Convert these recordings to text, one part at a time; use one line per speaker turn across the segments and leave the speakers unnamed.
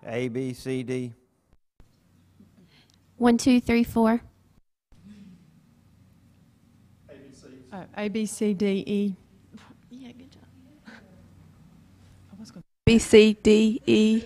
A, B, C, D.
1, 2, 3, 4.
A, B, C, D, E.
Yeah, good job.
B, C, D, E.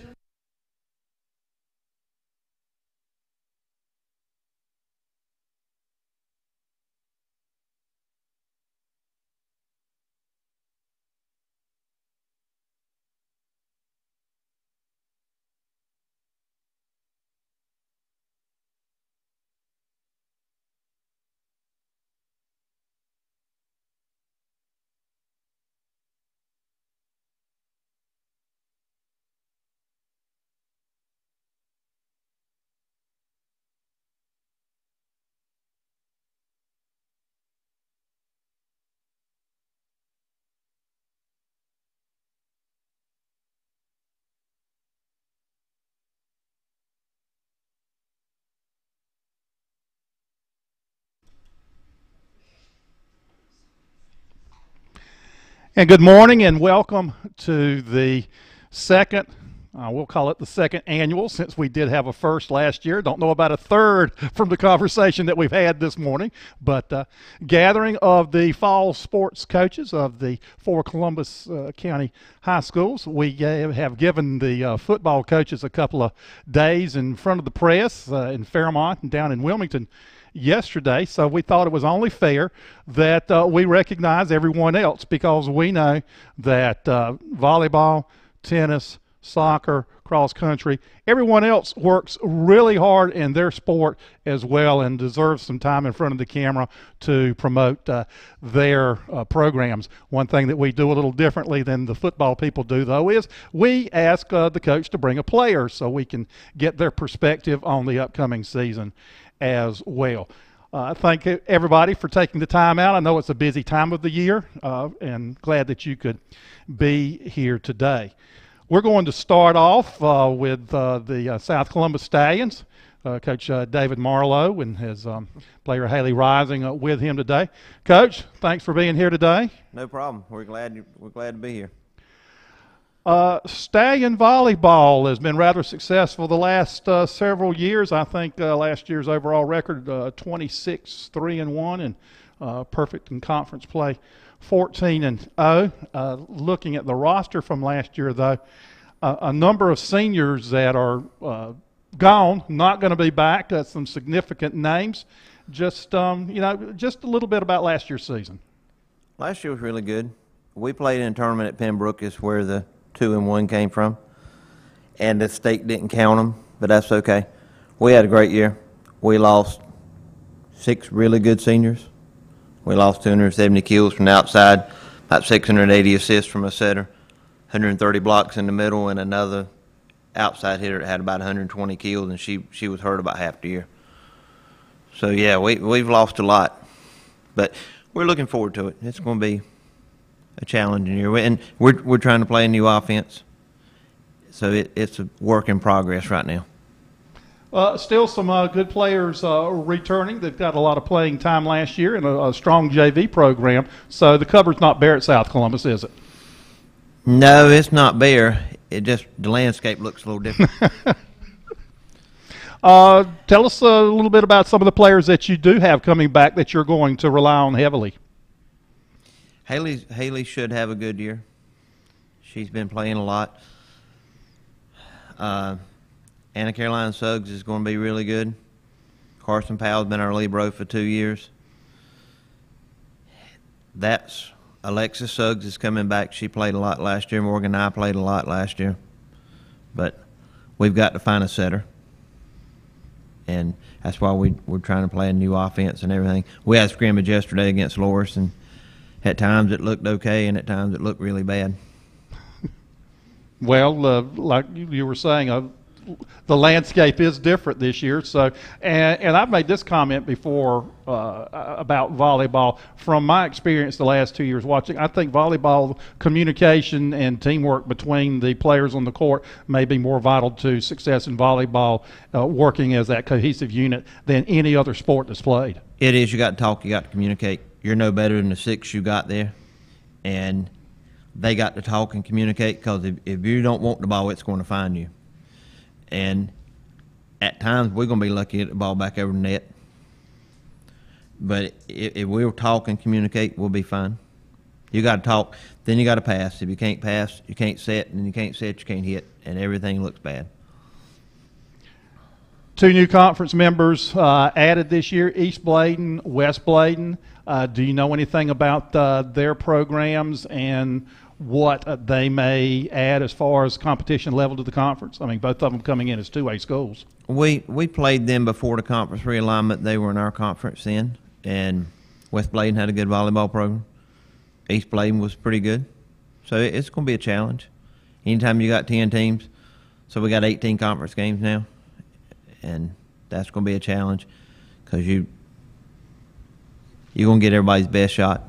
And good morning and welcome to the second, we'll call it the second annual, since we did have a first last year. Don't know about a third from the conversation that we've had this morning, but gathering of the fall sports coaches of the four Columbus County high schools. We have given the football coaches a couple of days in front of the press in Fairmont and down in Wilmington yesterday, so we thought it was only fair that we recognize everyone else, because we know that volleyball, tennis, soccer, cross country, everyone else works really hard in their sport as well and deserves some time in front of the camera to promote their programs. One thing that we do a little differently than the football people do, though, is we ask the coach to bring a player so we can get their perspective on the upcoming season as well. Thank everybody for taking the time out. I know it's a busy time of the year, and glad that you could be here today. We're going to start off with the South Columbus Stallions. Coach David Marlowe and his player Haley Rising with him today. Coach, thanks for being here today.
No problem. We're glad to be here.
Stallion volleyball has been rather successful the last several years. I think last year's overall record 26-3-1 and perfect in conference play 14-0. Looking at the roster from last year, though, a number of seniors that are gone, not going to be back. Some significant names. Just just a little bit about last year's season.
Last year was really good. We played in a tournament at Pembroke, is where the 2-1 came from, and the state didn't count them, but that's okay. We had a great year. We lost 6 really good seniors. We lost 270 kills from the outside, about 680 assists from a setter, 130 blocks in the middle, and another outside hitter that had about 120 kills, and she was hurt about half the year. So yeah, we've lost a lot, but we're looking forward to it. It's going to be a challenging year, and we're trying to play a new offense, so it's a work in progress right now.
Still some good players returning. They've got a lot of playing time last year and a strong JV program, so the cupboard's not bare at South Columbus, is it?
No, it's not bare. It just, the landscape looks a little different.
Tell us a little bit about some of the players that you do have coming back that you're going to rely on heavily.
Haley should have a good year. She's been playing a lot. Anna Caroline Suggs is going to be really good. Carson Powell's been our libero for 2 years. That's Alexis Suggs is coming back. She played a lot last year. Morgan and I played a lot last year. But we've got to find a setter. And that's why we're trying to play a new offense and everything. We had a scrimmage yesterday against Loris, and at times it looked okay, and at times it looked really bad.
Well, like you were saying, the landscape is different this year. So, and I've made this comment before about volleyball. From my experience the last 2 years watching, I think volleyball communication and teamwork between the players on the court may be more vital to success in volleyball, working as that cohesive unit, than any other sport that's played.
It is. You got to talk. You got to communicate. You're no better than the 6 you got there, and they got to talk and communicate, because if you don't want the ball, it's going to find you. And at times, we're going to be lucky to get the ball back over the net. But if we'll talk and communicate, we'll be fine. You got to talk, then you got to pass. If you can't pass, you can't set, and you can't set, you can't hit, and everything looks bad.
2 new conference members added this year, East Bladen, West Bladen. Do you know anything about their programs and what they may add as far as competition level to the conference? I mean, both of them coming in as 2A schools.
We played them before the conference realignment. They were in our conference then, and West Bladen had a good volleyball program. East Bladen was pretty good. So it's going to be a challenge. Anytime you got 10 teams, so we got 18 conference games now, and that's going to be a challenge because you're going to get everybody's best shot.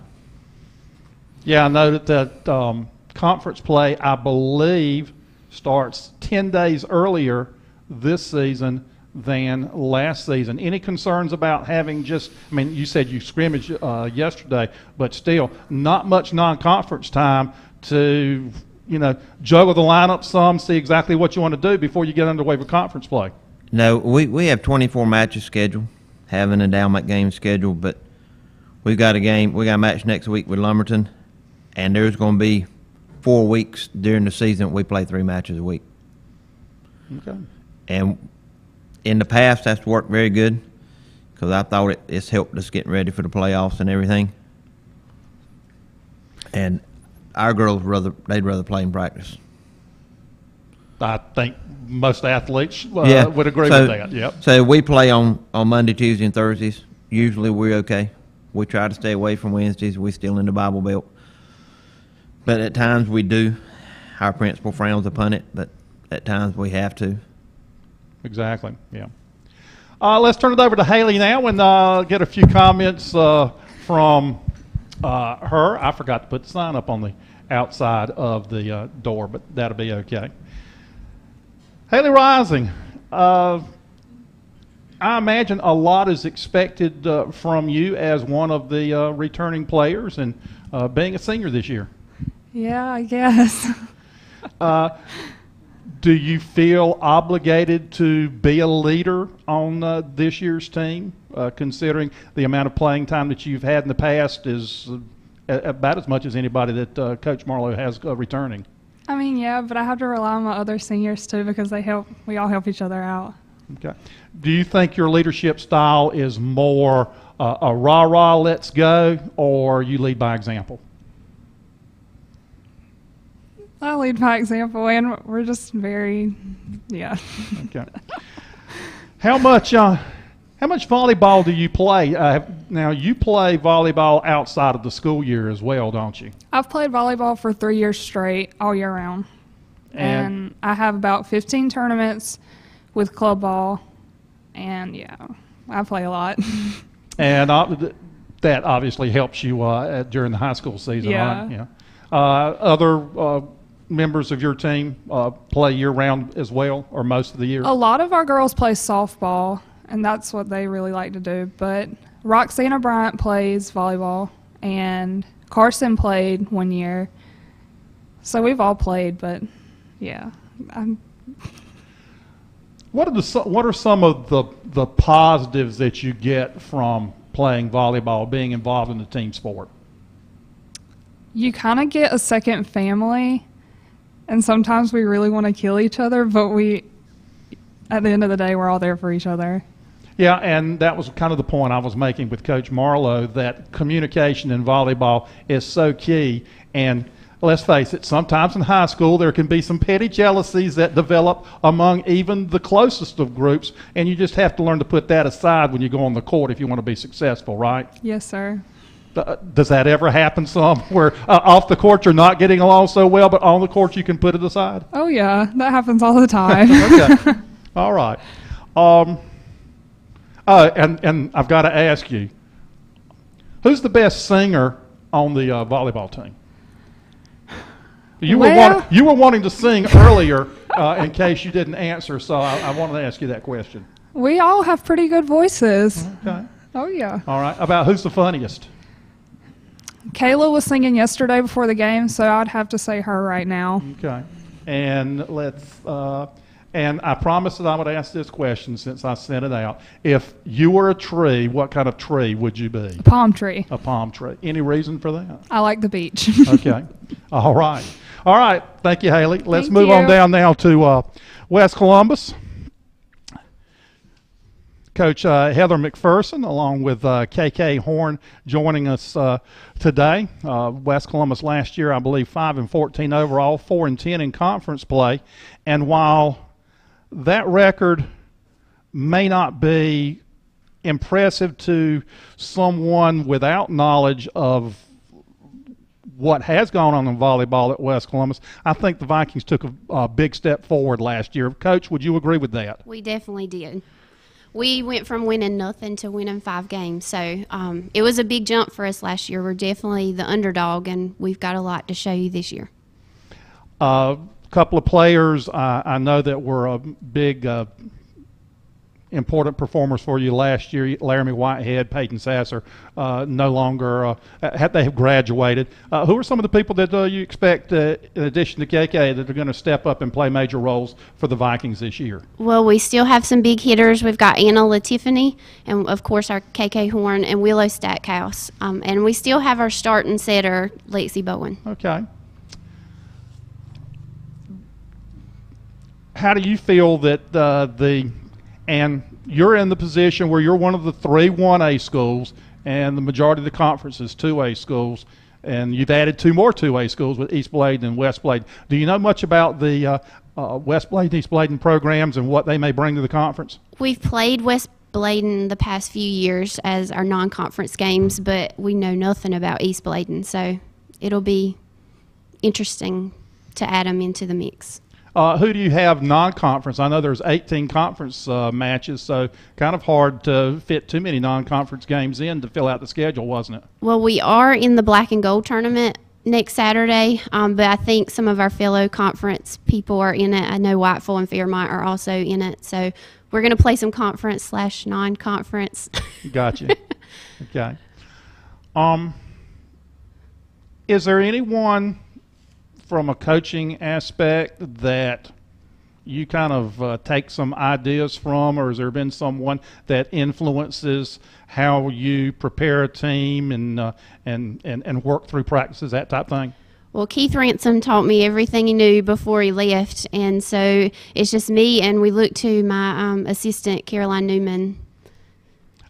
Yeah, I know that conference play, I believe, starts 10 days earlier this season than last season. Any concerns about having just, I mean, you said you scrimmaged yesterday, but still not much non-conference time to, you know, juggle the lineup some, see exactly what you want to do before you get underway with conference play?
No, we have 24 matches scheduled, have an endowment game scheduled, but we got a match next week with Lumberton, and there's going to be 4 weeks during the season we play 3 matches a week.
Okay.
And in the past, that's worked very good because I thought it's helped us getting ready for the playoffs and everything. And our girls they'd rather play in practice.
I think most athletes would agree with that. Yep.
So we play on Monday, Tuesday, and Thursdays. Usually we're okay. We try to stay away from Wednesdays. We're still in the Bible Belt. But at times we do. Our principal frowns upon it, but at times we have to.
Exactly, yeah. Let's turn it over to Haley now and get a few comments from her. I forgot to put the sign up on the outside of the door, but that'll be okay. Haley Rising, I imagine a lot is expected from you as one of the returning players and being a senior this year.
Yeah, I guess.
Do you feel obligated to be a leader on this year's team, considering the amount of playing time that you've had in the past is about as much as anybody that Coach Marlowe has returning?
I mean, yeah, but I have to rely on my other seniors too because we all help each other out.
Okay. Do you think your leadership style is more a rah-rah, let's go, or you lead by example?
I lead by example, and we're just very, yeah.
Okay. How much volleyball do you play? Now, you play volleyball outside of the school year as well, don't you?
I've played volleyball for 3 years straight, all year round. And I have about 15 tournaments with club ball, and yeah, I play a lot.
And that obviously helps you during the high school season,
yeah.
Right? Yeah. Other members of your team play year-round as well, or most of the year?
A lot of our girls play softball, and that's what they really like to do. But Roxana Bryant plays volleyball, and Carson played 1 year. So we've all played, but yeah.
What are some of the positives that you get from playing volleyball, being involved in the team sport?
You kind of get a second family, and sometimes we really want to kill each other, but at the end of the day, we're all there for each other.
Yeah, and that was kind of the point I was making with Coach Marlowe, that communication in volleyball is so key. And let's face it, sometimes in high school there can be some petty jealousies that develop among even the closest of groups, and you just have to learn to put that aside when you go on the court if you want to be successful, right?
Yes, sir.
Does that ever happen some where off the court you're not getting along so well, but on the court you can put it aside?
Oh, yeah. That happens all the time.
Okay. All right. And I've got to ask you, who's the best singer on the volleyball team? You were wanting to sing earlier in case you didn't answer, so I wanted to ask you that question.
We all have pretty good voices.
Okay.
Oh, yeah.
All right. About who's the funniest?
Kayla was singing yesterday before the game, so I'd have to say her right now.
Okay. And let's And I promised that I would ask this question since I sent it out. If you were a tree, what kind of tree would you be?
Palm tree.
A palm tree. Any reason for that?
I like the beach.
Okay. All right. All right. Thank you, Haley. Let's
Thank
move on
you.
down now to West Columbus. Coach Heather McPherson, along with KK Horne, joining us today. West Columbus last year, I believe, 5-14 overall, 4-10 in conference play. And while that record may not be impressive to someone without knowledge of what has gone on in volleyball at West Columbus, I think the Vikings took a big step forward last year. Coach, would you agree with that?
We definitely did. We went from winning nothing to winning 5 games. So it was a big jump for us last year. We're definitely the underdog, and we've got a lot to show you this year.
A couple of players I know that were a big important performers for you last year. Laramie Whitehead, Peyton Sasser, no longer they have graduated. Who are some of the people that you expect, in addition to KK, that are going to step up and play major roles for the Vikings this year?
Well, we still have some big hitters. We've got Anna LaTiffany, and, of course, our KK Horne and Willow Stackhouse. And we still have our starting setter, Lexi Bowen.
Okay. How do you feel that and you're in the position where you're one of the 3 1A schools, and the majority of the conference is 2A schools, and you've added 2 more 2A schools with East Bladen and West Bladen. Do you know much about the West Bladen, East Bladen programs and what they may bring to the conference?
We've played West Bladen the past few years as our non-conference games, but we know nothing about East Bladen, so it'll be interesting to add them into the mix.
Who do you have non-conference? I know there's 18 conference matches, so kind of hard to fit too many non-conference games in to fill out the schedule, wasn't it?
Well, we are in the Black and Gold tournament next Saturday, but I think some of our fellow conference people are in it. I know Whiteville and Fairmont are also in it, so we're going to play some conference/non-conference.
Gotcha. Okay. Is there anyone from a coaching aspect that you kind of take some ideas from, or has there been someone that influences how you prepare a team and work through practices, that type of thing?
Well, Keith Ransom taught me everything he knew before he left, and so it's just me, and we look to my assistant, Caroline Newman.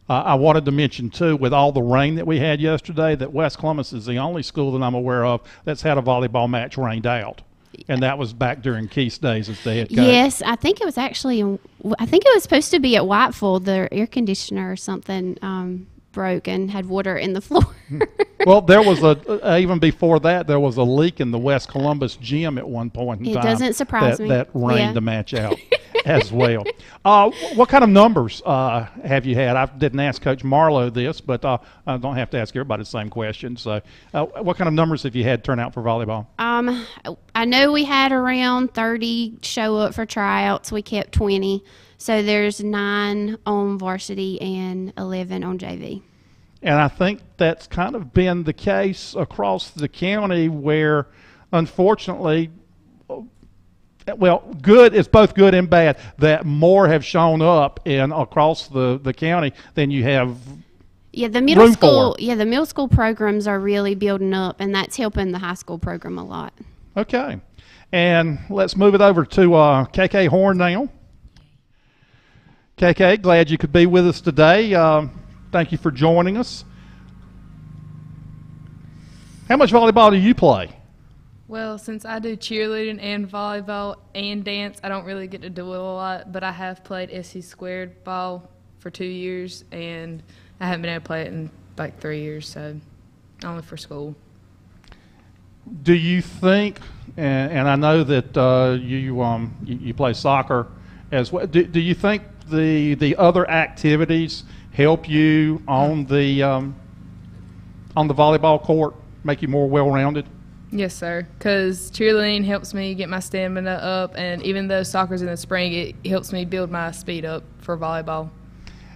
I wanted to mention, too, with all the rain that we had yesterday, that West Columbus is the only school that I'm aware of that's had a volleyball match rained out. And that was back during Keith's days as the head coach.
Yes, I think it was actually, I think it was supposed to be at Whiteville. The air conditioner or something broke and had water in the floor.
Well, there was even before that, there was a leak in the West Columbus gym at one point in time.
It doesn't surprise me.
That rained
Yeah.
the match out as well. What kind of numbers have you had? I didn't ask Coach Marlowe this, but I don't have to ask everybody the same question. So what kind of numbers have you had turn out for volleyball?
I know we had around 30 show up for tryouts. We kept 20. So there's 9 on varsity and 11 on JV.
And I think that's kind of been the case across the county where, unfortunately, well, good is both good and bad, that more have shown up across the county than you have.
Yeah, the middle
room
school.
for.
Yeah, the middle school programs are really building up, and that's helping the high school program a lot.
Okay. And let's move it over to KK Horne now. KK, glad you could be with us today. Thank you for joining us. How much volleyball do you play?
Well, since I do cheerleading and volleyball and dance, I don't really get to do it a lot, but I have played SC squared ball for 2 years, and I haven't been able to play it in like 3 years, so only for school.
Do you think, and I know that you play soccer as well, do you think the other activities help you on the volleyball court, make you more well-rounded?
Yes, sir, because cheerleading helps me get my stamina up, and even though soccer's in the spring, it helps me build my speed up for volleyball.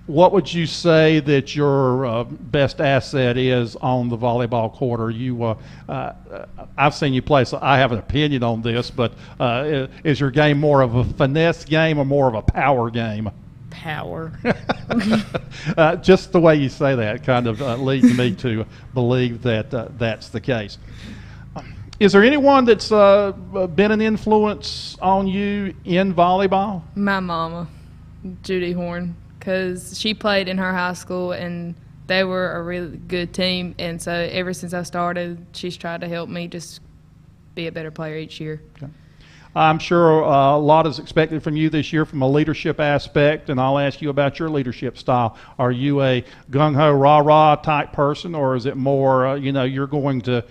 what would you say that your best asset is on the volleyball court? Are you, I've seen you play, so I have an opinion on this, but is your game more of a finesse game or more of a power game?
Power.
Just the way you say that kind of leads me to believe that that's the case. Is there anyone that's been an influence on you in volleyball?
My mama, Judy Horne, because she played in her high school and they were a really good team. And so ever since I started, she's tried to help me just be a better player each year.
Okay. I'm sure a lot is expected from you this year from a leadership aspect, and I'll ask you about your leadership style. Are you a gung-ho, rah-rah type person, or is it more, you're going to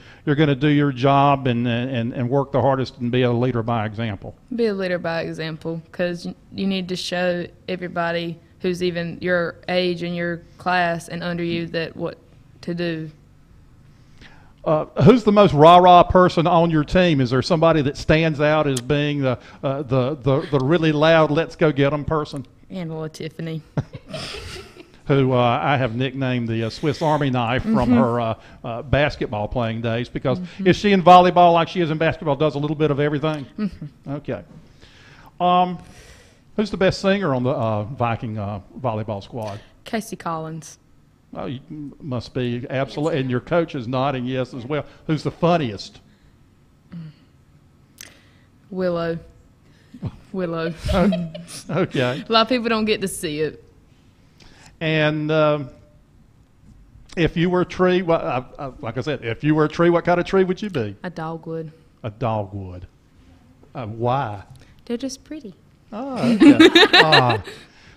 do your job and work the hardest and be a leader by example?
Be a leader by example, because you need to show everybody who's even your age and your class and under you that what to do.
Who's the most rah-rah person on your team? Is there somebody that stands out as being the really loud, let's go get 'em person?
Angela Tiffany.
Who I have nicknamed the Swiss Army knife from her basketball playing days, because is she in volleyball like she is in basketball, does a little bit of everything? Okay. Who's the best singer on the Viking volleyball squad?
Casey Collins.
Oh, you must be absolutely, and your coach is nodding yes as well. Who's the funniest?
Willow. Willow.
Okay.
A lot of people don't get to see it.
And if you were a tree, well, like I said, if you were a tree, what kind of tree would you be?
A dogwood.
A dogwood. Why?
They're just pretty.
Oh, okay.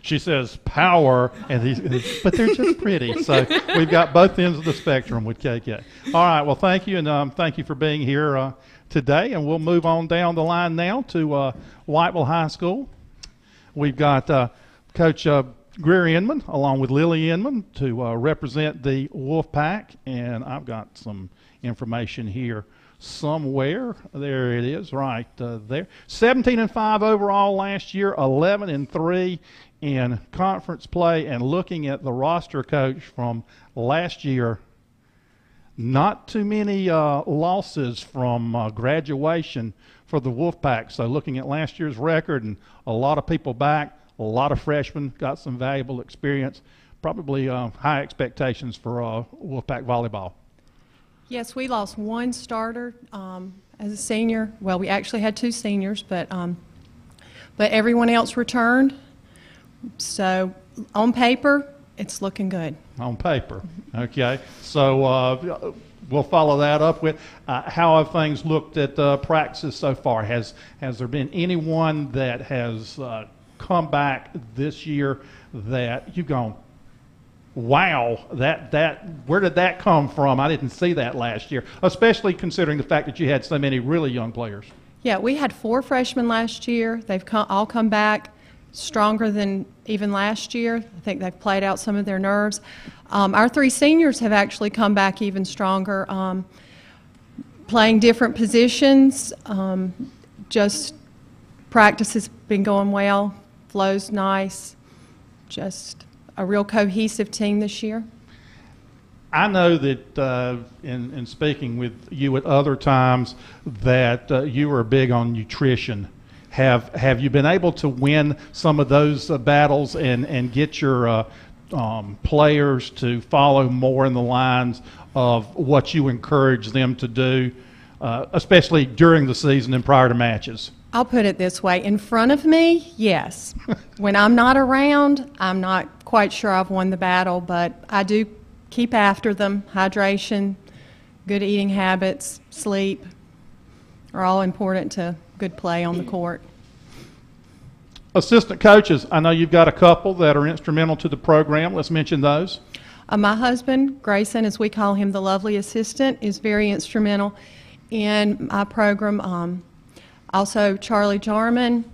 She says power, but they're just pretty. So we've got both ends of the spectrum with KK. All right, well, thank you, and thank you for being here today. And we'll move on down the line now to Whiteville High School. We've got Coach Greer Inman along with Lilli Inman to represent the Wolfpack, and I've got some information here somewhere. There it is, right there. 17-5 overall last year, 11-3 in conference play, and looking at the roster, coach, from last year, not too many losses from graduation for the Wolfpack. So looking at last year's record, and a lot of people back, a lot of freshmen, got some valuable experience, probably high expectations for Wolfpack volleyball.
Yes, we lost one starter as a senior. Well, we actually had two seniors, but everyone else returned. So on paper, it's looking good. On paper,
okay. So we'll follow that up with how have things looked at practices so far? Has there been anyone that has come back this year that you've gone, wow, where did that come from? I didn't see that last year, especially considering the fact that you had so many really young players.
Yeah, we had 4 freshmen last year. They've all come back stronger than even last year. I think they've played out some of their nerves. Our 3 seniors have actually come back even stronger, playing different positions. Just practice has been going well, flow's nice, just a real cohesive team this year.
I know that in speaking with you at other times that you were big on nutrition. Have you been able to win some of those battles and get your players to follow more in the lines of what you encourage them to do, especially during the season and prior to matches?
I'll put it this way. In front of me, yes. When I'm not around, I'm not quite sure I've won the battle, but I do keep after them. Hydration, good eating habits, sleep are all important to good play on the court.
Assistant coaches, I know you've got a couple that are instrumental to the program. Let's mention those.
My husband, Grayson, as we call him, the lovely assistant, is very instrumental in my program. Also, Charlie Jarman,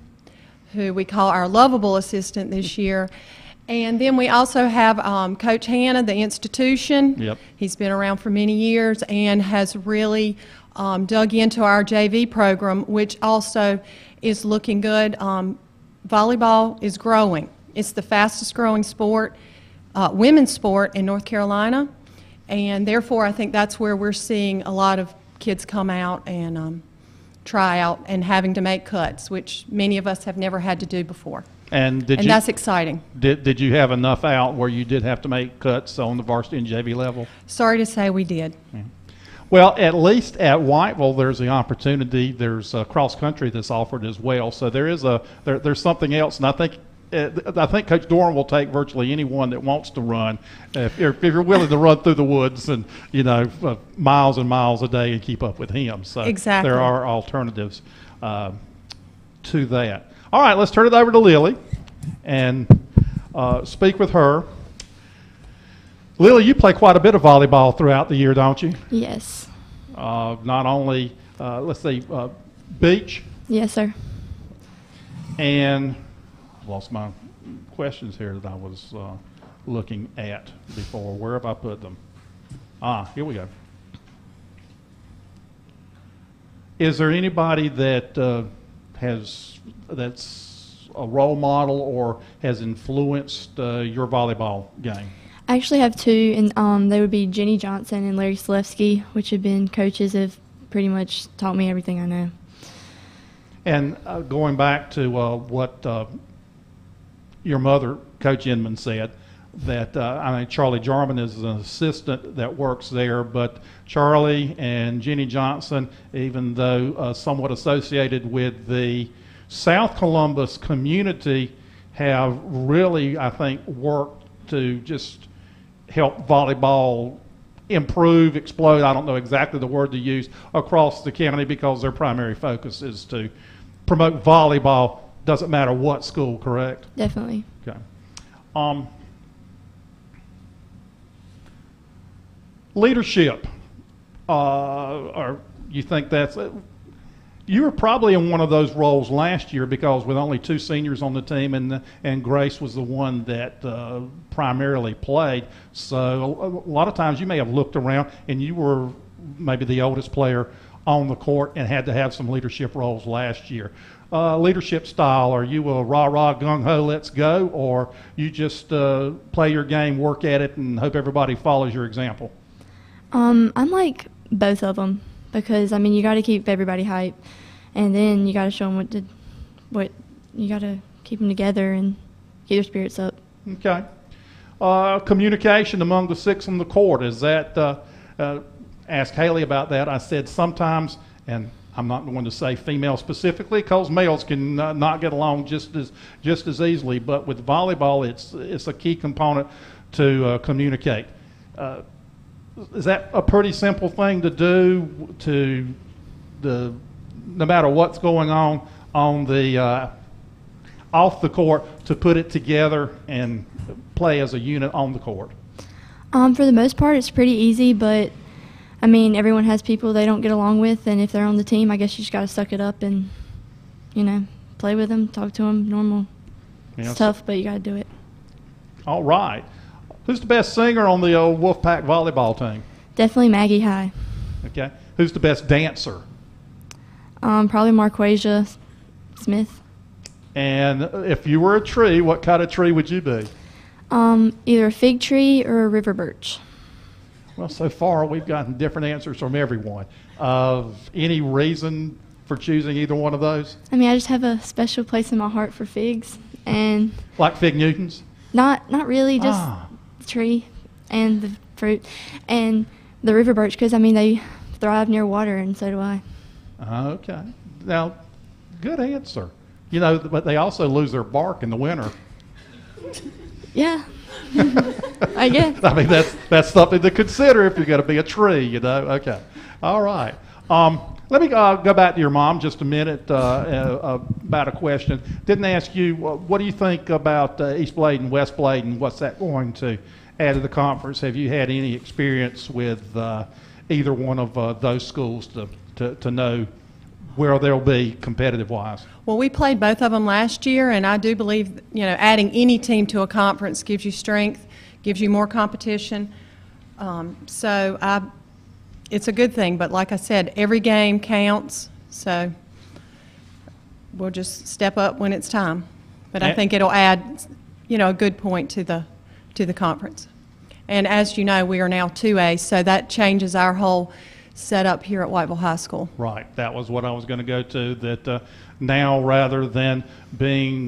who we call our lovable assistant this year. And then we also have Coach Hannah, the institution. Yep. He's been around for many years and has really dug into our JV program, which also is looking good. Volleyball is growing. It's the fastest growing sport women's sport in North Carolina, and therefore I think that's where we're seeing a lot of kids come out and try out and having to make cuts, which many of us have never had to do before.
And
that's exciting.
Did you have enough out where you did have to make cuts on the varsity and JV level?
Sorry to say we did.
Yeah. Well, at least at Whiteville, there's the opportunity. There's cross country that's offered as well. So there is there's something else, and I think Coach Doran will take virtually anyone that wants to run if you're willing to run through the woods and miles and miles a day and keep up with him. So
exactly.
There are alternatives to that. All right, let's turn it over to Lilli and speak with her. Lilli, you play quite a bit of volleyball throughout the year, don't you?
Yes.
Not only, let's see, beach.
Yes, sir.
And I lost my questions here that I was looking at before. Where have I put them? Here we go. Is there anybody that that's a role model or has influenced your volleyball game?
I actually have two, and they would be Jenny Johnson and Larry Slevsky, which have been coaches, have pretty much taught me everything I know.
And going back to what your mother, Coach Inman, said, that I mean, Charlie Jarman is an assistant that works there, but Charlie and Jenny Johnson, even though somewhat associated with the South Columbus community, have really, I think, worked to just help volleyball improve, explode, I don't know exactly the word to use, across the county, because their primary focus is to promote volleyball, doesn't matter what school, correct?
Definitely.
Okay. Leadership, or you think that's, you were probably in one of those roles last year, because with only 2 seniors on the team, and Grace was the one that primarily played. So a lot of times you may have looked around and you were maybe the oldest player on the court and had to have some leadership roles last year. Leadership style, are you a rah-rah, gung-ho, let's go, or you just play your game, work at it, and hope everybody follows your example?
I'm like both of them, because I mean you got to keep everybody hype, and then you got to show them what you got to keep them together and get their spirits up.
Okay. Communication among the 6 on the court, is that? Asked Haley about that. I said sometimes, and I'm not going to say female specifically, because males can not get along just as easily. But with volleyball, it's a key component to communicate. Is that a pretty simple thing to do? No matter what's going on the off the court, to put it together and play as a unit on the court?
For the most part, it's pretty easy, but I mean, everyone has people they don't get along with, and if they're on the team, I guess you just got to suck it up and, play with them, talk to them, normal. Yeah, it's tough, but you got to do it.
All right. Who's the best singer on the old Wolfpack volleyball team?
Definitely Maggie High.
Okay. Who's the best dancer?
Probably Marquasia Smith.
And if you were a tree, what kind of tree would you be?
Either a fig tree or a river birch.
Well, so far we've gotten different answers from everyone. Any reason for choosing either one of those?
I mean, I just have a special place in my heart for figs, and
like Fig Newtons?
Not really, just the tree and the fruit and the river birch, because I mean they thrive near water, and so do I.
Okay. Now, good answer. But they also lose their bark in the winter.
Yeah. I guess.
I mean, that's something to consider if you're going to be a tree, Okay. All right. Let me go back to your mom just a minute about a question. Didn't ask you, what do you think about East Bladen, West Bladen? What's that going to add to the conference? Have you had any experience with either one of those schools to know where they'll be competitive-wise?
Well, we played both of them last year, and I do believe, adding any team to a conference gives you strength, gives you more competition. It's a good thing, but like I said, every game counts, so we'll just step up when it's time. But I think it'll add, a good point to the to the conference. And as you know, we are now 2A, so that changes our whole setup here at Whiteville High School.
Right. That was what I was going to go to, that now rather than being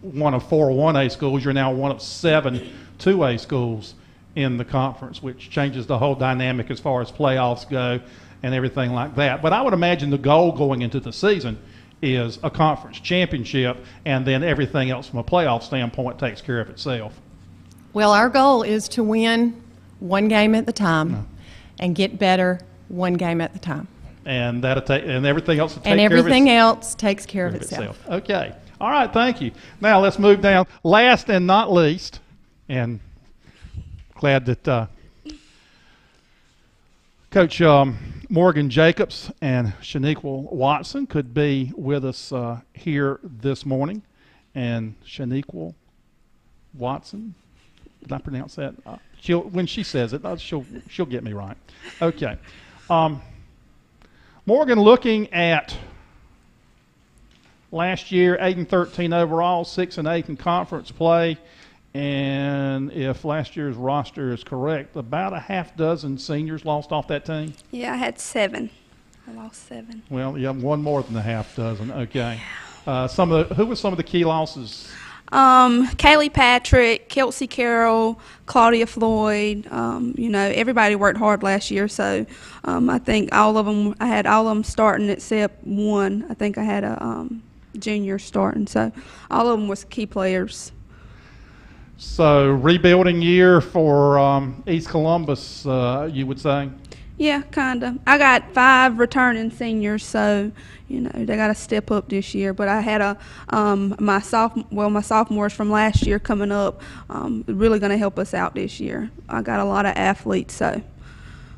one of 4 1A schools, you're now one of 7 2A schools in the conference, which changes the whole dynamic as far as playoffs go and everything like that. But I would imagine the goal going into the season is a conference championship, and then everything else from a playoff standpoint takes care of itself.
Well, our goal is to win one game at the time and get better one game at the time.
And that'll take, and everything else will take
And
care of
everything else takes care of itself.
Okay. All right, thank you. Now let's move down. Last and not least, and glad that Coach Morgan Jacobs and Shynicquel Watson could be with us here this morning. And Shynicquel Watson, did I pronounce that? When she says it, she'll get me right. Okay. Morgan, looking at last year, 8-13 overall, 6-8 in conference play, and if last year's roster is correct, about a half dozen seniors lost off that team.
Yeah, I had 7. I lost 7.
Well, you have one more than a half dozen. Okay. Who were some of the key losses?
Kaylee Patrick, Kelsey Carroll, Claudia Floyd. Everybody worked hard last year, so I think all of them. I had all of them starting except one. I think I had a junior starting, so all of them was key players.
So rebuilding year for East Columbus, you would say?
Yeah, kind of. I got 5 returning seniors, so they got to step up this year. But I had my sophomores from last year coming up, really going to help us out this year. I got a lot of athletes, so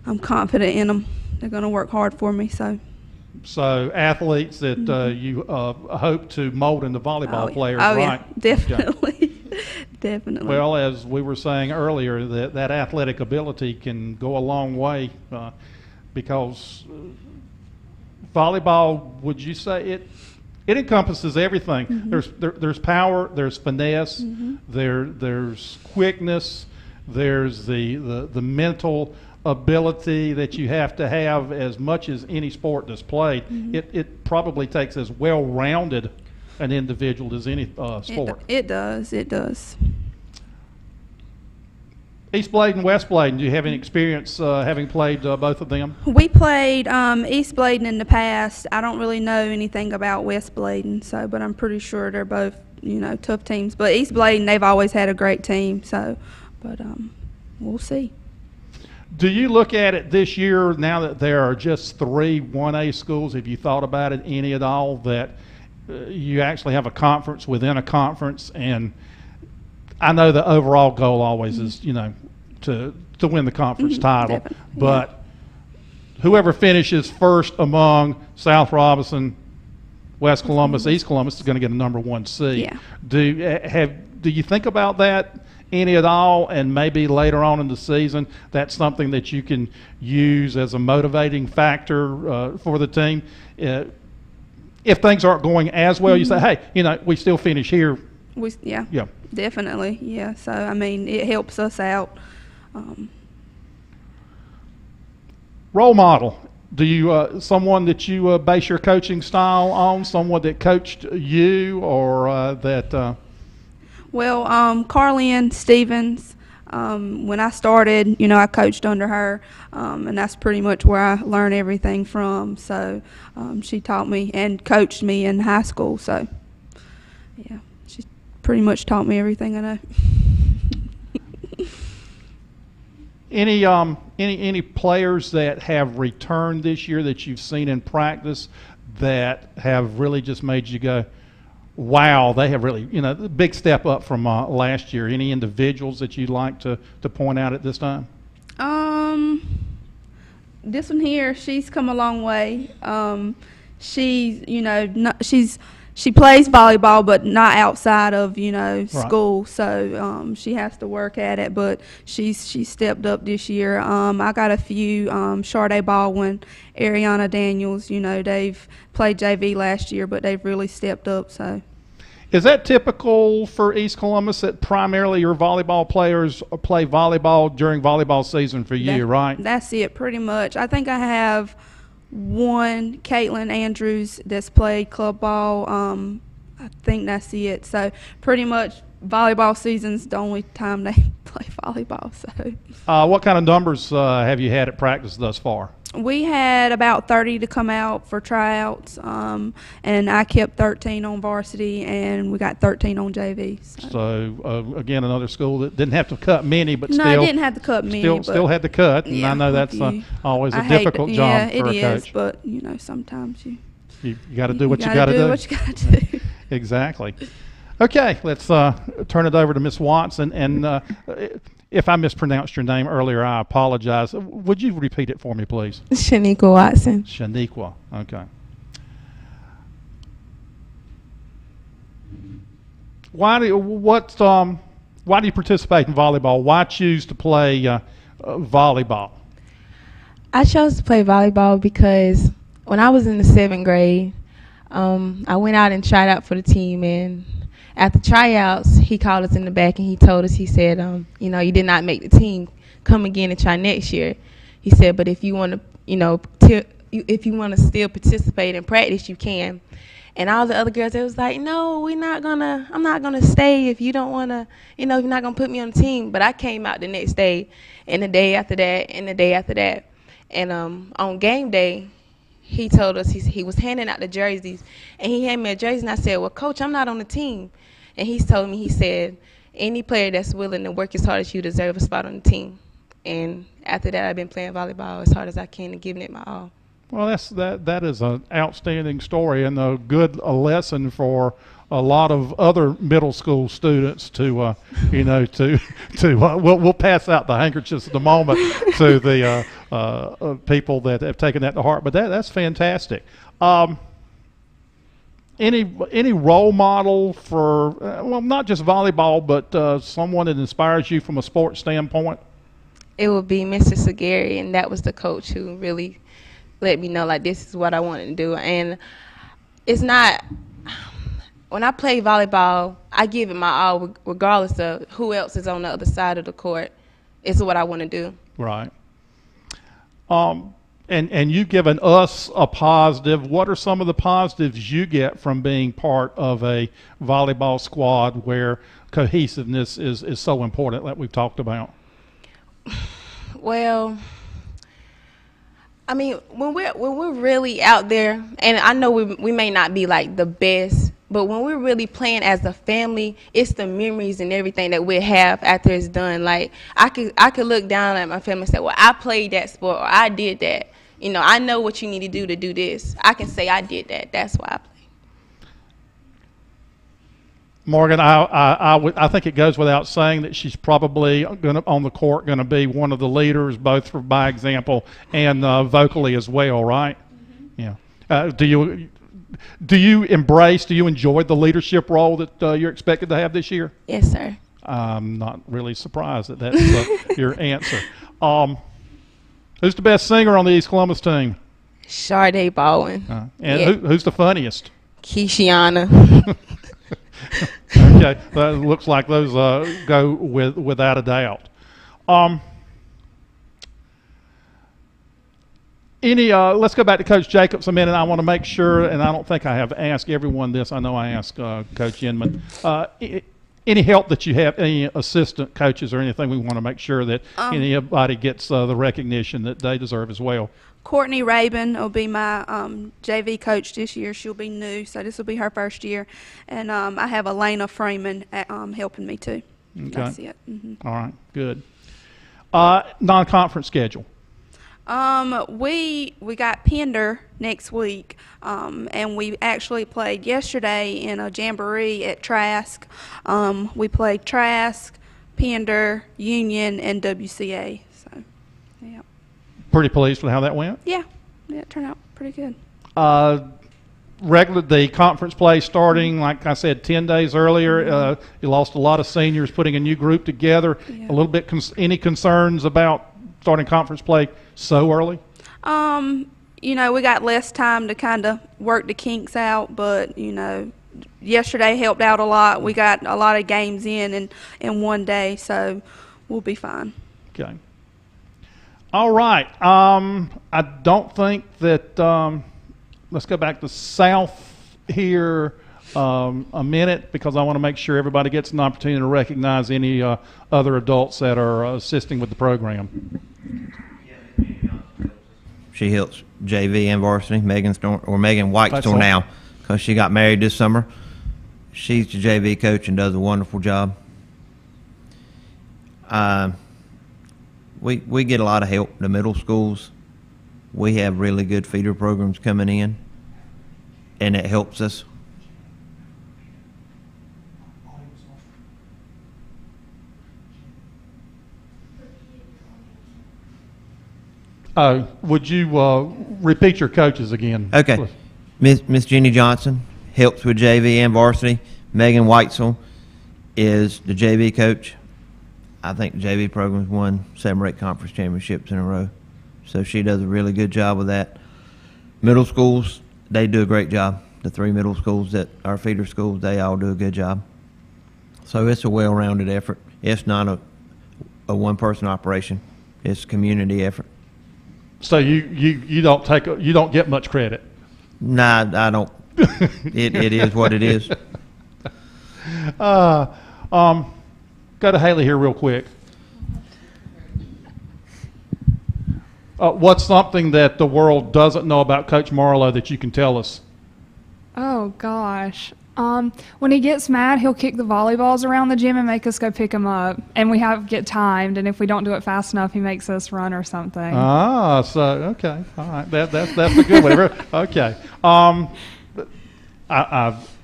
I'm confident in them. They're going to work hard for me. So
athletes that you hope to mold into volleyball players,
right?
Yeah,
definitely.
Okay.
Definitely.
Well, as we were saying earlier, that athletic ability can go a long way because volleyball, would you say it encompasses everything? Mm-hmm. There's power, there's finesse, mm-hmm. there's quickness, there's the mental ability that you have to have as much as any sport that's played. Mm-hmm. It probably takes as well-rounded an individual as any sport.
It does.
East Bladen, West Bladen, do you have any experience having played both of them?
We played East Bladen in the past. I don't really know anything about West Bladen, but I'm pretty sure they're both, tough teams. But East Bladen, they've always had a great team, but we'll see.
Do you look at it this year, now that there are just 3 1A schools, have you thought about it any at all, that you actually have a conference within a conference? And I know the overall goal always is, to win the conference title.
Definitely.
But whoever finishes first among South Robinson, West Columbus, East Columbus is going to get a number 1 seed.
Yeah.
Do you think about that any at all? And maybe later on in the season, that's something that you can use as a motivating factor for the team. If things aren't going as well, you say, hey, we still finish here.
Yeah, definitely. Yeah. So, it helps us out.
Role model. Do you someone that you base your coaching style on? Someone that coached you, or that?
Well, Carlynn Stevens. When I started, I coached under her, and that's pretty much where I learned everything from. So she taught me and coached me in high school. So, yeah, she pretty much taught me everything I know.
Any players that have returned this year that you've seen in practice that have really just made you go, wow, they have really, big step up from last year? Any individuals that you'd like to point out at this time?
This one here, she's come a long way. She plays volleyball, but not outside of, school. So she has to work at it, but she stepped up this year. I got a few, Sharday Baldwin, Ariana Daniels, they've played JV last year, but they've really stepped up. So
Is that typical for East Columbus that primarily your volleyball players play volleyball during volleyball season for you, right?
That's it, pretty much. I think I have one, Caitlin Andrews, that's played club ball. I think that's it. So pretty much volleyball season's the only time they play volleyball. So.
What kind of numbers have you had at practice thus far?
We had about 30 to come out for tryouts, and I kept 13 on varsity, and we got 13 on JV.
So again, another school that didn't have to cut many, but
no, I didn't have to cut many.
Still had to cut, and
yeah,
I know that's always a difficult job for a coach.
Yeah, it is, but you know, sometimes you
got to do what you got to do.
What you got to do.
Exactly. Okay, let's turn it over to Miss Watson, and if I mispronounced your name earlier, I apologize. Would you repeat it for me, please?
Shynicquel Watson.
Shynicquel. Okay. Why do you participate in volleyball? Why choose to play volleyball?
I chose to play volleyball because when I was in the 7th grade, I went out and tried out for the team, and after tryouts, he called us in the back and he told us, he said, you know, you did not make the team. Come again and try next year. He said, but if you want to, you know, if you want to still participate in practice, you can. And all the other girls, they was like, no, I'm not gonna stay if you don't want to, you know, you're not gonna put me on the team. But I came out the next day, and the day after that, and the day after that. And on game day, he told us, he was handing out the jerseys, and he handed me a jersey, and I said, well, Coach, I'm not on the team. And he told me, he said, any player that's willing to work as hard as you deserve a spot on the team. And after that, I've been playing volleyball as hard as I can and giving it my all.
Well, that is an outstanding story and a good lesson for a lot of other middle school students to, you know, we'll pass out the handkerchiefs in a moment to the people that have taken that to heart. But that's fantastic. Any role model for well, not just volleyball, but someone that inspires you from a sports standpoint?
It would be Mr. Segeri, and that was the coach who really let me know, like, this is what I wanted to do. And it's not, when I play volleyball, I give it my all regardless of who else is on the other side of the court. It's what I want to do.
Right. And you've given us a positive. What are some of the positives you get from being part of a volleyball squad where cohesiveness is so important, like we've talked about?
Well, I mean, when we're really out there, and I know we may not be like the best, but when we're really playing as a family, it's the memories and everything that we have after it's done. Like, I could look down at my family and say, well, I played that sport, or I did that. You know, I know what you need to do this. I can say I did that. That's why I play.
Morgan, I think it goes without saying that she's probably on the court going to be one of the leaders, both by example and vocally as well, right? Mm-hmm. Yeah. Do you enjoy the leadership role that you're expected to have this year?
Yes, sir.
I'm not really surprised that that's your answer. Who's the best singer on the East Columbus team?
Sade Baldwin.
And
yeah.
Who's the funniest?
Keishiana.
Okay, that looks like those go without a doubt. Let's go back to Coach Jacobs a minute. I want to make sure, and I don't think I have asked everyone this. I know I asked Coach Inman. Any help that you have, any assistant coaches or anything, we want to make sure that anybody gets the recognition that they deserve as well.
Courtney Rabin will be my JV coach this year. She'll be new, so this will be her first year. And I have Elena Freeman helping me too. Okay. That's it. Mm-hmm.
All right, good. Non-conference schedule.
We got Pender next week, and we actually played yesterday in a jamboree at Trask. We played Trask, Pender, Union, and WCA. So, yeah.
Pretty pleased with how that went?
Yeah, it turned out pretty good.
The conference play starting, like I said, 10 days earlier. Mm-hmm. You lost a lot of seniors putting a new group together. Yeah. A little bit, any concerns about starting conference play so early?
You know, we got less time to kind of work the kinks out, but, you know, yesterday helped out a lot. We got a lot of games in one day, so we'll be fine.
Okay. All right. I don't think that let's go back to South here a minute, because I want to make sure everybody gets an opportunity to recognize any other adults that are assisting with the program.
She helps JV and varsity. Megan Whitestorm
all.
now, because she got married this summer. She's the JV coach and does a wonderful job. We get a lot of help. The middle schools, we have really good feeder programs coming in, and it helps us.
Would you repeat your coaches again?
Okay. Miss Jenny Johnson helps with JV and varsity. Megan Whitesell is the JV coach. I think the JV program's won 7 or 8 conference championships in a row. So she does a really good job with that. Middle schools, they do a great job. The 3 middle schools that are feeder schools, they all do a good job. So it's a well-rounded effort. It's not a one-person operation. It's a community effort.
So you don't get much credit?
Nah, I don't. It is what it is.
Go to Haley here real quick. What's something that the world doesn't know about Coach Marlowe that you can tell us?
Oh, gosh. When he gets mad, he'll kick the volleyballs around the gym and make us go pick them up. And we get timed, and if we don't do it fast enough, he makes us run or something.
So, okay. All right. That's a good one. Okay.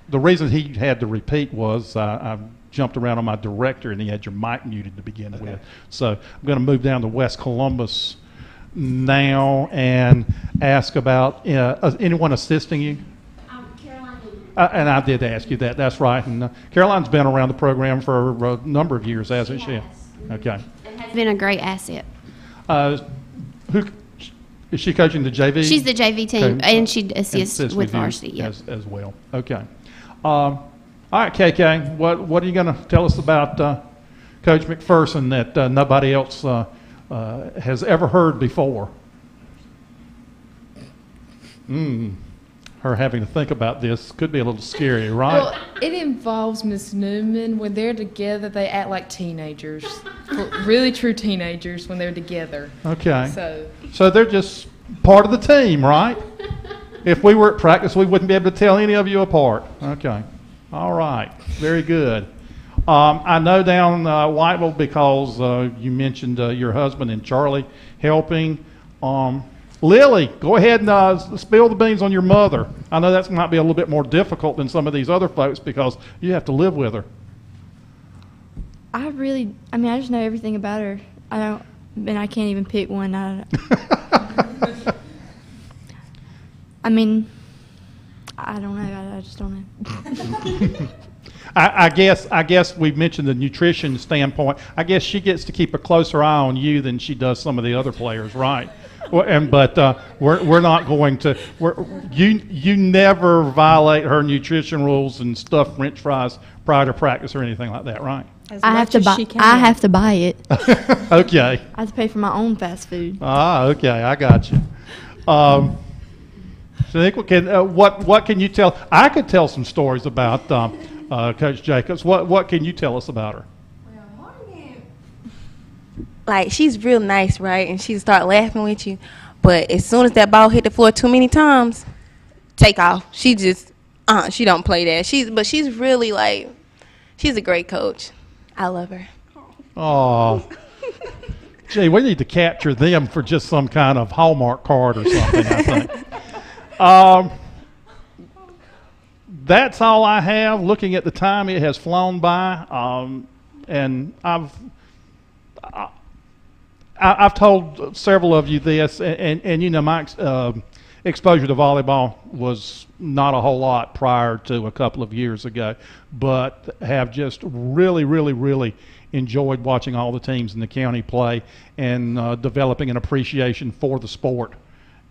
The reason he had to repeat was I jumped around on my director, and he had your mic muted to begin with. So I'm going to move down to West Columbus now and ask about anyone assisting you? And I did ask you that. That's right. And Caroline's been around the program for a number of years, hasn't she? Okay.
And has been a great asset.
Who is she coaching the JV?
She's the JV team,
Okay.
and she assists with
you
varsity. Yep.
as well. Okay. All right, KK. What are you going to tell us about Coach McPherson that nobody else has ever heard before? Her having to think about this could be a little scary, right?
Well, it involves Miss Newman. When they're together, they act like teenagers, really true teenagers when they're together.
Okay.
So
they're just part of the team, right? If we were at practice, we wouldn't be able to tell any of you apart. Okay. All right. Very good. I know down Whiteville, because you mentioned your husband and Charlie helping. Lilli, go ahead and spill the beans on your mother. I know that might be a little bit more difficult than some of these other folks because you have to live with her.
I just know everything about her. I can't even pick one. I don't know. I just don't know.
I guess we've mentioned the nutrition standpoint. I guess she gets to keep a closer eye on you than she does some of the other players, right? But we're not going to. You never violate her nutrition rules and stuff French fries prior to practice or anything like that, right?
I have to buy it.
Okay.
I have to pay for my own fast food.
Okay, I got you. Shynicquel, what can you tell? I could tell some stories about Coach Jacobs. What can you tell us about her?
Like, she's real nice, right? And she'll start laughing with you. But as soon as that ball hit the floor too many times, take off. She just, she don't play that. But she's really, like, she's a great coach. I love her.
Oh, gee, we need to capture them for just some kind of Hallmark card or something, I think. That's all I have. Looking at the time, it has flown by. And I've told several of you this, and you know, my exposure to volleyball was not a whole lot prior to a couple of years ago, but have just really, really, really enjoyed watching all the teams in the county play and developing an appreciation for the sport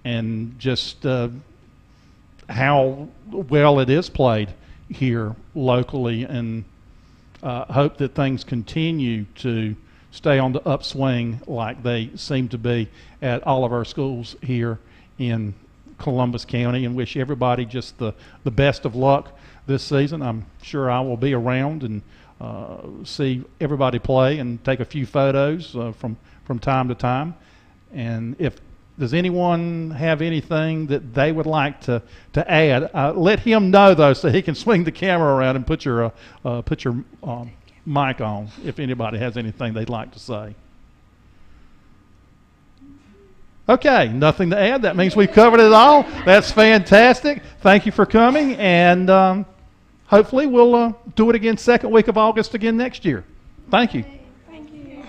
and just how well it is played here locally, and hope that things continue to stay on the upswing like they seem to be at all of our schools here in Columbus County, and wish everybody just the best of luck this season. I'm sure I will be around and see everybody play and take a few photos from time to time. And if does anyone have anything that they would like to add, let him know, though, so he can swing the camera around and put your mic on if anybody has anything they'd like to say. Okay, nothing to add. That means we've covered it all. That's fantastic. Thank you for coming, and hopefully we'll do it again second week of August again next year. Thank you.
Thank you.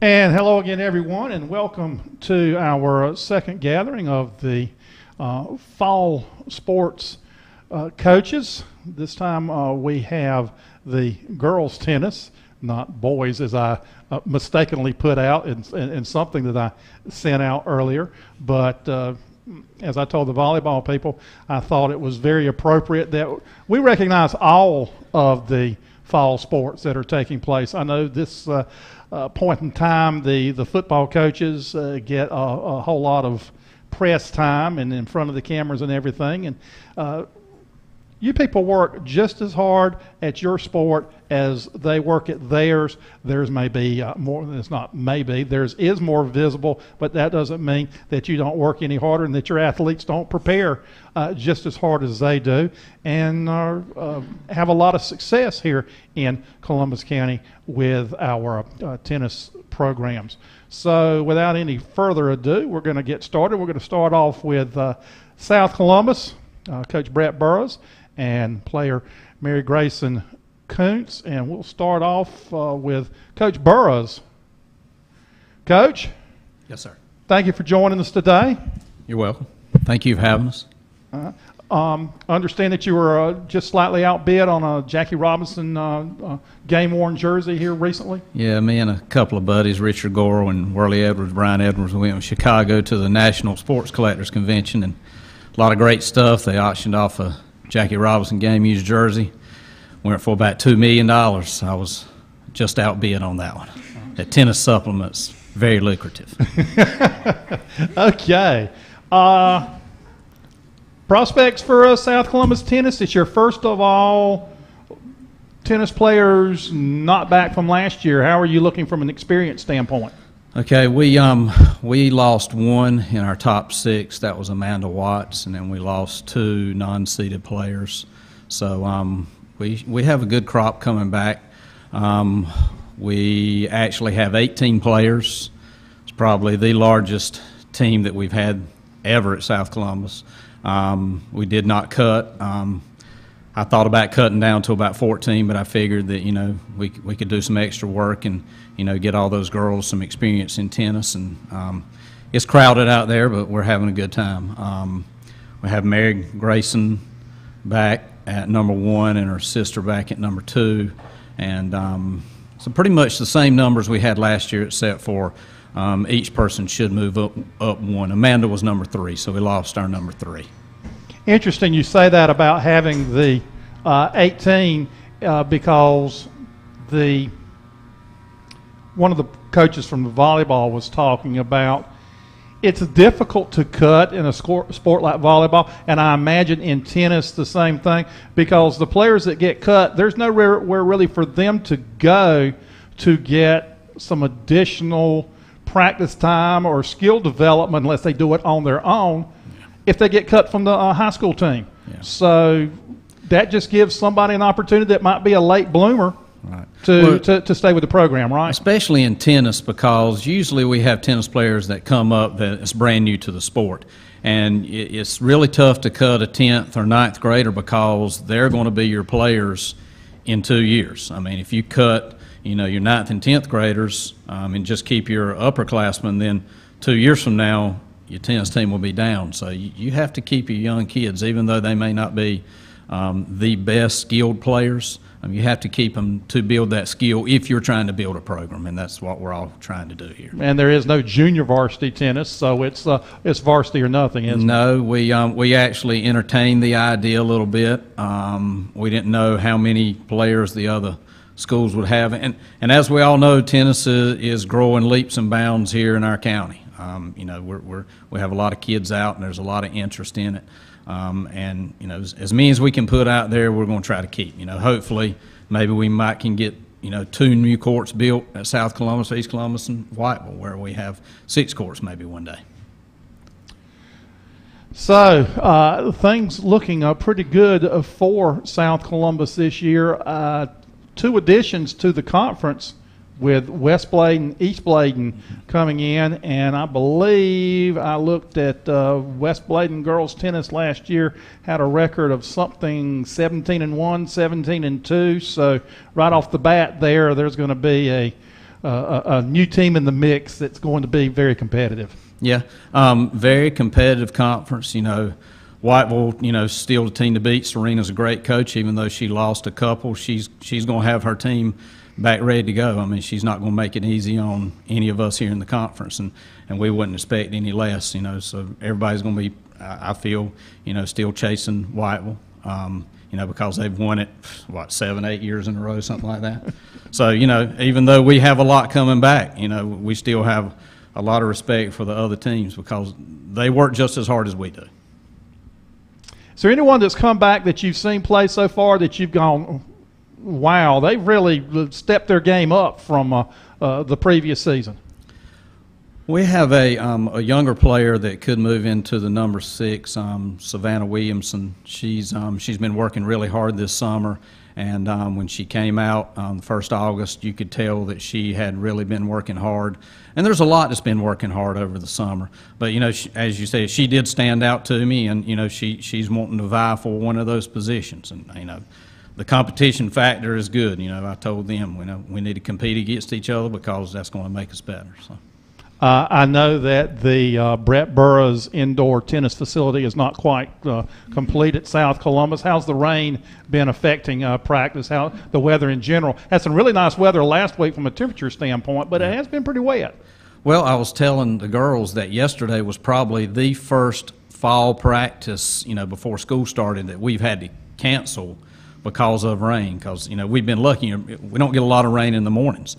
And hello again, everyone, and welcome to our second gathering of the fall sports coaches. This time we have the girls' tennis, not boys, as I mistakenly put out in something that I sent out earlier. But as I told the volleyball people, I thought it was very appropriate that we recognize all of the fall sports that are taking place. I know this point in time, the football coaches get a whole lot of press time and in front of the cameras and everything. And you people work just as hard at your sport as they work at theirs. Theirs may be more, it's not maybe, theirs is more visible, but that doesn't mean that you don't work any harder and that your athletes don't prepare just as hard as they do, and have a lot of success here in Columbus County with our tennis programs. So without any further ado, we're going to get started. We're going to start off with South Columbus, Coach Brett Burrows, and player Mary Grayson Kuntz, and we'll start off with Coach Burrows. Coach?
Yes, sir.
Thank you for joining us today.
You're welcome. Thank you for having us.
Understand that you were just slightly outbid on a Jackie Robinson game-worn jersey here recently?
Yeah, me and a couple of buddies, Richard Gore and Worley Edwards, Brian Edwards, we went to Chicago to the National Sports Collectors Convention, and a lot of great stuff. They auctioned off a Jackie Robinson game-used jersey. Went for about $2 million. I was just outbid on that one. At Tennis Supplements, very lucrative.
Okay. Prospects for South Columbus tennis. It's your first of all tennis players not back from last year. How are you looking from an experience standpoint?
Okay, we lost one in our top 6. That was Amanda Watts, and then we lost 2 non-seeded players. So we have a good crop coming back. We actually have 18 players. It's probably the largest team that we've had ever at South Columbus. We did not cut. I thought about cutting down to about 14, but I figured that, you know, we could do some extra work and, you know, get all those girls some experience in tennis. And it's crowded out there, but we're having a good time. We have Mary Grayson back at number 1 and her sister back at number 2. And so pretty much the same numbers we had last year, except for each person should move up 1. Amanda was number 3, so we lost our number 3.
Interesting you say that about having the 18 because one of the coaches from the volleyball was talking about it's difficult to cut in a sport like volleyball, and I imagine in tennis the same thing, because the players that get cut, there's nowhere really for them to go to get some additional practice time or skill development unless they do it on their own if they get cut from the high school team. Yeah. So that just gives somebody an opportunity that might be a late bloomer to stay with the program, right?
Especially in tennis, because usually we have tennis players that come up that is brand new to the sport. And it's really tough to cut a 10th or 9th grader because they're going to be your players in 2 years. I mean, if you cut, you know, your 9th and 10th graders and just keep your upperclassmen, then 2 years from now, your tennis team will be down. So you have to keep your young kids, even though they may not be the best skilled players. You have to keep them to build that skill if you're trying to build a program, and that's what we're all trying to do here.
And there is no junior varsity tennis, so it's varsity or nothing, isn't it?
No, we actually entertained the idea a little bit. We didn't know how many players the other schools would have, and as we all know, tennis is growing leaps and bounds here in our county. You know, we have a lot of kids out, and there's a lot of interest in it. And, you know, as many as we can put out there, we're going to try to keep. You know, hopefully maybe we can get, you know, 2 new courts built at South Columbus, East Columbus, and Whiteville, where we have 6 courts maybe one day.
So things looking pretty good for South Columbus this year. 2 additions to the conference with West Bladen, East Bladen coming in, and I believe I looked at West Bladen girls tennis last year, had a record of something 17-1, 17-2. So right off the bat there's going to be a new team in the mix that's going to be very competitive.
Yeah, very competitive conference. You know, Whiteville, you know, still the team to beat. Serena's a great coach, even though she lost a couple. She's going to have her team back ready to go. I mean, she's not going to make it easy on any of us here in the conference, and we wouldn't expect any less. You know, so everybody's going to be, I feel, you know, still chasing Whiteville. You know, because they've won it, what, 7, 8 years in a row, something like that. So, you know, even though we have a lot coming back, you know, we still have a lot of respect for the other teams because they work just as hard as we do.
Is there anyone that's come back that you've seen play so far that you've gone, wow, they've really stepped their game up from the previous season?
We have a younger player that could move into the number 6, Savannah Williamson. She's been working really hard this summer, and when she came out on the 1st of August, you could tell that she had really been working hard. And there's a lot that's been working hard over the summer. But, you know, as you said, she did stand out to me, and, you know, she's wanting to vie for one of those positions. And, you know, the competition factor is good. You know, I told them, you know, we need to compete against each other because that's going to make us better. So.
I know that the Brett Burroughs indoor tennis facility is not quite complete at South Columbus. How's the rain been affecting practice? How the weather in general? Had some really nice weather last week from a temperature standpoint, but it has been pretty wet.
Well, I was telling the girls that yesterday was probably the first fall practice, you know, before school started that we've had to cancel because of rain. Because, you know, we've been lucky. We don't get a lot of rain in the mornings.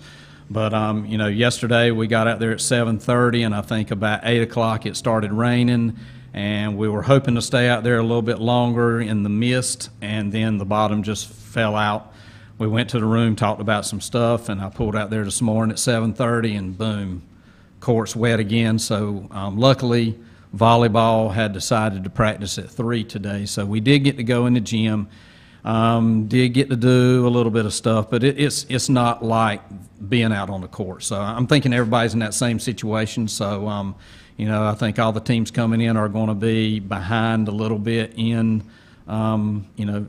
But, you know, yesterday we got out there at 7:30, and I think about 8 o'clock it started raining, and we were hoping to stay out there a little bit longer in the mist, and then the bottom just fell out. We went to the room, talked about some stuff, and I pulled out there this morning at 7:30, and boom, court's wet again. So luckily, volleyball had decided to practice at 3 today, so we did get to go in the gym. Did get to do a little bit of stuff, but it's not like being out on the court. So I'm thinking everybody's in that same situation. So, you know, I think all the teams coming in are going to be behind a little bit in, you know,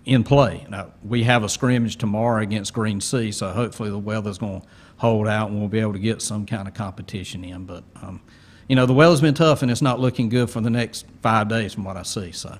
in play. Now, we have a scrimmage tomorrow against Green Sea, so hopefully the weather's going to hold out and we'll be able to get some kind of competition in. But, you know, the weather's been tough and it's not looking good for the next 5 days from what I see. So.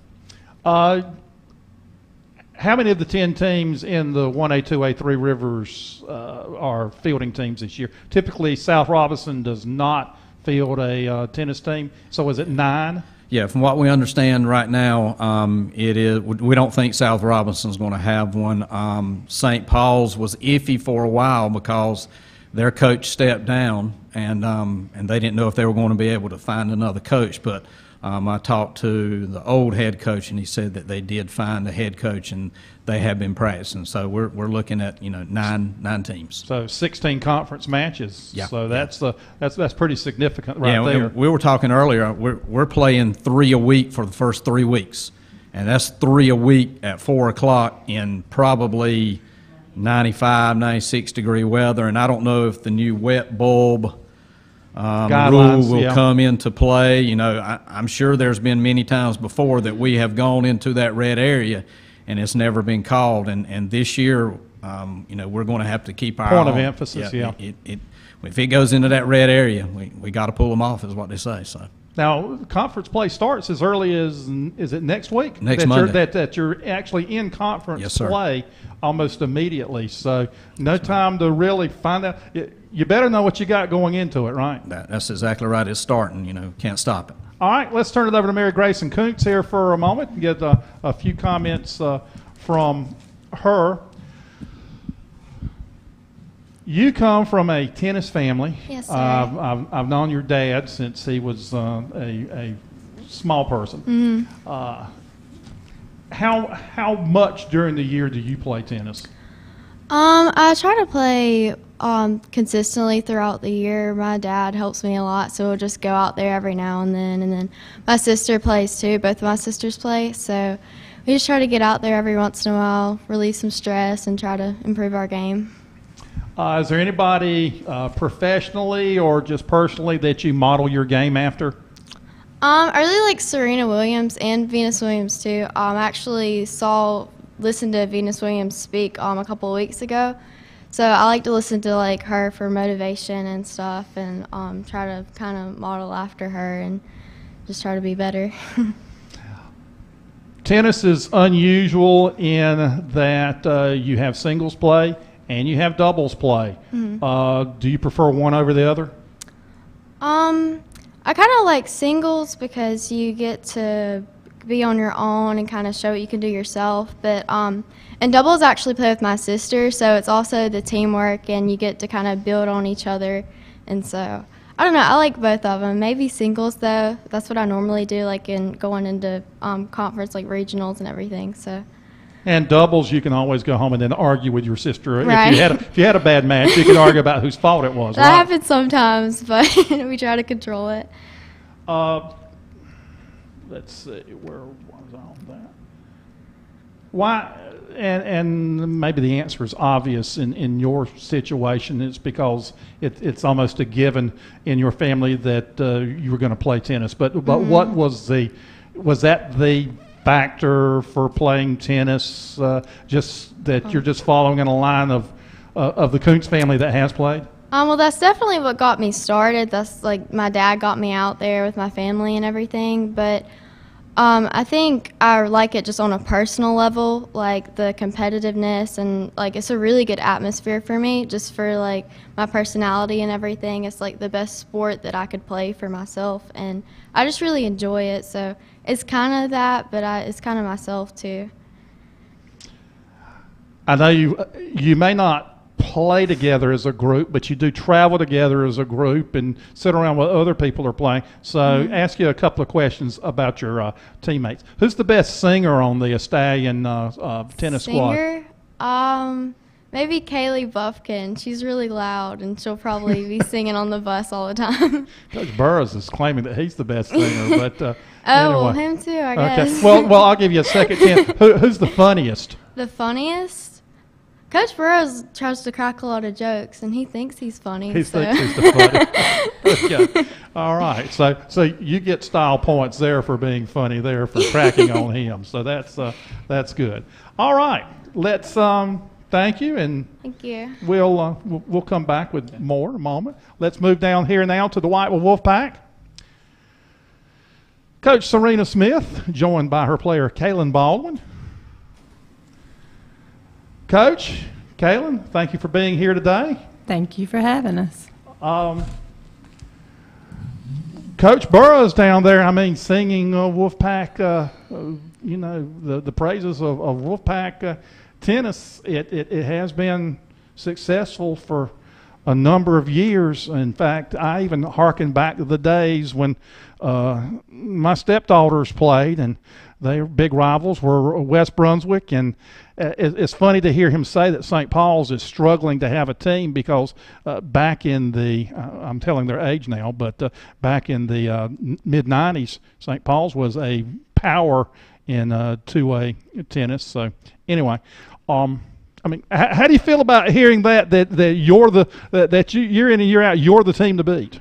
How many of the 10 teams in the 1A, 2A, 3 Rivers are fielding teams this year? Typically, South Robinson does not field a tennis team. So is it 9?
Yeah, from what we understand right now, it is. We don't think South Robinson's going to have one. St. Paul's was iffy for a while because their coach stepped down, and they didn't know if they were going to be able to find another coach. But I talked to the old head coach, and he said that they did find a head coach, and they have been practicing. So we're looking at, you know, nine teams.
So 16 conference matches.
Yeah.
So that's pretty significant right there.
We were talking earlier. We're playing 3 a week for the first 3 weeks, and that's 3 a week at 4 o'clock in probably 95, 96 degree weather. And I don't know if the new wet bulb rule will come into play. You know, I'm sure there's been many times before that we have gone into that red area and it's never been called. And this year, you know, we're going to have to keep our
point of emphasis.
If it goes into that red area, we got to pull them off, is what they say. So.
Now, conference play starts as early as, is it next week?
Next Monday.
That you're actually in conference
Yes, sir.
play almost immediately. So no time to really find out. You better know what you got going into it, right?
That's exactly right. It's starting. You know, can't stop it.
All right, let's turn it over to Mary Grayson Kuntz here for a moment and get a few comments from her. You come from a tennis family.
Yes, sir.
I've known your dad since he was a small person. Mm-hmm. How much during the year do you play tennis?
I try to play consistently throughout the year. My dad helps me a lot, so we'll just go out there every now and then my sister plays too. Both of my sisters play, so we just try to get out there every once in a while, relieve some stress, and try to improve our game.
Is there anybody professionally or just personally that you model your game after?
I really like Serena Williams and Venus Williams too. I actually listened to Venus Williams speak a couple of weeks ago. So I like to listen to like her for motivation and stuff, and try to kind of model after her and just try to be better.
Tennis is unusual in that you have singles play and you have doubles play. Do you prefer one over the other?
I kind of like singles because you get to be on your own and kind of show what you can do yourself. But and doubles I actually play with my sister, so it's also the teamwork and you get to kind of build on each other. And so I don't know, I like both of them. Maybe singles though. That's what I normally do, like in going into conference like regionals and everything. So.
And doubles, you can always go home and then argue with your sister.
Right.
If you had a bad match, you can argue about whose fault it was.
That
right?
happens sometimes, but we try to control it.
Let's see, where was I on that? Why? And maybe the answer is obvious in your situation. It's because it's almost a given in your family that you were going to play tennis. But what was that the factor for playing tennis? Just that you're just following in a line of the Kuntz family that has played?
Well, that's definitely what got me started. That's like my dad got me out there with my family and everything. But I think I like it just on a personal level, like the competitiveness, and like it's a really good atmosphere for me, just for like my personality and everything. It's like the best sport that I could play for myself, and I just really enjoy it. So it's kind of that, but it's kind of myself too.
I know you may not play together as a group, but you do travel together as a group and sit around while other people are playing. So ask you a couple of questions about your teammates. Who's the best singer on the Stallion tennis squad?
Maybe Kaylee Buffkin. She's really loud, and she'll probably be singing on the bus all the time.
Coach Burroughs is claiming that he's the best singer, but
well,
anyway.
him too, I guess.
Okay. Well, I'll give you a second chance. Who's the funniest?
The funniest? Coach Burroughs tries to crack a lot of jokes, and he thinks he's funny.
He thinks he's the funny. Okay. All right. So you get style points there for being funny, there for cracking on him. So that's good. All right. Let's thank you, and
thank you.
We'll come back with more in a moment. Let's move down here now to the Whiteville Wolfpack. Coach Serena Smith, joined by her player Kaylin Baldwin. Coach, Kaylin, thank you for being here today.
Thank you for having us.
Coach Burroughs down there, singing Wolfpack, the praises of Wolfpack tennis. It has been successful for a number of years. In fact, I even hearken back to the days when my stepdaughters played, and their big rivals were West Brunswick. And it's funny to hear him say that St. Paul's is struggling to have a team because back in the, I'm telling their age now, but back in the mid-'90s, St. Paul's was a power in two-way tennis. So anyway, how do you feel about hearing that you're that year in and year out, you're the team to beat?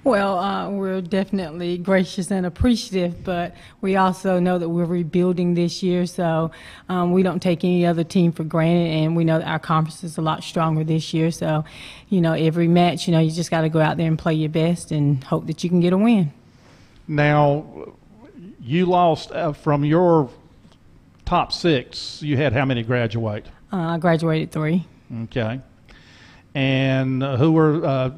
Well, we're definitely gracious and appreciative, but we also know that we're rebuilding this year, so we don't take any other team for granted, and we know that our conference is a lot stronger this year. So, every match, you just got to go out there and play your best and hope that you can get a win.
Now, you lost from your top 6. You had how many graduate?
I graduated 3.
Okay. And who were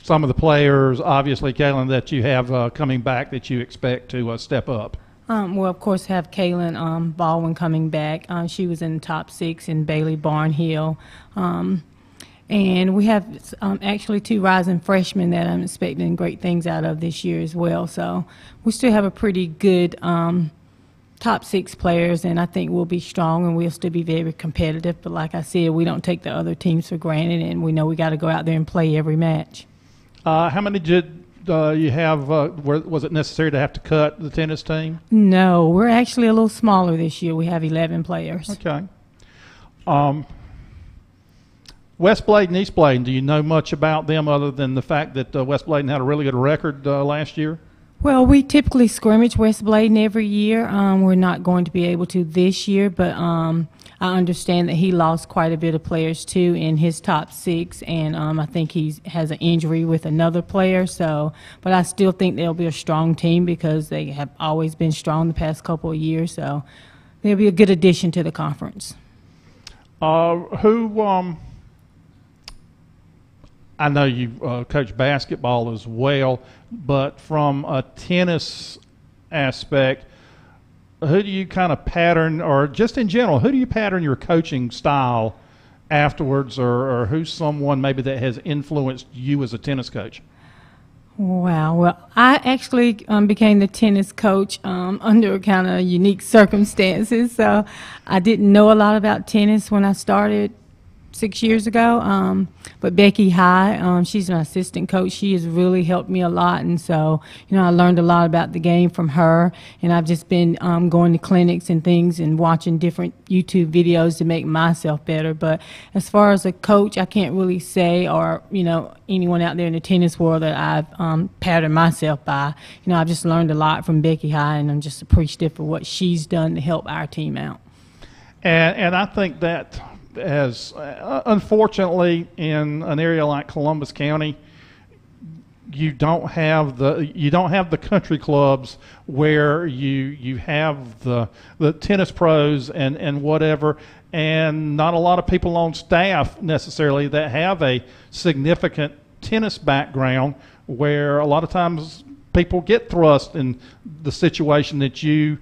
some of the players, obviously, Kaylin, that you have coming back that you expect to step up?
Well, of course, have Kaylin Baldwin coming back. She was in the top 6, and Bailey Barnhill. And we have actually 2 rising freshmen that I'm expecting great things out of this year as well. So we still have a pretty good top 6 players, and I think we'll be strong and we'll still be very competitive. But like I said, we don't take the other teams for granted, and we know we got to go out there and play every match.
How many did you have? Was it necessary to have to cut the tennis team?
No, we're actually a little smaller this year. We have 11 players.
Okay. West Bladen, East Bladen, do you know much about them other than the fact that West Bladen had a really good record last year?
Well, we typically scrimmage West Bladen every year. We're not going to be able to this year, but I understand that he lost quite a bit of players too in his top 6, and I think he has an injury with another player. So, but I still think they'll be a strong team because they have always been strong the past couple of years. So, they'll be a good addition to the conference.
I know you coach basketball as well, but from a tennis aspect, who do you kind of pattern, or just in general, who do you pattern your coaching style afterwards, or who's someone maybe that has influenced you as a tennis coach?
Wow. Well, I actually became the tennis coach under kind of unique circumstances. So I didn't know a lot about tennis when I started 6 years ago, but Becky High, she's my assistant coach. She has really helped me a lot, and so I learned a lot about the game from her. And I've just been going to clinics and things and watching different YouTube videos to make myself better. But as far as a coach, I can't really say, or anyone out there in the tennis world that I've patterned myself by. I've just learned a lot from Becky High, and I'm just appreciative for what she's done to help our team out.
And I think that, as unfortunately in an area like Columbus County, you don't have the country clubs where you have the tennis pros and whatever, and not a lot of people on staff necessarily that have a significant tennis background, where a lot of times people get thrust in the situation that you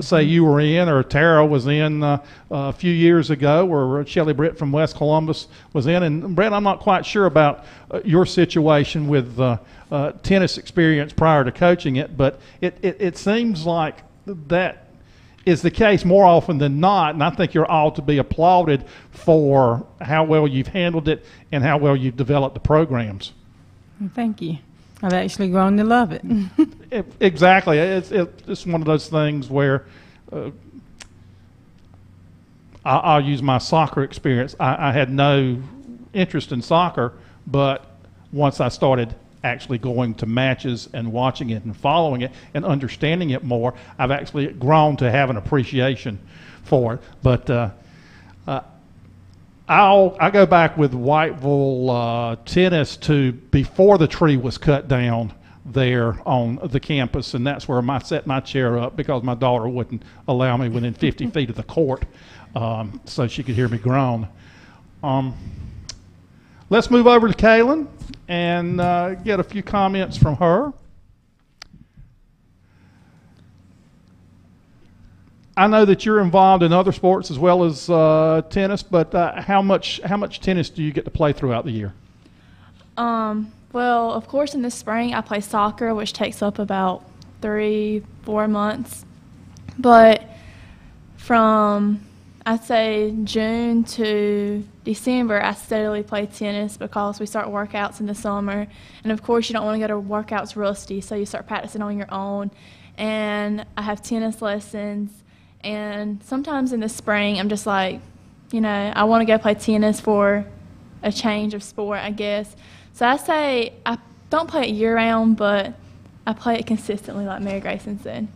say you were in, or Tara was in a few years ago, or Shelley Britt from West Columbus was in. And Brett, I'm not quite sure about your situation with tennis experience prior to coaching it, but it seems like that is the case more often than not, and I think you're all to be applauded for how well you've handled it and how well you've developed the programs.
Thank you. I've actually grown to love it.
Exactly. It's one of those things where I'll use my soccer experience. I had no interest in soccer, but once I started actually going to matches and watching it and following it and understanding it more, I've actually grown to have an appreciation for it. But I go back with Whiteville tennis to before the tree was cut down there on the campus, and that's where I set my chair up because my daughter wouldn't allow me within 50 feet of the court, so she could hear me groan. Let's move over to Kaylin and get a few comments from her. I know that you're involved in other sports as well as tennis, but how much tennis do you get to play throughout the year?
Well, of course, in the spring I play soccer, which takes up about 3-4 months. But from, I'd say, June to December, I steadily play tennis because we start workouts in the summer. And, of course, you don't want to go to workouts rusty, so you start practicing on your own. And I have tennis lessons. And sometimes in the spring, I'm just like, I want to go play tennis for a change of sport, I guess. So I say I don't play it year-round, but I play it consistently, like Mary Grayson said.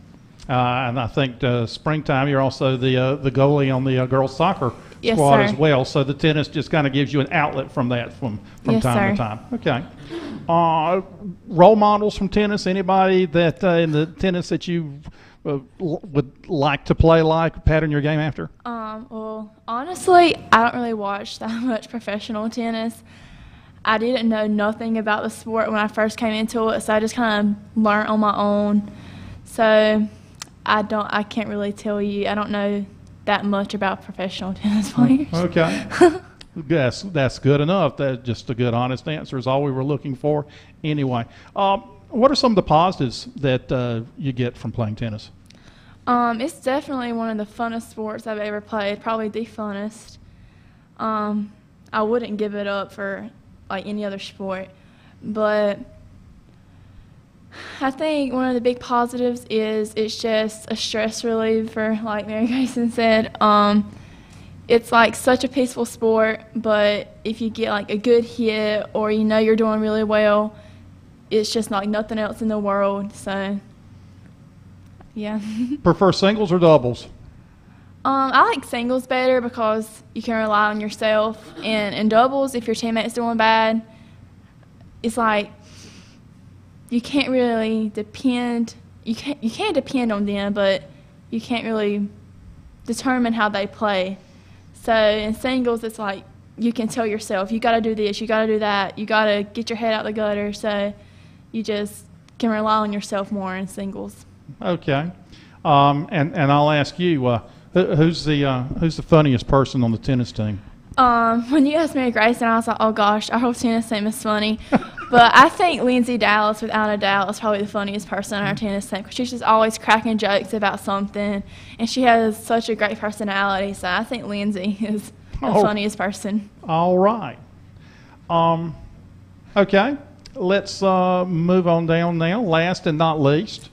And I think springtime, you're also the goalie on the girls' soccer
Yes,
squad
sir.
as well. So the tennis just kind of gives you an outlet from that from
Yes,
time to
sir.
time. Okay. Role models from tennis, anybody that in the tennis that you would like to play like, pattern your game after?
Well, honestly, I don't really watch that much professional tennis. I didn't know nothing about the sport when I first came into it, so I just kind of learned on my own. So I can't really tell you. I don't know that much about professional tennis players.
Okay. That's good enough. That's just a good, honest answer is all we were looking for anyway. What are some of the positives that you get from playing tennis?
It's definitely one of the funnest sports I've ever played, probably the funnest. I wouldn't give it up for like any other sport, but I think one of the big positives is it's just a stress reliever, like Mary Grayson said. It's like such a peaceful sport, but if you get like a good hit or you're doing really well, it's just like nothing else in the world. So, yeah.
Prefer singles or doubles?
I like singles better because you can rely on yourself. And in doubles, if your teammate's doing bad, it's like you can't really depend. You can't depend on them, but you can't really determine how they play. So in singles, it's like you can tell yourself, you got to do this, you got to do that, you got to get your head out the gutter. So you just can rely on yourself more in singles.
Okay. And I'll ask you, who's the funniest person on the tennis team?
When you asked me Grayson, I was like, oh gosh, our whole tennis team is funny. But I think Lindsay Dallas, without a doubt, is probably the funniest person on our tennis team because she's just always cracking jokes about something, and she has such a great personality. So I think Lindsay is the funniest person.
All right. Okay. Let's move on down now. Last and not least,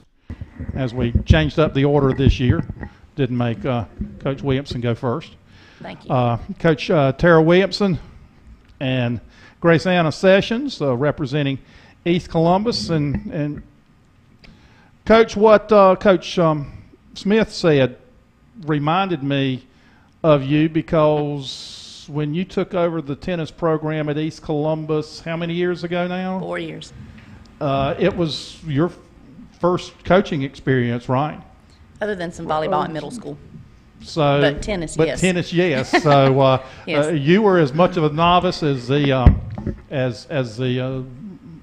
as we changed up the order this year, didn't make Coach Williamson go first.
Thank you.
Coach Tara Williamson and Grace Anna Sessions representing East Columbus. And Coach, what Coach Smith said reminded me of you because when you took over the tennis program at East Columbus, how many years ago now?
4 years.
It was your first coaching experience, right?
Other than some volleyball in middle school.
So,
but tennis, yes.
But tennis, yes. So
yes.
You were as much of a novice as the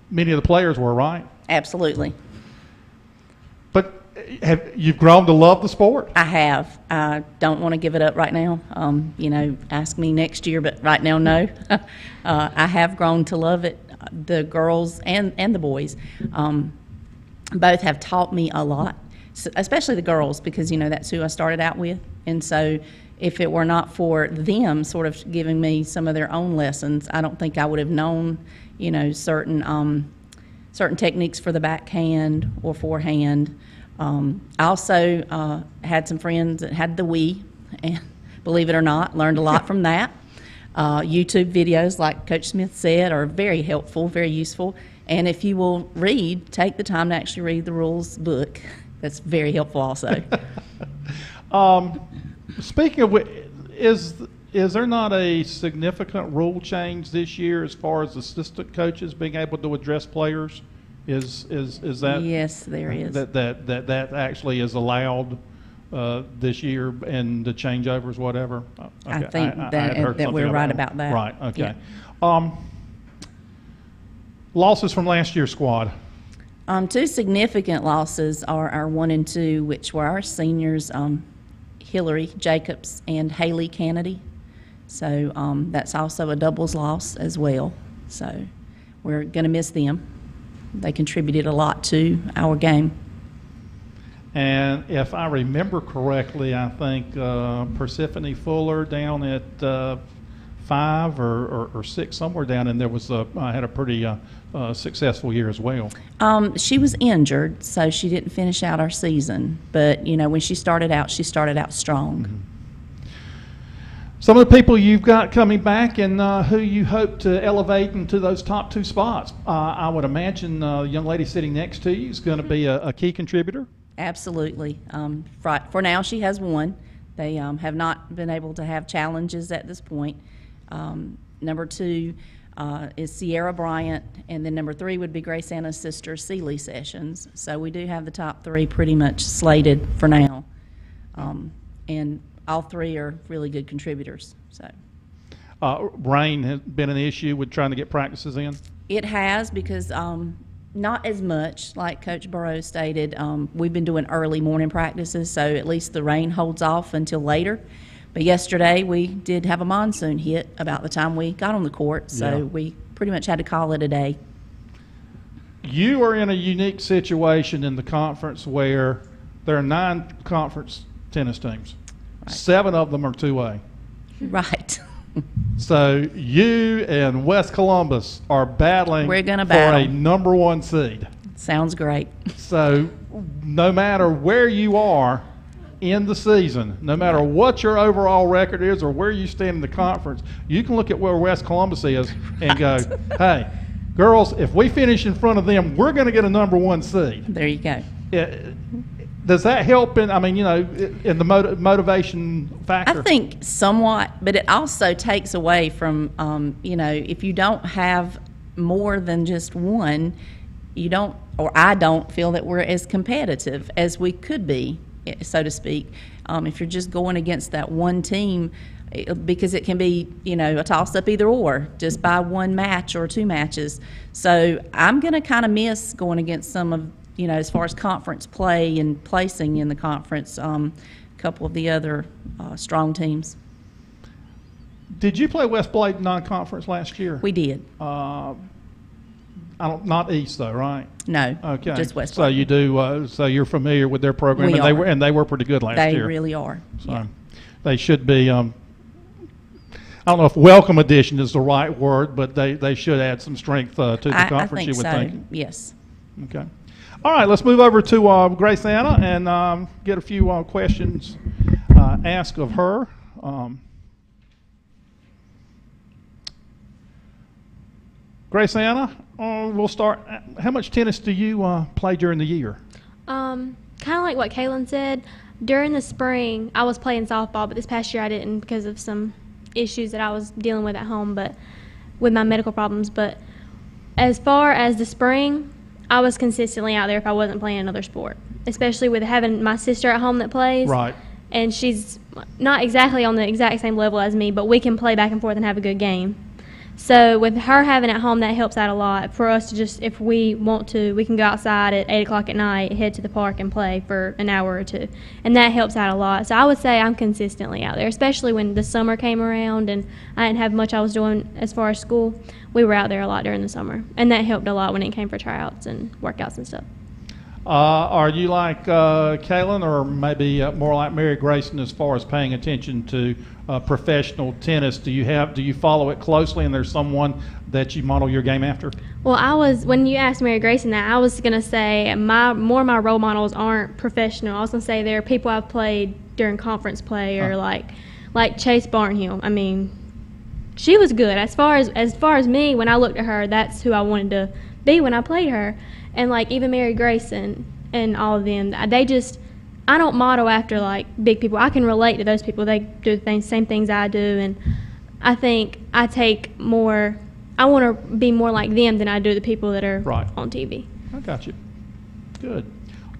many of the players were, right?
Absolutely.
But you've grown to love the sport?
I have. I don't want to give it up right now. Ask me next year, but right now, no. I have grown to love it. The girls and the boys both have taught me a lot. Especially the girls, because that's who I started out with, and so if it were not for them sort of giving me some of their own lessons, I don't think I would have known certain techniques for the backhand or forehand. I also had some friends that had the Wii, and believe it or not, learned a lot from that. YouTube videos, like Coach Smith said, are very helpful, very useful, and if you will take the time to actually read the rules book. That's very helpful also.
Speaking of which, is there not a significant rule change this year as far as assistant coaches being able to address players? Is that?
Yes, there is.
That actually is allowed this year and the changeovers, whatever? Okay.
I think that we're right about that.
Right, okay.
Yeah.
Losses from last year's squad.
Two significant losses are our 1 and 2, which were our seniors, Hillary Jacobs and Haley Kennedy. So that's also a doubles loss as well. So we're going to miss them. They contributed a lot to our game.
And if I remember correctly, I think Persephone Fuller down at 5 or 6, somewhere down, and there was had a pretty successful year as well.
She was injured, so she didn't finish out our season. But when she started out strong.
Mm-hmm. Some of the people you've got coming back and who you hope to elevate into those top 2 spots. I would imagine the young lady sitting next to you is going to be a key contributor.
Absolutely. For now, she has 1. They have not been able to have challenges at this point. Number 2 is Sierra Bryant, and then number 3 would be Grace Anna's sister, Celie Sessions. So we do have the top 3 pretty much slated for now, and all 3 are really good contributors. So
rain has been an issue with trying to get practices in?
It has, because not as much, like Coach Burrows stated. We've been doing early morning practices, so at least the rain holds off until later. But yesterday we did have a monsoon hit about the time we got on the court, so we pretty much had to call it a day.
You are in a unique situation in the conference where there are 9 conference tennis teams. Right. 7 of them are 2A.
Right.
So you and West Columbus are battling
for
a number 1 seed.
Sounds great.
So no matter where you are in the season, no matter what your overall record is or where you stand in the conference, you can look at where West Columbus is and go, hey, girls, if we finish in front of them, we're going to get a #1 seed.
There you go.
Does that help in, I mean, in the motivation factor?
I think somewhat, but it also takes away from, if you don't have more than just one, you don't, or I don't feel that we're as competitive as we could be, so to speak. If you're just going against that one team, because it can be, a toss-up either or, just by one match or two matches. So I'm going to kind of miss going against some of, as far as conference play and placing in the conference, a couple of the other strong teams.
Did you play West Blade non-conference last year?
We did.
Not East though, right?
No.
Okay.
Just West
So
Blade.
you do. So you're familiar with their program, and they were pretty good last year.
They really are.
So
yeah.
They should be. I don't know if welcome addition is the right word, but they should add some strength to the conference.
I think
you would
so.
think.
Yes.
Okay. All right. Let's move over to Grace Anna and get a few questions asked of her. Grace Anna, we'll start. How much tennis do you play during the year?
Kind of like what Kaylin said. During the spring, I was playing softball, but this past year I didn't because of some issues that I was dealing with at home, but with my medical problems. But as far as the spring, I was consistently out there if I wasn't playing another sport, especially with having my sister at home that plays.
Right.
And she's not exactly on the exact same level as me, but we can play back and forth and have a good game. So with her having at home, that helps out a lot for us to just, if we want to, we can go outside at 8 o'clock at night, head to the park and play for an hour or two. And that helps out a lot. So I would say I'm consistently out there, especially when the summer came around and I didn't have much I was doing as far as school. We were out there a lot during the summer. And that helped a lot when it came for tryouts and workouts and stuff.
Are you like Kaylin, or maybe more like Mary Grayson as far as paying attention to professional tennis? Do you follow it closely, and there's someone that you model your game after?
Well, when you asked Mary Grayson that, I was going to say my role models aren't professional. I was going to say they're people I've played during conference play, or like Chase Barnhill. I mean, she was good. As far as me, when I looked at her, that's who I wanted to be when I played her. And like even Mary Grayson and all of them, I don't model after like big people. I can relate to those people. They do the same things I do, and I think I want to be more like them than I do the people that are on TV.
I got you. Good.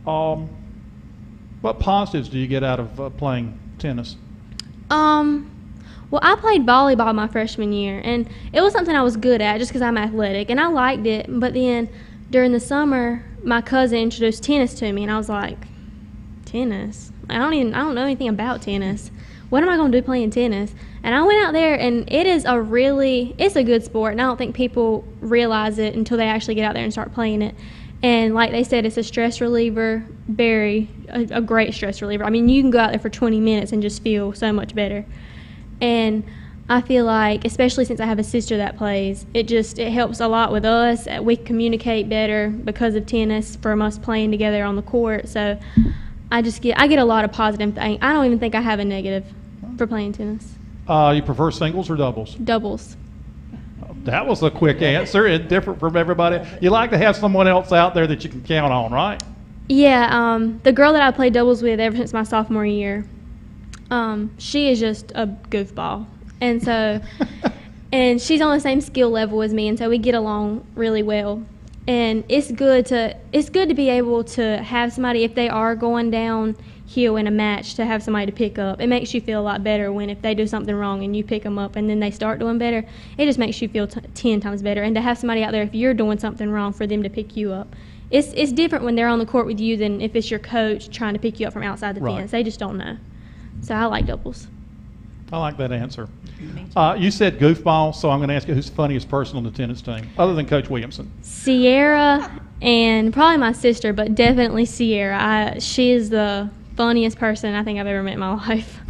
What positives do you get out of playing tennis?
Well, I played volleyball my freshman year, and it was something I was good at just because I'm athletic, and I liked it. But then during the summer, my cousin introduced tennis to me, and I was like, tennis? I don't know anything about tennis. What am I going to do playing tennis? And I went out there, and it's a good sport, and I don't think people realize it until they actually get out there and start playing it. And like they said, it's a stress reliever, a great stress reliever. I mean, you can go out there for 20 minutes and just feel so much better. And I feel like, especially since I have a sister that plays, it helps a lot with us. We communicate better because of tennis from us playing together on the court. So I get a lot of positive things. I don't even think I have a negative for playing tennis.
You prefer singles or doubles?
Doubles.
That was a quick answer. It's different from everybody. You like to have someone else out there that you can count on, right?
Yeah. The girl that I played doubles with ever since my sophomore year, she is just a goofball. And so, and she's on the same skill level as me, and so we get along really well. And it's good to be able to have somebody, if they are going downhill in a match, to have somebody to pick up. It makes you feel a lot better when if they do something wrong and you pick them up and then they start doing better. It just makes you feel 10 times better. And to have somebody out there, if you're doing something wrong, for them to pick you up. It's different when they're on the court with you than if it's your coach trying to pick you up from outside the fence. They just don't know. So I like doubles.
I like that answer. You said goofball, so I'm going to ask you who's the funniest person on the tennis team, other than Coach Williamson?
Sierra and probably my sister, but definitely Sierra. She is the funniest person I think I've ever met in my life.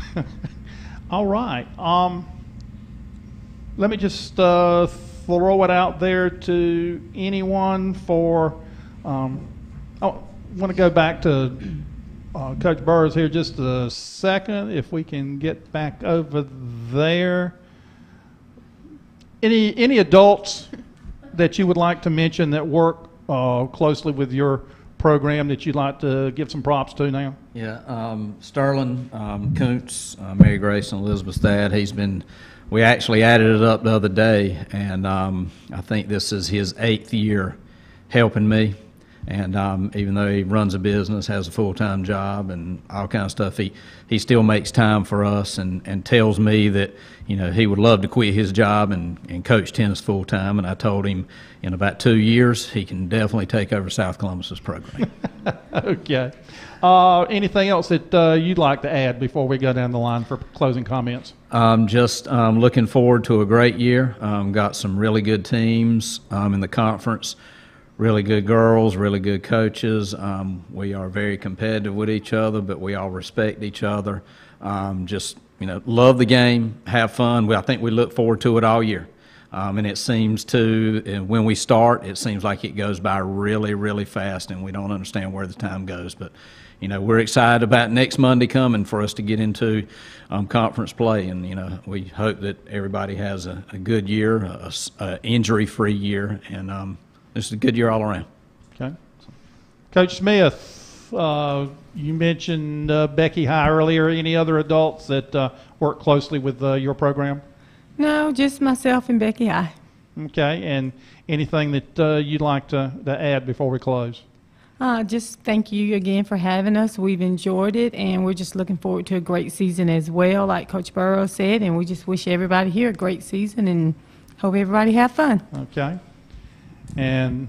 All right. Let me just throw it out there to anyone for I want to go back to Coach Burrs here just a second, if we can get back over there. Any adults that you would like to mention that work closely with your program that you'd like to give some props to now?
Yeah, Sterling Koontz, Mary Grace, and Elizabeth's dad. We actually added it up the other day, and I think this is his 8th year helping me. And even though he runs a business, has a full-time job, and all kind of stuff, he still makes time for us and tells me that, you know, he would love to quit his job and coach tennis full-time. And I told him in about 2 years he can definitely take over South Columbus's program.
Okay. Anything else that you'd like to add before we go down the line for closing comments?
Just looking forward to a great year. Got some really good teams in the conference. Really good girls, really good coaches. We are very competitive with each other, but we all respect each other. Just, you know, love the game, have fun. I think we look forward to it all year. And it seems to, when we start, it seems like it goes by really, really fast, and we don't understand where the time goes. But, you know, we're excited about next Monday coming for us to get into conference play. And, you know, we hope that everybody has a good year, a injury-free year, and this is a good year all around.
Okay. Coach Smith, you mentioned Becky High earlier. Any other adults that work closely with your program?
No, just myself and Becky High.
Okay. And anything that you'd like to add before we close?
Just thank you again for having us. We've enjoyed it, and we're just looking forward to a great season as well, like Coach Burrow said, and we just wish everybody here a great season and hope everybody have fun.
Okay. And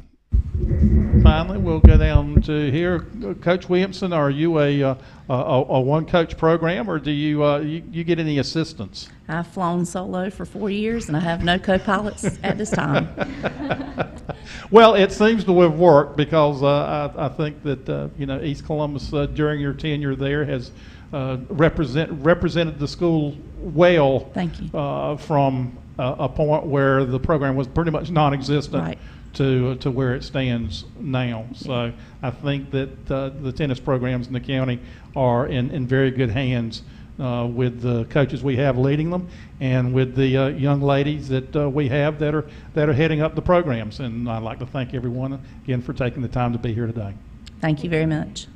finally, we'll go down to here. Coach Williamson, are you a one-coach program, or do you get any assistants?
I've flown solo for 4 years, and I have no co-pilots at this time.
Well, it seems to have worked because I think that you know, East Columbus during your tenure there has represented the school well.
Thank you.
From a point where the program was pretty much non-existent.
Right.
To where it stands now. So I think that the tennis programs in the county are in very good hands with the coaches we have leading them, and with the young ladies that we have that are heading up the programs. And I'd like to thank everyone again for taking the time to be here today.
Thank you very much.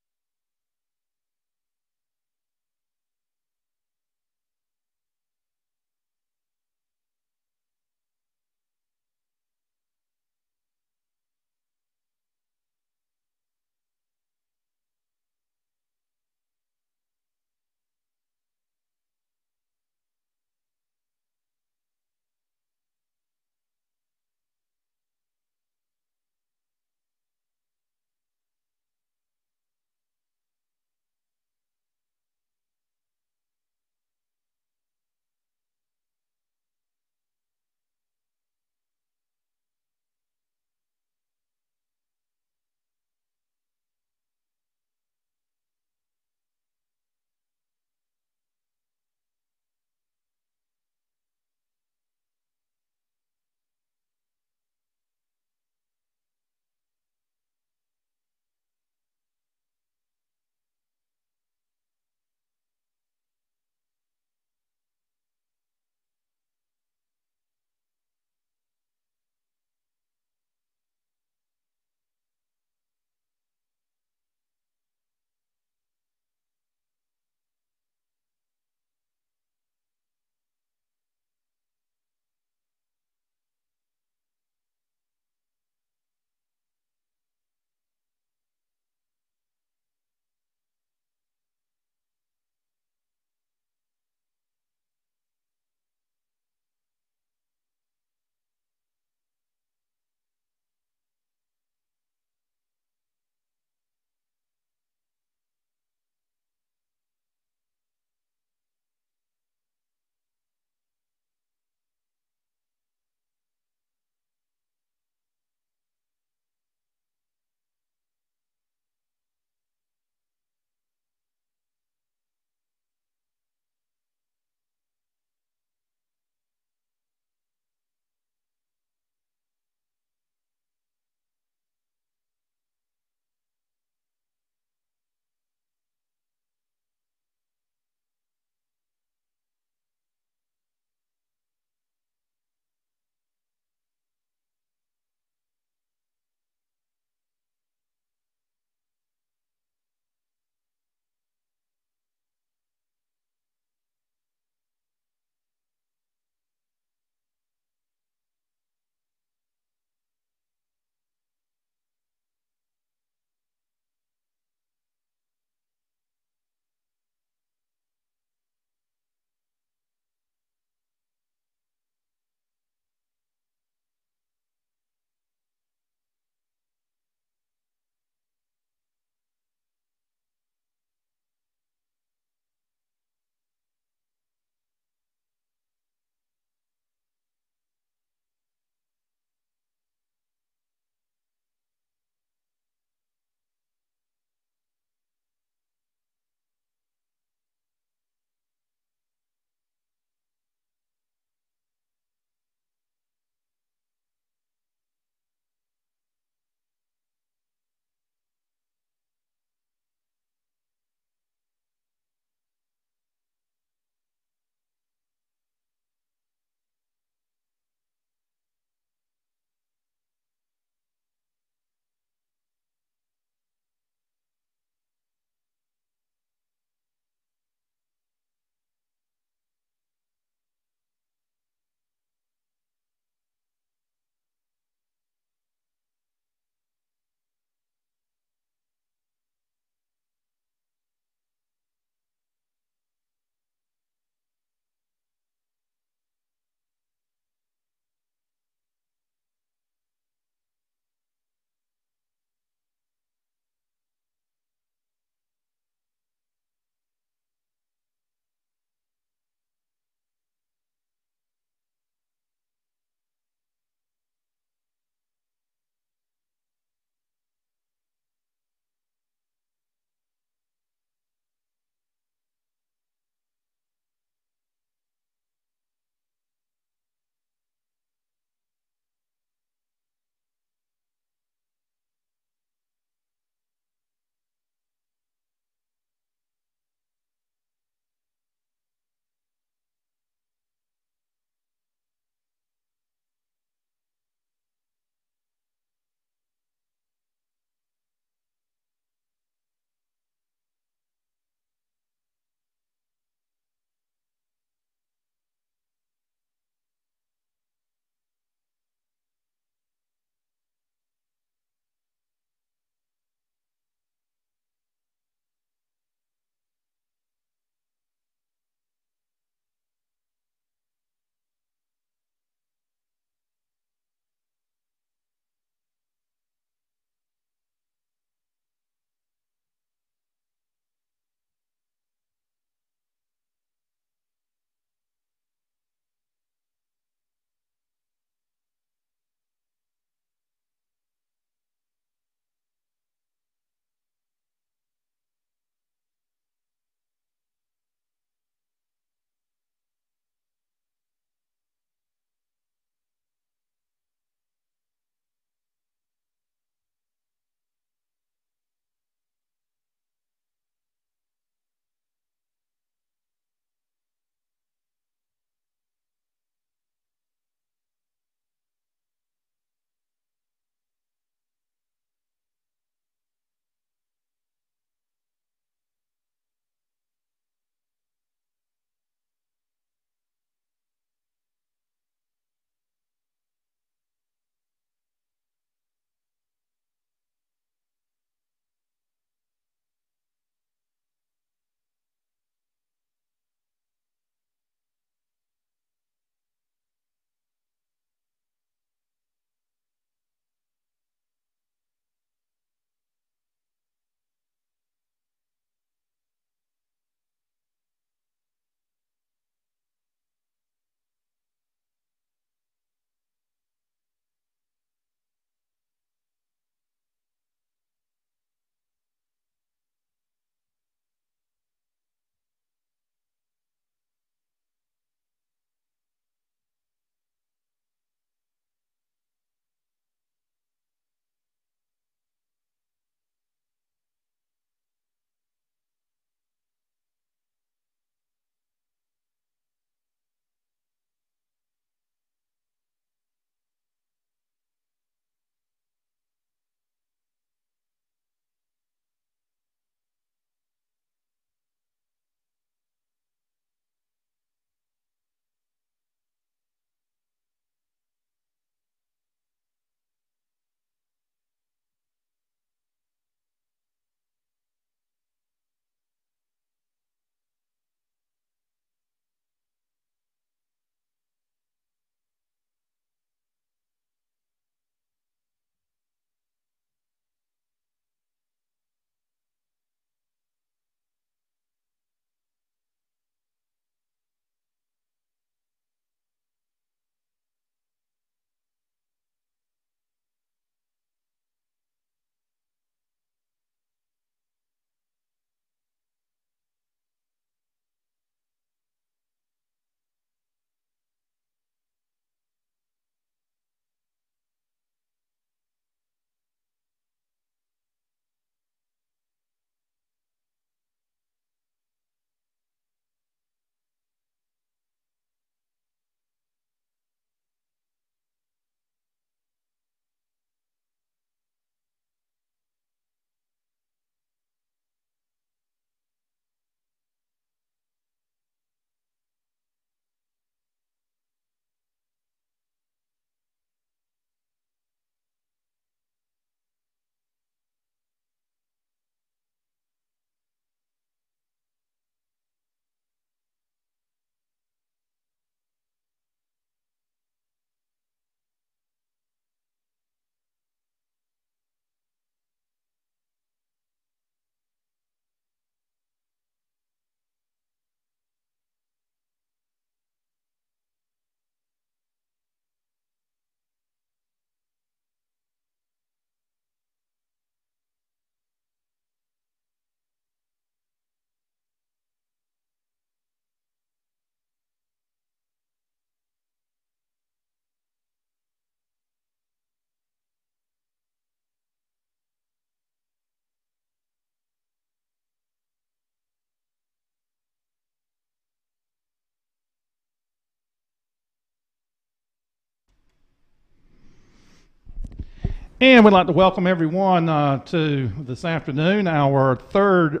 And we'd like to welcome everyone to this afternoon, our third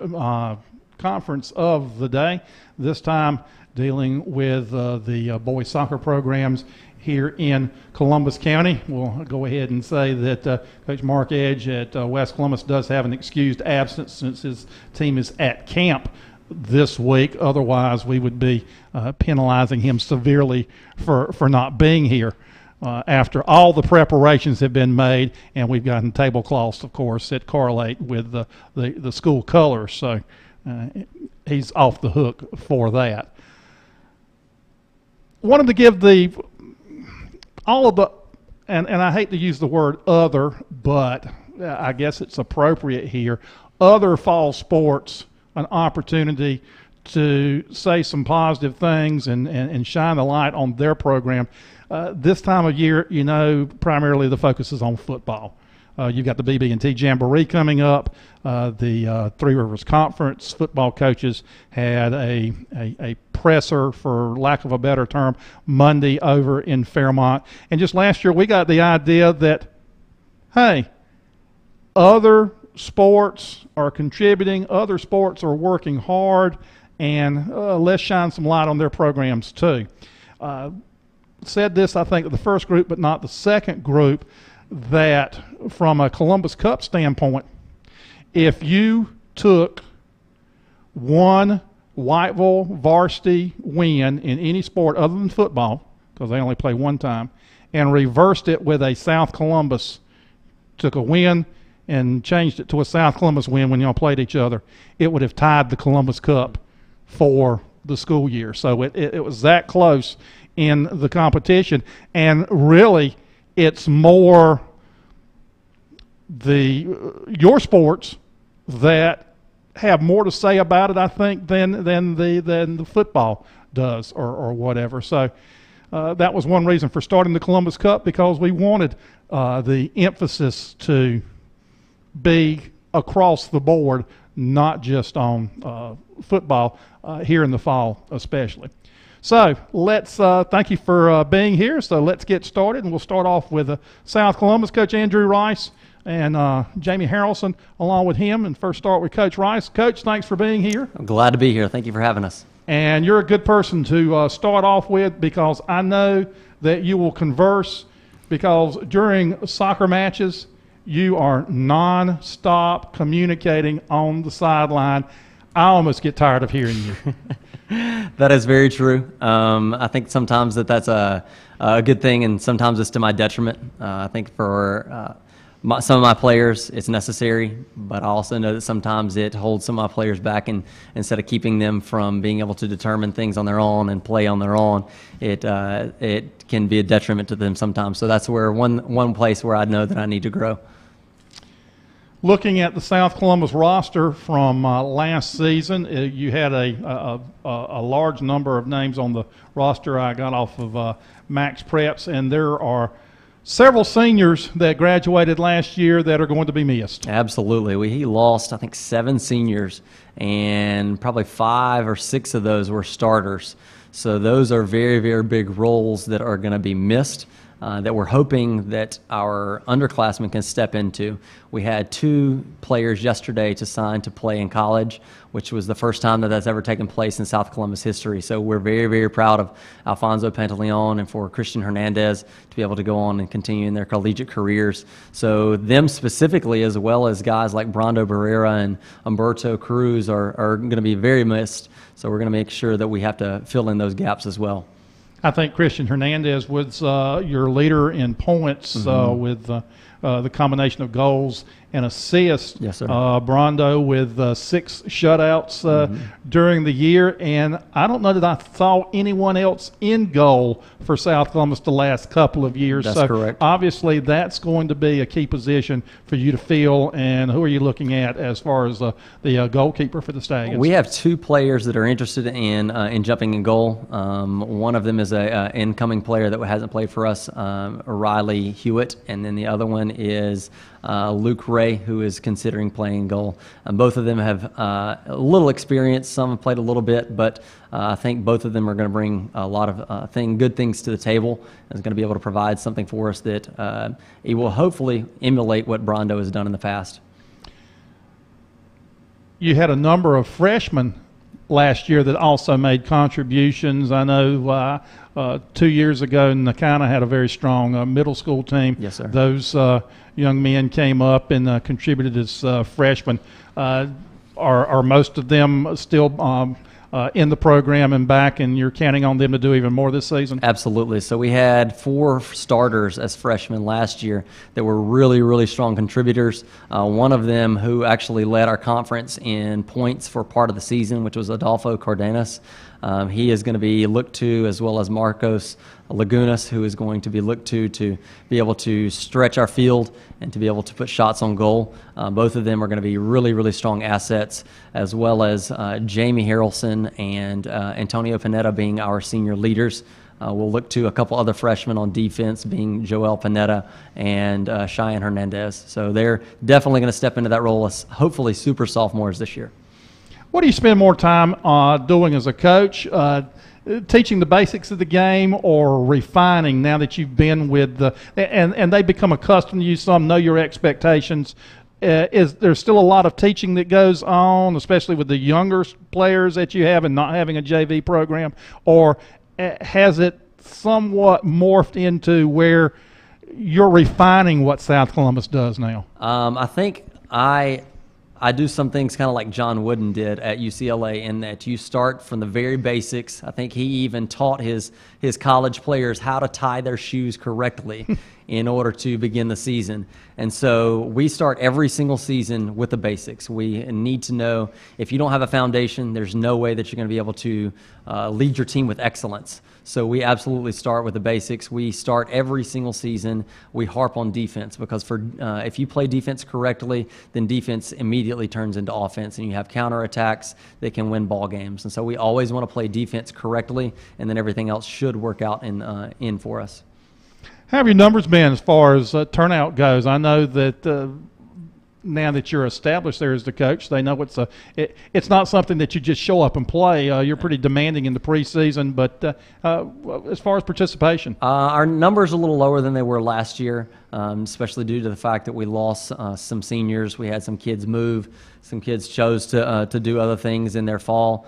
conference of the day, this time dealing with the boys soccer programs here in Columbus County. We'll go ahead and say that Coach Mark Edge at West Columbus does have an excused absence since his team is at camp this week. Otherwise, we would be penalizing him severely for not being here. After all the preparations have been made, and we've gotten tablecloths, of course, that correlate with the school colors, so he's off the hook for that. Wanted to give all of the, and I hate to use the word other, but I guess it's appropriate here, other fall sports an opportunity to say some positive things and shine the light on their program. This time of year, you know, primarily the focus is on football. You've got the BB&T Jamboree coming up. The Three Rivers Conference football coaches had a presser, for lack of a better term, Monday over in Fairmont. And just last year, we got the idea that, hey, other sports are contributing, other sports are working hard, and let's shine some light on their programs too. Said this, I think, the first group, but not the second group, that from a Columbus Cup standpoint, if you took one Whiteville varsity win in any sport other than football, because they only play one time, and reversed it with a South Columbus, took a win and changed it to a South Columbus win when y'all played each other, it would have tied the Columbus Cup for the school year. So it was that close in the competition, and really it's more your sports that have more to say about it, I think, than the football does or whatever. So that was one reason for starting the Columbus Cup, because we wanted the emphasis to be across the board, not just on football here in the fall especially. So let's thank you for being here. So let's get started, and we'll start off with South Columbus, Coach Andrew Rice and Jamie Harrelson along with him. And first start with Coach Rice. Coach, thanks for being here.
I'm glad to be here. Thank you for having us.
And you're a good person to start off with, because I know that you will converse, because during soccer matches you are non-stop communicating on the sideline. I almost get tired of hearing you.
That is very true. I think sometimes that's a good thing, and sometimes it's to my detriment. I think for some of my players it's necessary, but I also know that sometimes it holds some of my players back, and instead of keeping them from being able to determine things on their own and play on their own, it can be a detriment to them sometimes. So that's where one place where I know that I need to grow.
Looking at the South Columbus roster from last season, you had a large number of names on the roster I got off of Max Preps, and there are several seniors that graduated last year that are going to be missed.
Absolutely. He lost, I think, 7 seniors, and probably 5 or 6 of those were starters. So those are very, very big roles that are going to be missed. That we're hoping that our underclassmen can step into. We had 2 players yesterday to sign to play in college, which was the first time that that's ever taken place in South Columbus history. So we're very, very proud of Alfonso Pantaleon and for Christian Hernandez to be able to go on and continue in their collegiate careers. So them specifically, as well as guys like Brando Barrera and Humberto Cruz, are going to be very missed. So we're going to make sure that we have to fill in those gaps as well.
I think Christian Hernandez was your leader in points with the combination of goals and assists.
Yes, sir.
Brando with 6 shutouts during the year, and I don't know that I saw anyone else in goal for South Columbus the last couple of years.
That's correct.
Obviously that's going to be a key position for you to fill. And who are you looking at as far as the goalkeeper for the Stallions?
We have 2 players that are interested in jumping in goal. One of them is a incoming player that hasn't played for us, Riley Hewitt, and then the other one is Luke Ray, who is considering playing goal. Both of them have a little experience. Some have played a little bit, but I think both of them are going to bring a lot of good things to the table, and is going to be able to provide something for us that it will hopefully emulate what Brondo has done in the past.
You had a number of freshmen last year that also made contributions. I know 2 years ago, Nakana had a very strong middle school team.
Yes, sir.
Those young men came up and contributed as freshmen. Are most of them still in the program and back, and you're counting on them to do even more this season?
Absolutely. So we had 4 starters as freshmen last year that were really, really strong contributors. One of them who actually led our conference in points for part of the season, which was Adolfo Cardenas. He is going to be looked to, as well as Marcos Lagunas, who is going to be looked to be able to stretch our field and to be able to put shots on goal. Both of them are going to be really, really strong assets, as well as Jamie Harrelson and Antonio Panetta being our senior leaders. We'll look to a couple other freshmen on defense, being Joel Panetta and Cheyenne Hernandez. So they're definitely going to step into that role as hopefully super sophomores this year.
What do you spend more time doing as a coach? Teaching the basics of the game, or refining now that you've been with and they become accustomed to you, some know your expectations? Is there still a lot of teaching that goes on, especially with the younger players that you have and not having a JV program? Or has it somewhat morphed into where you're refining what South Columbus does now?
I think I do some things kind of like John Wooden did at UCLA, in that you start from the very basics. I think he even taught his college players how to tie their shoes correctly in order to begin the season. And so we start every single season with the basics. We need to know, if you don't have a foundation, there's no way that you're going to be able to lead your team with excellence. So we absolutely start with the basics. We start every single season. We harp on defense, because if you play defense correctly, then defense immediately turns into offense, and you have counterattacks that can win ball games. And so we always want to play defense correctly, and then everything else should work out in for us.
How have your numbers been as far as turnout goes? I know that now that you're established there as the coach, they know it's not something that you just show up and play. You're pretty demanding in the preseason, but as far as participation?
Our numbers are a little lower than they were last year, especially due to the fact that we lost some seniors. We had some kids move. Some kids chose to do other things in their fall.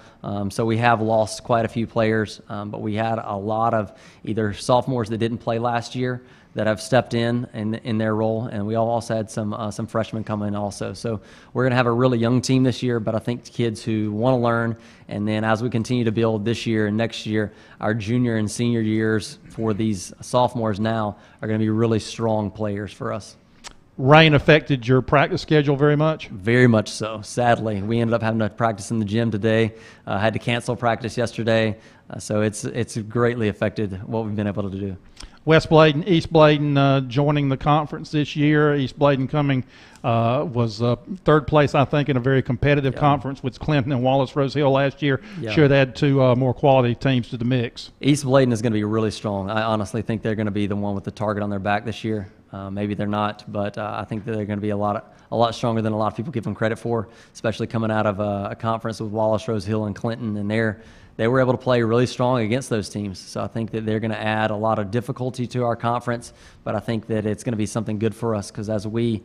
So we have lost quite a few players, but we had a lot of either sophomores that didn't play last year that have stepped in their role, and we also had some freshmen come in also. So we're going to have a really young team this year, but I think kids who want to learn, and then as we continue to build this year and next year, our junior and senior years for these sophomores now are going to be really strong players for us.
Rain affected your practice schedule very much?
Very much so, sadly. We ended up having to practice in the gym today. Had to cancel practice yesterday, so it's greatly affected what we've been able to do.
West Bladen, East Bladen joining the conference this year. East Bladen was third place, I think, in a very competitive conference with Clinton and Wallace Rose Hill last year. Should add 2 more quality teams to the mix.
East Bladen is going to be really strong. I honestly think they're going to be the one with the target on their back this year. Maybe they're not, but I think that they're going to be a lot stronger than a lot of people give them credit for, especially coming out of a conference with Wallace Rose Hill and Clinton, and they were able to play really strong against those teams. So I think that they're going to add a lot of difficulty to our conference, but I think that it's going to be something good for us, because as we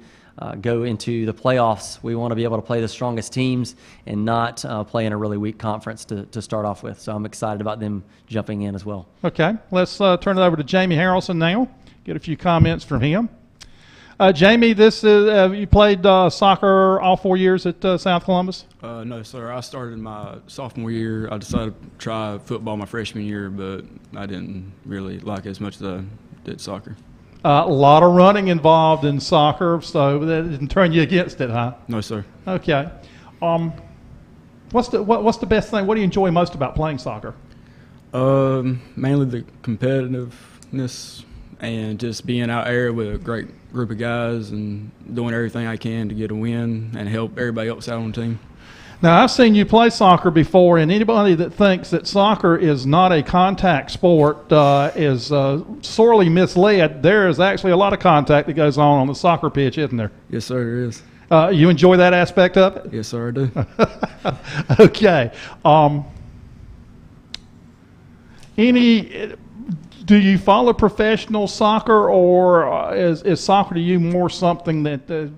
go into the playoffs, we want to be able to play the strongest teams and not play in a really weak conference to start off with. So I'm excited about them jumping in as well. Okay,
let's turn it over to Jamie Harrelson now, get a few comments from him. Jamie, this is, you played soccer all 4 years at South Columbus?
No, sir. I started my sophomore year. I decided to try football my freshman year, but I didn't really like it as much as I did soccer.
A lot of running involved in soccer, so that didn't turn you against it, huh?
No, sir.
Okay. What's the best thing? What do you enjoy most about playing soccer?
Mainly the competitiveness and just being out there with a great group of guys and doing everything I can to get a win and help everybody else out on the team.
Now, I've seen you play soccer before, and anybody that thinks that soccer is not a contact sport is sorely misled. There is actually a lot of contact that goes on the soccer pitch, isn't there?
Yes, sir, there is.
You enjoy that aspect of it?
Yes, sir, I do.
Okay. Do you follow professional soccer, or is soccer to you more something that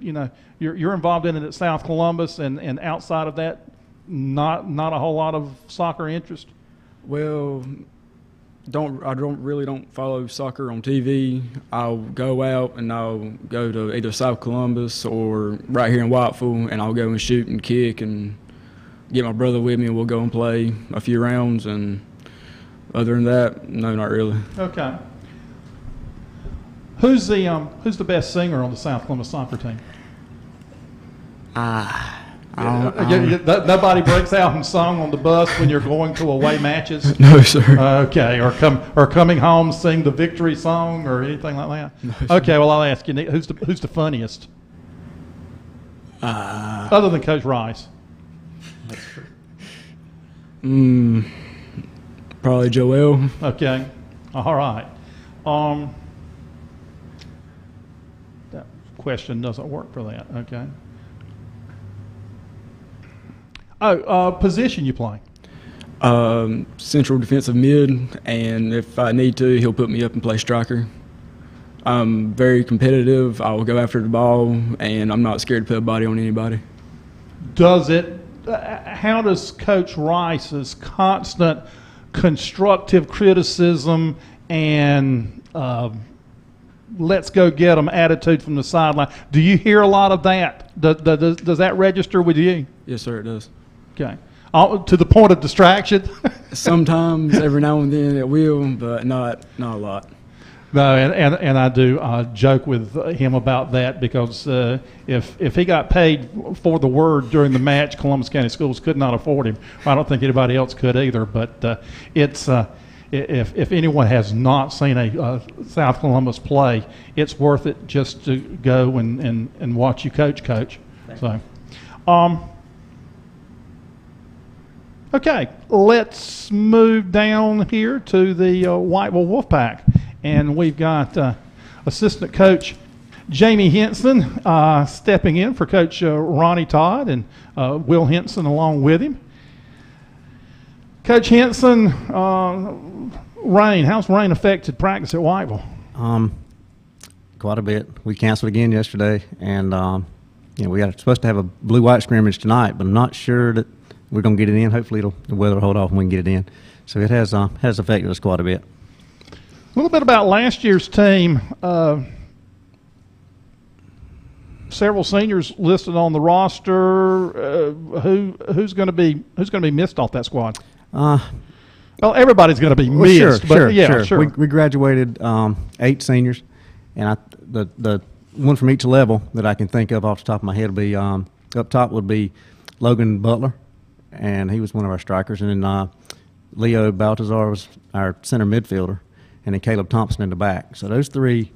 you're involved in it at South Columbus, and outside of that, not a whole lot of soccer interest?
Well, I don't follow soccer on TV. I'll go out and I'll go to either South Columbus or right here in Whiteville, and I'll go and shoot and kick and get my brother with me, and we'll go and play a few rounds. And other than that, no, not really.
Okay. Who's the best singer on the South Columbus soccer team? Nobody breaks out in song on the bus when you're going to away matches?
No, sir.
Okay, or coming home sing the victory song or anything like that?
No,
okay, well, I'll ask you, Nick, who's the funniest? Other than Coach Rice.
Probably Joel.
Okay, all right. That question doesn't work for that, okay. Position you play?
Central defensive mid, and if I need to, he'll put me up and play striker. I'm very competitive. I'll go after the ball, and I'm not scared to put a body on anybody.
How does Coach Rice's constant constructive criticism and let's go get them attitude from the sideline, do you hear a lot of that? Does that register with you?
Yes, sir, it does.
Okay. To the point of distraction?
Sometimes, every now and then it will, but not a lot.
No, and I do joke with him about that, because if he got paid for the word during the match, Columbus County Schools could not afford him. I don't think anybody else could either. But if anyone has not seen a South Columbus play, it's worth it just to go and watch you coach. So, okay, let's move down here to the Whiteville Wolfpack. And we've got assistant coach Jamie Henson stepping in for Coach Ronnie Todd, and Will Henson along with him. Coach Henson, rain. How's rain affected practice at Whiteville?
Quite a bit. We canceled again yesterday, and we are supposed to have a blue-white scrimmage tonight, but I'm not sure that we're going to get it in. Hopefully the weather will hold off and we can get it in. So it has affected us quite a bit.
A little bit about last year's team. Several seniors listed on the roster. Who's going to be missed off that squad? Well, everybody's going to be missed. Sure.
We graduated 8 seniors, and the one from each level that I can think of off the top of my head will be up top would be Logan Butler, and he was one of our strikers, and then Leo Baltazar was our center midfielder, and then Caleb Thompson in the back. So those 3,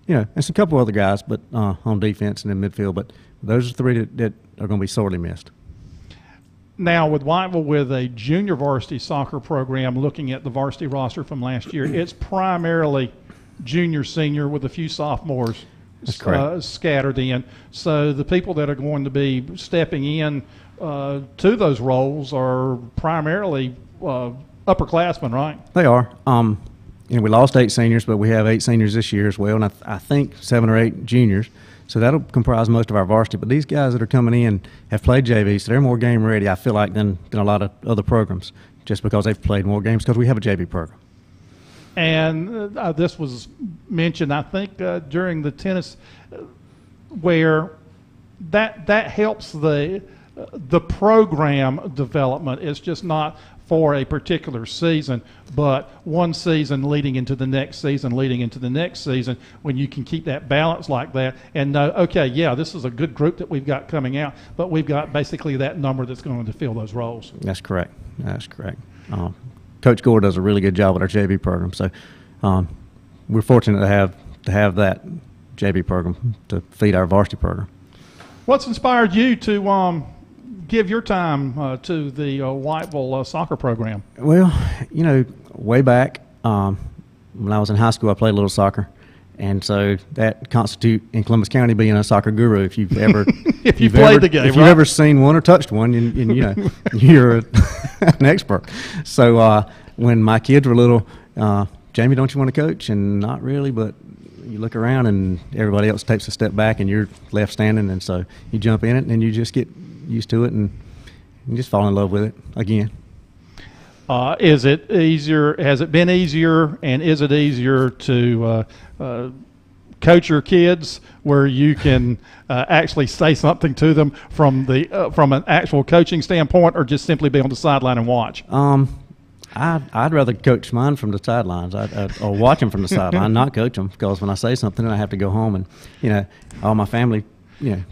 and a couple other guys, but on defense and in midfield. But those are 3 that are going to be sorely missed.
Now, with Whiteville, with a junior varsity soccer program, looking at the varsity roster from last year, it's primarily junior, senior, with a few sophomores scattered in. So the people that are going to be stepping in to those roles are primarily upperclassmen, right?
They are. We lost 8 seniors, but we have 8 seniors this year as well, and I think 7 or 8 juniors. So that'll comprise most of our varsity. But these guys that are coming in have played JV, so they're more game ready, I feel like, than a lot of other programs, just because they've played more games, because we have a JV program.
And this was mentioned, I think, during the tennis, where that helps the program development. It's just not for a particular season, but one season leading into the next season, when you can keep that balance like that and know, okay, yeah, this is a good group that we've got coming out, but we've got basically that number that's going to fill those roles.
That's correct. Coach Gore does a really good job with our JV program, so we're fortunate to have that JV program to feed our varsity program.
What's inspired you to give your time to the Whiteville soccer program?
Well, way back when I was in high school, I played a little soccer. And so that constitute in Columbus County being a soccer guru. If you've ever,
if you've played the game,
if you've ever seen one or touched one, and you're an expert. So when my kids were little, Jamie, don't you want to coach? And not really, but you look around and everybody else takes a step back and you're left standing, and so you jump in it and you just get used to it and you just fall in love with it again.
Is it easier? Has it been easier, and is it easier to coach your kids where you can actually say something to them from an actual coaching standpoint, or just simply be on the sideline and watch?
I'd rather coach mine from the sidelines, or watch them from the sideline, not coach them, because when I say something, then I have to go home and all my family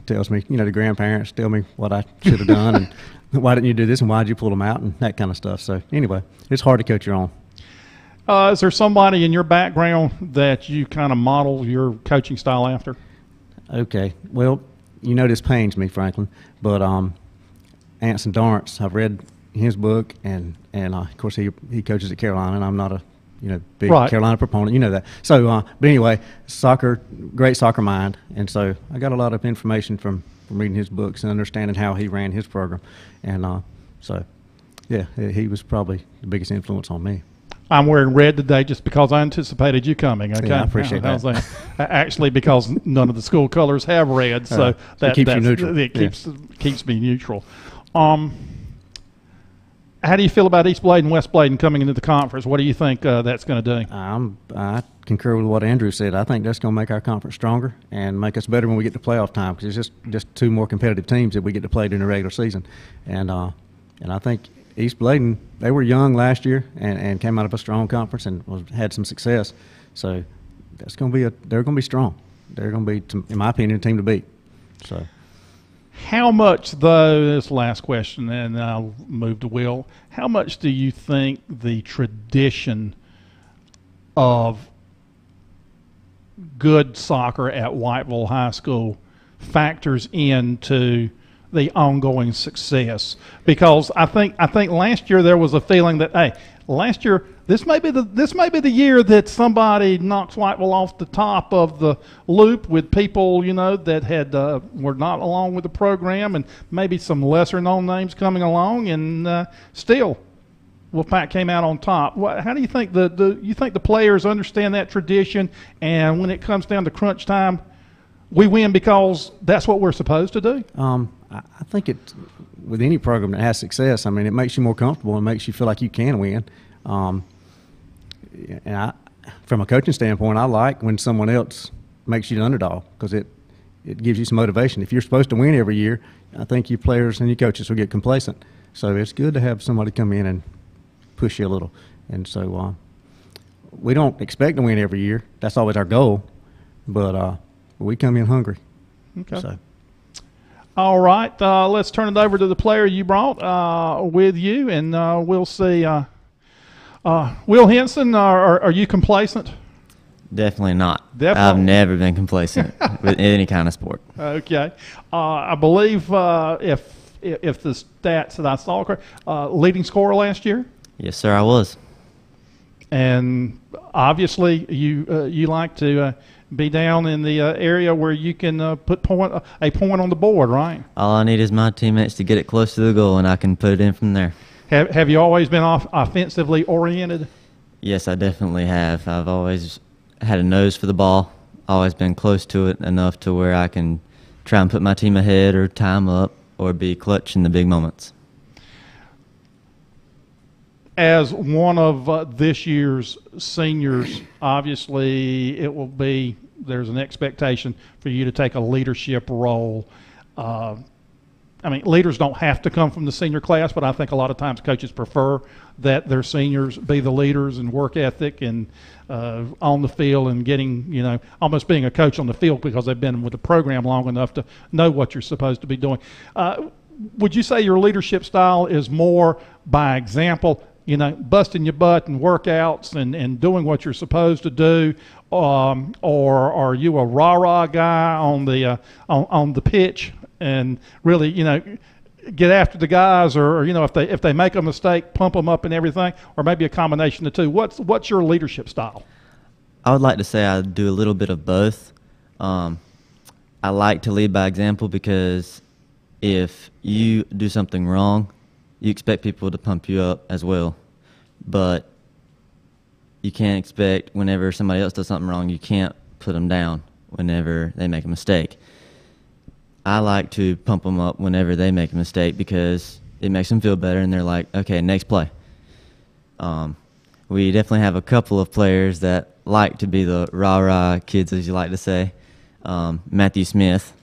tells me, the grandparents tell me what I should have done and why didn't you do this and why did you pull them out and that kind of stuff. So anyway, it's hard to coach your own.
Is there somebody in your background that you kind of model your coaching style after?
Okay. Well, this pains me, Franklin, but Anson Dorrance, I've read his book, and of course he coaches at Carolina, and I'm not a big Carolina proponent, that. So, but anyway, great soccer mind, and so I got a lot of information from reading his books and understanding how he ran his program, and so yeah, he was probably the biggest influence on me.
I'm wearing red today just because I anticipated you coming. Okay,
yeah, I appreciate that.
Actually, because none of the school colors have red, so
that keeps you neutral.
It keeps me neutral. How do you feel about East Bladen and West Bladen coming into the conference? What do you think that's going to do?
I concur with what Andrew said. I think that's going to make our conference stronger and make us better when we get to playoff time, because it's just two more competitive teams that we get to play during the regular season. And I think East Bladen, they were young last year and came out of a strong conference and had some success. So that's going to be they're going to be strong. They're going to be, in my opinion, a team to beat. So.
How much, though, this last question, and I'll move to Will, how much do you think the tradition of good soccer at Whiteville High School factors into the ongoing success? Because I think last year there was a feeling that, hey, last year this may be the year that somebody knocks Whiteville off the top of the loop with people that had were not along with the program, and maybe some lesser known names coming along, and still Wolfpack came out on top. How do you think you think the players understand that tradition, and when it comes down to crunch time, we win because that's what we're supposed to do?
I think with any program that has success, it makes you more comfortable and makes you feel like you can win. And from a coaching standpoint, I like when someone else makes you the underdog, because it gives you some motivation. If you're supposed to win every year, I think your players and your coaches will get complacent. So it's good to have somebody come in and push you a little. And so we don't expect to win every year. That's always our goal. But we come in hungry.
Okay.
So.
All right. Let's turn it over to the player you brought with you, and we'll see. Will Henson, are you complacent?
Definitely not.
Definitely.
I've never been complacent with any kind of sport.
Okay. I believe if the stats that I saw correct, leading scorer last year?
Yes, sir, I was.
And obviously you like to be down in the area where you can put a point on the board, right?
All I need is my teammates to get it close to the goal, and I can put it in from there.
Have you always been offensively oriented?
Yes, I definitely have. I've always had a nose for the ball, always been close to it enough to where I can try and put my team ahead or tie them up or be clutch in the big moments.
As one of this year's seniors, obviously there's an expectation for you to take a leadership role. Leaders don't have to come from the senior class, but I think a lot of times coaches prefer that their seniors be the leaders in work ethic and on the field and getting, almost being a coach on the field because they've been with the program long enough to know what you're supposed to be doing. Would you say your leadership style is more by example, busting your butt in workouts and doing what you're supposed to do, or are you a rah-rah guy on the pitch and really, get after the guys, or you know, if they make a mistake, pump them up and everything, or maybe a combination of the two? What's your leadership style?
I would like to say I do a little bit of both. I like to lead by example, because if you do something wrong, you expect people to pump you up as well. But you can't expect, whenever somebody else does something wrong, you can't put them down whenever they make a mistake. I like to pump them up whenever they make a mistake, because it makes them feel better, and they're like, okay, next play. We definitely have a couple of players that like to be the rah-rah kids, as you like to say. Matthew Smith,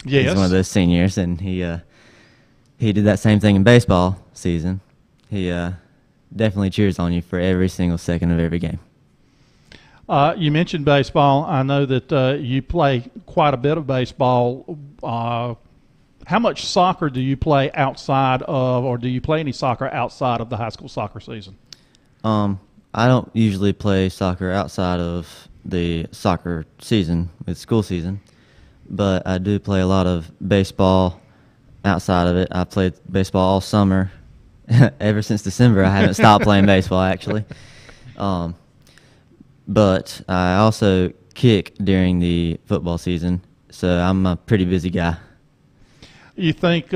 yes,
he's one of those seniors, and he did that same thing in baseball season. He definitely cheers on you for every single second of every game.
You mentioned baseball. I know that you play quite a bit of baseball. How much soccer do you play outside of, or do you play any soccer outside of the high school soccer season?
I don't usually play soccer outside of the soccer season, with school season, but I do play a lot of baseball outside of it. I played baseball all summer. Ever since December, I haven't stopped playing baseball, actually. But I also kick during the football season, so I'm a pretty busy guy.
You think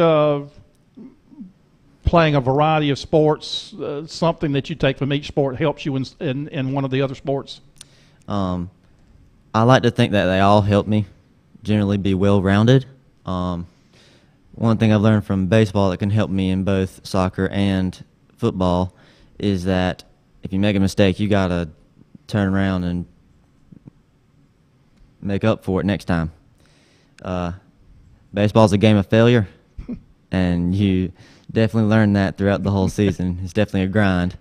playing a variety of sports, something that you take from each sport, helps you in one of the other sports?
I like to think that they all help me generally be well-rounded. One thing I've learned from baseball that can help me in both soccer and football is that if you make a mistake, you got to turn around and make up for it next time. Baseball's a game of failure, and you definitely learn that throughout the whole season. It's definitely a grind,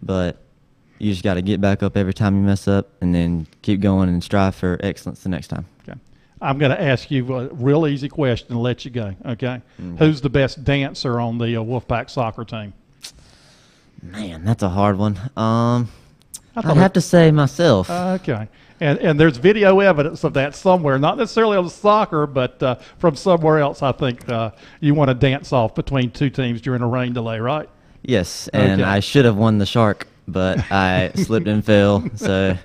but you just got to get back up every time you mess up, and then keep going and strive for excellence the next time.
Okay. I'm going to ask you a real easy question and let you go, okay?
Mm-hmm.
Who's the best dancer on the Wolfpack soccer team?
Man, that's a hard one. I'd have to say myself.
Okay. And there's video evidence of that somewhere, not necessarily on the soccer, but from somewhere else. I think you want to dance off between two teams during a rain delay, right?
Yes, and
okay.
I should have won the shark, but I slipped and fell, so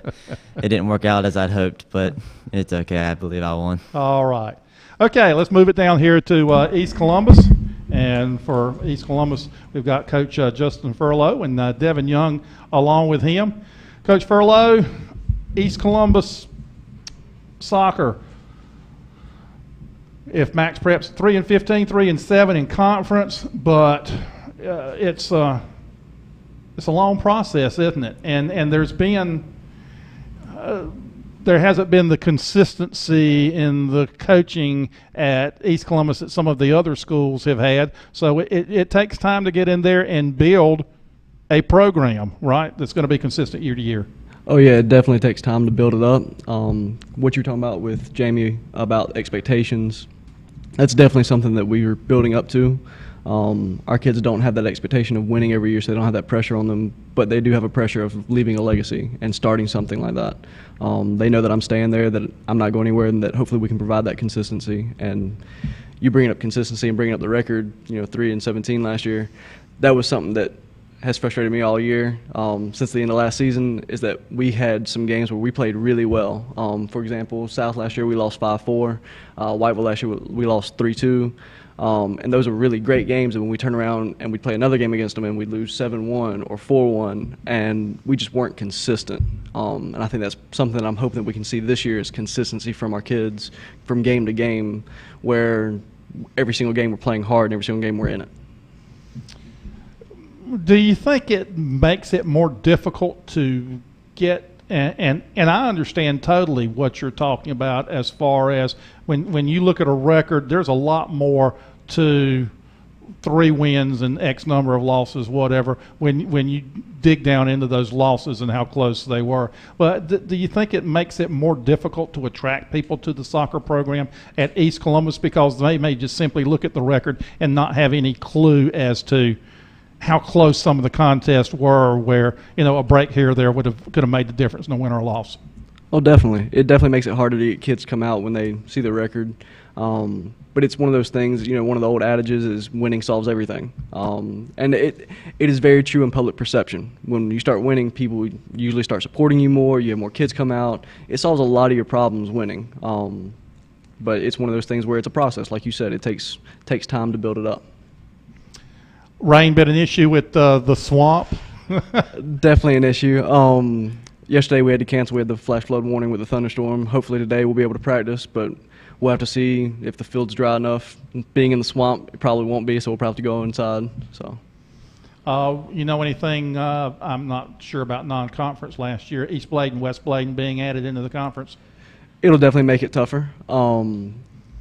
it didn't work out as I'd hoped, but it's okay. I believe I won.
All right. Okay, let's move it down here to East Columbus. And for East Columbus, we've got Coach Justin Furlow and Devin Young along with him. Coach Furlow, East Columbus soccer. If Max Prep's 3-15, 3-7 in conference, but it's a long process, isn't it? And there's been there hasn't been the consistency in the coaching at East Columbus that some of the other schools have had. So it takes time to get in there and build a program, right, that's going to be consistent year to year.
Oh, yeah, it definitely takes time to build it up. What you're talking about with Jamie about expectations, that's definitely something that we are building up to. Our kids don't have that expectation of winning every year, so they don't have that pressure on them, but they do have a pressure of leaving a legacy and starting something like that. They know that I'm staying there, that I'm not going anywhere, and that hopefully we can provide that consistency. And you bringing up consistency and bringing up the record, 3-17 last year, that was something that has frustrated me all year since the end of last season, is that we had some games where we played really well. For example, South last year we lost 5-4. Whiteville last year we lost 3-2. And those are really great games, and when we turn around and we play another game against them and we lose 7-1 or 4-1, and we just weren't consistent. And I think that's something that I'm hoping that we can see this year, is consistency from our kids from game to game, where every single game we're playing hard and every single game we're in it.
Do you think it makes it more difficult to get, and I understand totally what you're talking about as far as when you look at a record, there's a lot more to 3 wins and X number of losses, whatever, when you dig down into those losses and how close they were. But do you think it makes it more difficult to attract people to the soccer program at East Columbus, because they may just simply look at the record and not have any clue as to how close some of the contests were, where a break here or there could have made the difference in a win or a loss?
Oh, definitely. It definitely makes it harder to get kids to come out when they see the record. But it's one of those things, one of the old adages is winning solves everything. And it is very true in public perception. When you start winning, people usually start supporting you more. You have more kids come out. It solves a lot of your problems winning. But it's one of those things where it's a process. Like you said, it takes time to build it up.
Rain been an issue with the swamp?
Definitely an issue. Yesterday we had to cancel. We had the flash flood warning with the thunderstorm. Hopefully today we'll be able to practice, but we'll have to see if the field's dry enough. Being in the swamp, it probably won't be, so we'll probably have to go inside. So,
you know anything? I'm not sure about non-conference last year. East Bladen, West Bladen being added into the conference.
It'll definitely make it tougher,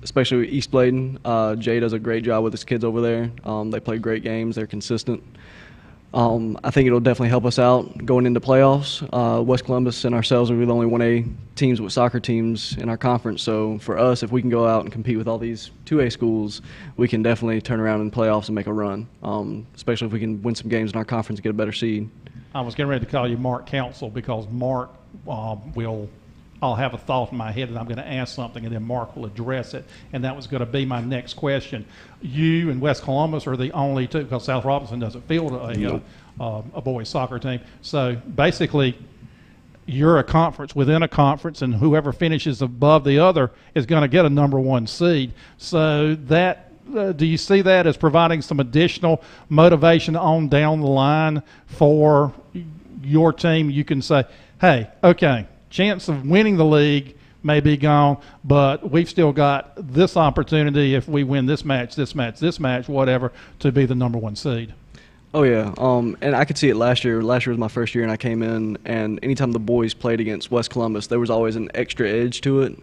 especially with East Bladen. Jay does a great job with his kids over there. They play great games. They're consistent. I think it'll definitely help us out going into playoffs. West Columbus and ourselves are the only 1A teams with soccer teams in our conference. So for us, if we can go out and compete with all these 2A schools, we can definitely turn around in playoffs and make a run, especially if we can win some games in our conference and get a better seed.
I was getting ready to call you Mark Council because Mark I'll have a thought in my head and I'm going to ask something and then Mark will address it. And that was going to be my next question. You and West Columbus are the only two, because South Robinson doesn't field a boys soccer team. So basically, you're a conference within a conference, and whoever finishes above the other is going to get a #1 seed. So that do you see that as providing some additional motivation on down the line for your team? You can say, hey, okay, chance of winning the league may be gone, but we've still got this opportunity if we win this match, whatever, to be the #1 seed.
Oh, yeah. And I could see it last year. Last year was my first year, and I came in, and anytime the boys played against West Columbus, there was always an extra edge to it.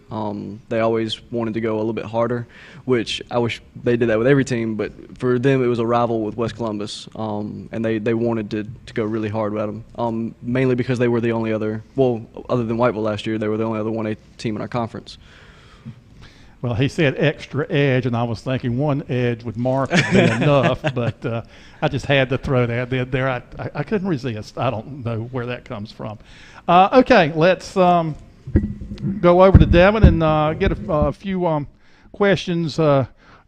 They always wanted to go a little bit harder, which I wish they did that with every team, but for them it was a rival with West Columbus, and they wanted to go really hard at them, mainly because they were the only other, well, other than Whiteville last year, they were the only other 1A team in our conference.
Well, he said extra edge, and I was thinking one edge with Mark would be enough, but I just had to throw that in there. I couldn't resist. I don't know where that comes from. Okay, let's go over to Devin and get a few questions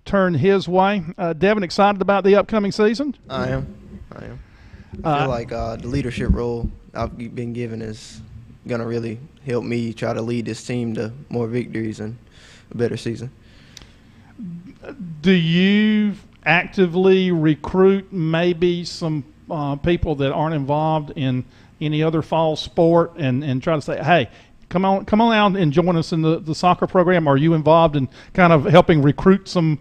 turned his way. Devin, excited about the upcoming season?
I am. I feel like the leadership role I've been given is going to really help me try to lead this team to more victories and a better season.
Do you actively recruit maybe some people that aren't involved in any other fall sport and try to say, hey, come on out and join us in the soccer program? Are you involved in kind of helping recruit some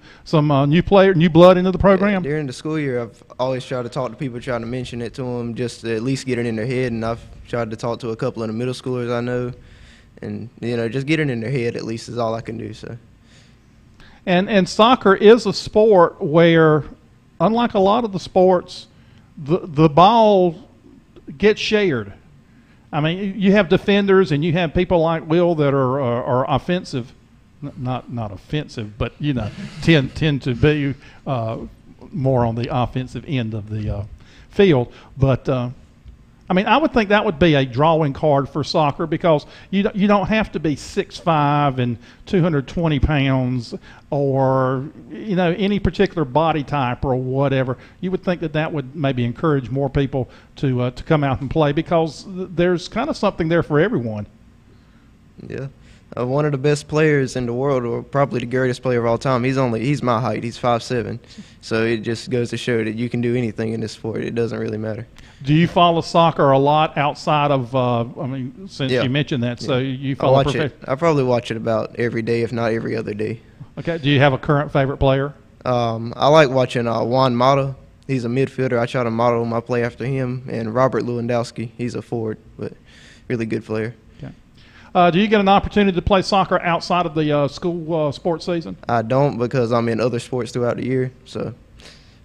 new blood into the program?
During the school year, I've always tried to talk to people, trying to mention it to them, just to at least get it in their head. And I've tried to talk to a couple of the middle schoolers I know. And, just get it in their head at least is all I can do. So.
And soccer is a sport where, unlike a lot of the sports, the ball gets shared. I mean, you have defenders and you have people like Will that are offensive, not offensive, but tend to be more on the offensive end of the field. But I mean, I would think that would be a drawing card for soccer because you don't have to be 6'5" and 220 pounds or any particular body type or whatever. You would think that would maybe encourage more people to come out and play because there's kind of something there for everyone.
Yeah. One of the best players in the world, or probably the greatest player of all time, he's my height. He's 5'7". So it just goes to show that you can do anything in this sport. It doesn't really matter.
Do you follow soccer a lot outside of, since you mentioned that, so you follow
I watch it. I probably watch it about every day, if not every other day.
Okay. Do you have a current favorite player?
I like watching Juan Mata. He's a midfielder. I try to model my play after him. And Robert Lewandowski, he's a forward, but really good player.
Do you get an opportunity to play soccer outside of the school sports season?
I don't, because I'm in other sports throughout the year. So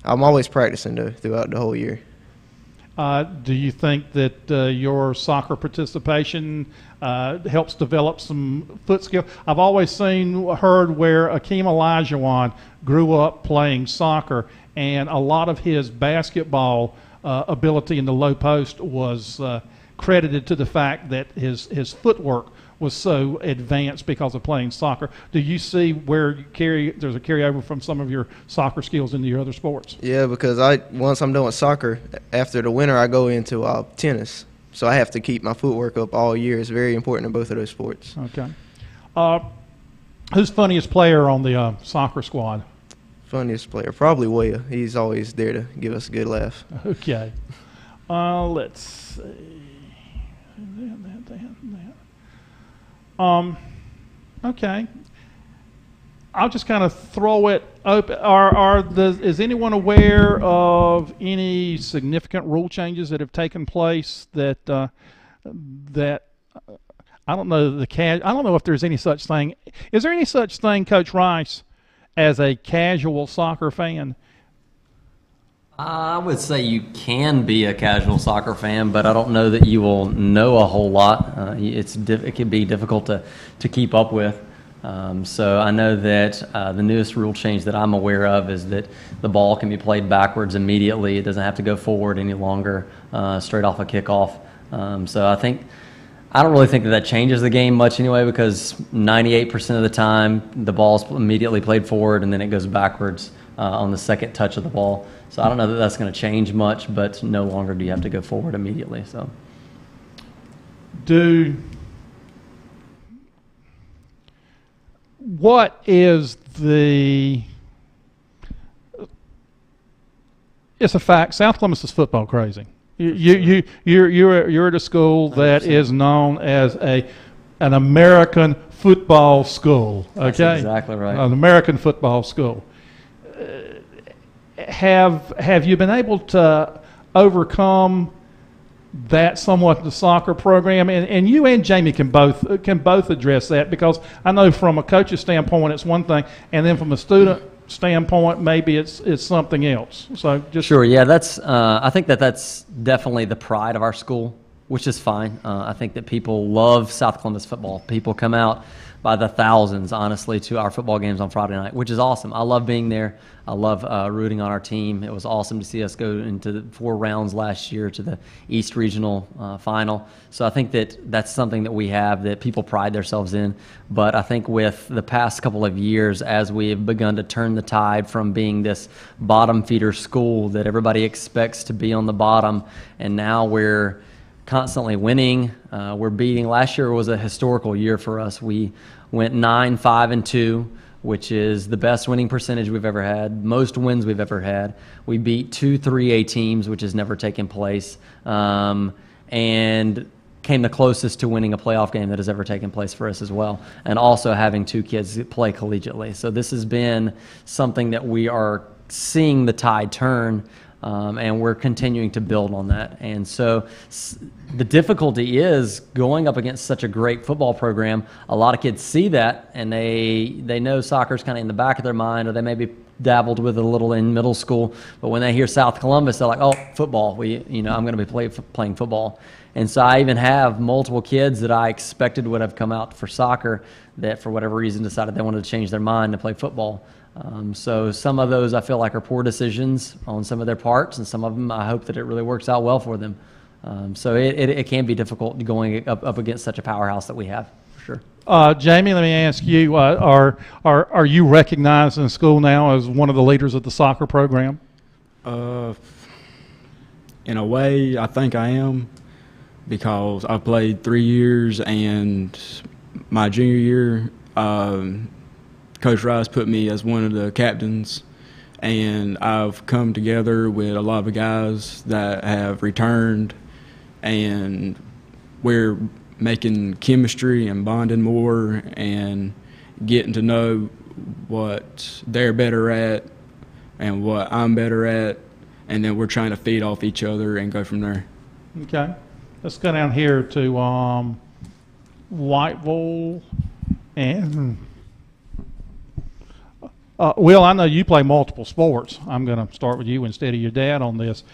I'm always practicing throughout the whole year.
Do you think that your soccer participation helps develop some foot skill? I've always heard where Akeem Olajuwon grew up playing soccer, and a lot of his basketball ability in the low post was credited to the fact that his footwork was so advanced because of playing soccer. Do you see where there's a carryover from some of your soccer skills into your other sports?
Yeah, because once I'm done with soccer, after the winter I go into tennis. So I have to keep my footwork up all year. It's very important in both of those sports.
Okay. Who's funniest player on the soccer squad?
Funniest player, probably Waya. He's always there to give us a good laugh.
Okay. Let's see. Okay. I'll just kind of throw it open. Is anyone aware of any significant rule changes that have taken place that I don't know I don't know if there's any such thing. Is there any such thing, Coach Rice, as a casual soccer fan?
I would say you can be a casual soccer fan, but I don't know that you will know a whole lot. It can be difficult to keep up with. So I know that the newest rule change that I'm aware of is that the ball can be played backwards immediately. It doesn't have to go forward any longer, straight off a kickoff. So I don't really think that changes the game much anyway, because 98% of the time the ball's immediately played forward and then it goes backwards on the second touch of the ball. So I don't know that that's going to change much, but no longer do you have to go forward immediately. So,
what is the? It's a fact. South Columbus is football crazy. You're at a school that 100%. Is known as an American football school. Okay,
that's exactly right.
An American football school. Have you been able to overcome that somewhat in the soccer program? And you and Jamie can both address that, because I know from a coach's standpoint it's one thing, and then from a student standpoint maybe it's something else. So just
sure, yeah, that's I think that's definitely the pride of our school, which is fine. I think that people love South Columbus football. People come out by the thousands, honestly, to our football games on Friday night, which is awesome. I love being there. I love rooting on our team. It was awesome to see us go into the 4 rounds last year to the East Regional Final. So I think that's something that we have that people pride themselves in. But I think with the past couple of years, as we have begun to turn the tide from being this bottom feeder school that everybody expects to be on the bottom, and now we're constantly winning. We're beating. Last year was a historical year for us. We went 9-5-2, which is the best winning percentage we've ever had, most wins we've ever had. We beat 2 3A teams, which has never taken place, and came the closest to winning a playoff game that has ever taken place for us as well, and also having 2 kids play collegiately. So this has been something that we are seeing the tide turn. And we're continuing to build on that. And so the difficulty is going up against such a great football program. A lot of kids see that, and they know soccer's kind of in the back of their mind, or they maybe dabbled with it a little in middle school. But when they hear South Columbus, they're like, oh, football. I'm going to be playing football. And so I even have multiple kids that I expected would have come out for soccer that for whatever reason decided they wanted to change their mind to play football. So some of those I feel like are poor decisions on some of their parts, and some of them I hope that it really works out well for them. So it can be difficult going up against such a powerhouse that we have, for sure.
Jamie, let me ask you, are you recognized in school now as one of the leaders of the soccer program?
In a way, I think I am, because I played 3 years, and my junior year, Coach Rice put me as one of the captains, and I've come together with a lot of guys that have returned, and we're making chemistry and bonding more and getting to know what they're better at and what I'm better at, and then we're trying to feed off each other and go from there.
Okay. Let's go down here to Whiteville and Will, I know you play multiple sports. I'm going to start with you instead of your dad on this.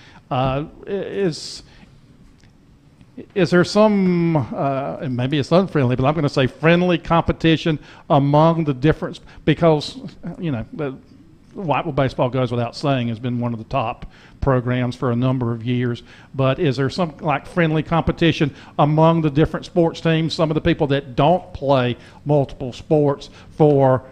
Is there some, and maybe it's unfriendly, but I'm going to say friendly competition among the different, because, Whiteville baseball goes without saying has been one of the top programs for a number of years. But is there some like friendly competition among the different sports teams, some of the people that don't play multiple sports, for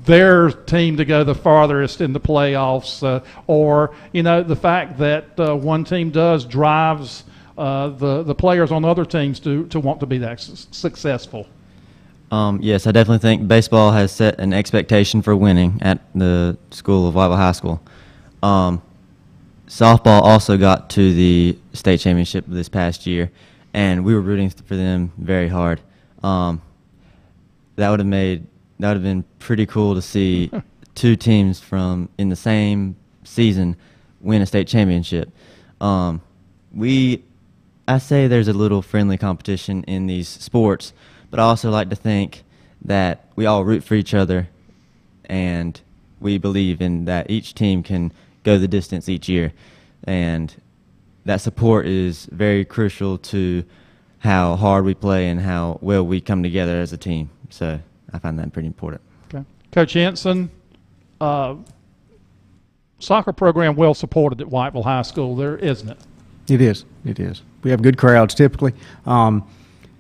their team to go the farthest in the playoffs, or the fact that one team drives the players on other teams to want to be that successful?
Yes, I definitely think baseball has set an expectation for winning at the school of Whiteville High School. Softball also got to the state championship this past year, and we were rooting for them very hard. That would have been pretty cool to see two teams from in the same season win a state championship. I say there's a little friendly competition in these sports, but I also like to think that we all root for each other, and we believe in that each team can go the distance each year, and that support is very crucial to how hard we play and how well we come together as a team. So I find that pretty important.
Okay. Coach Henson, soccer program well supported at Whiteville High School there, isn't it?
It is. It is. We have good crowds typically.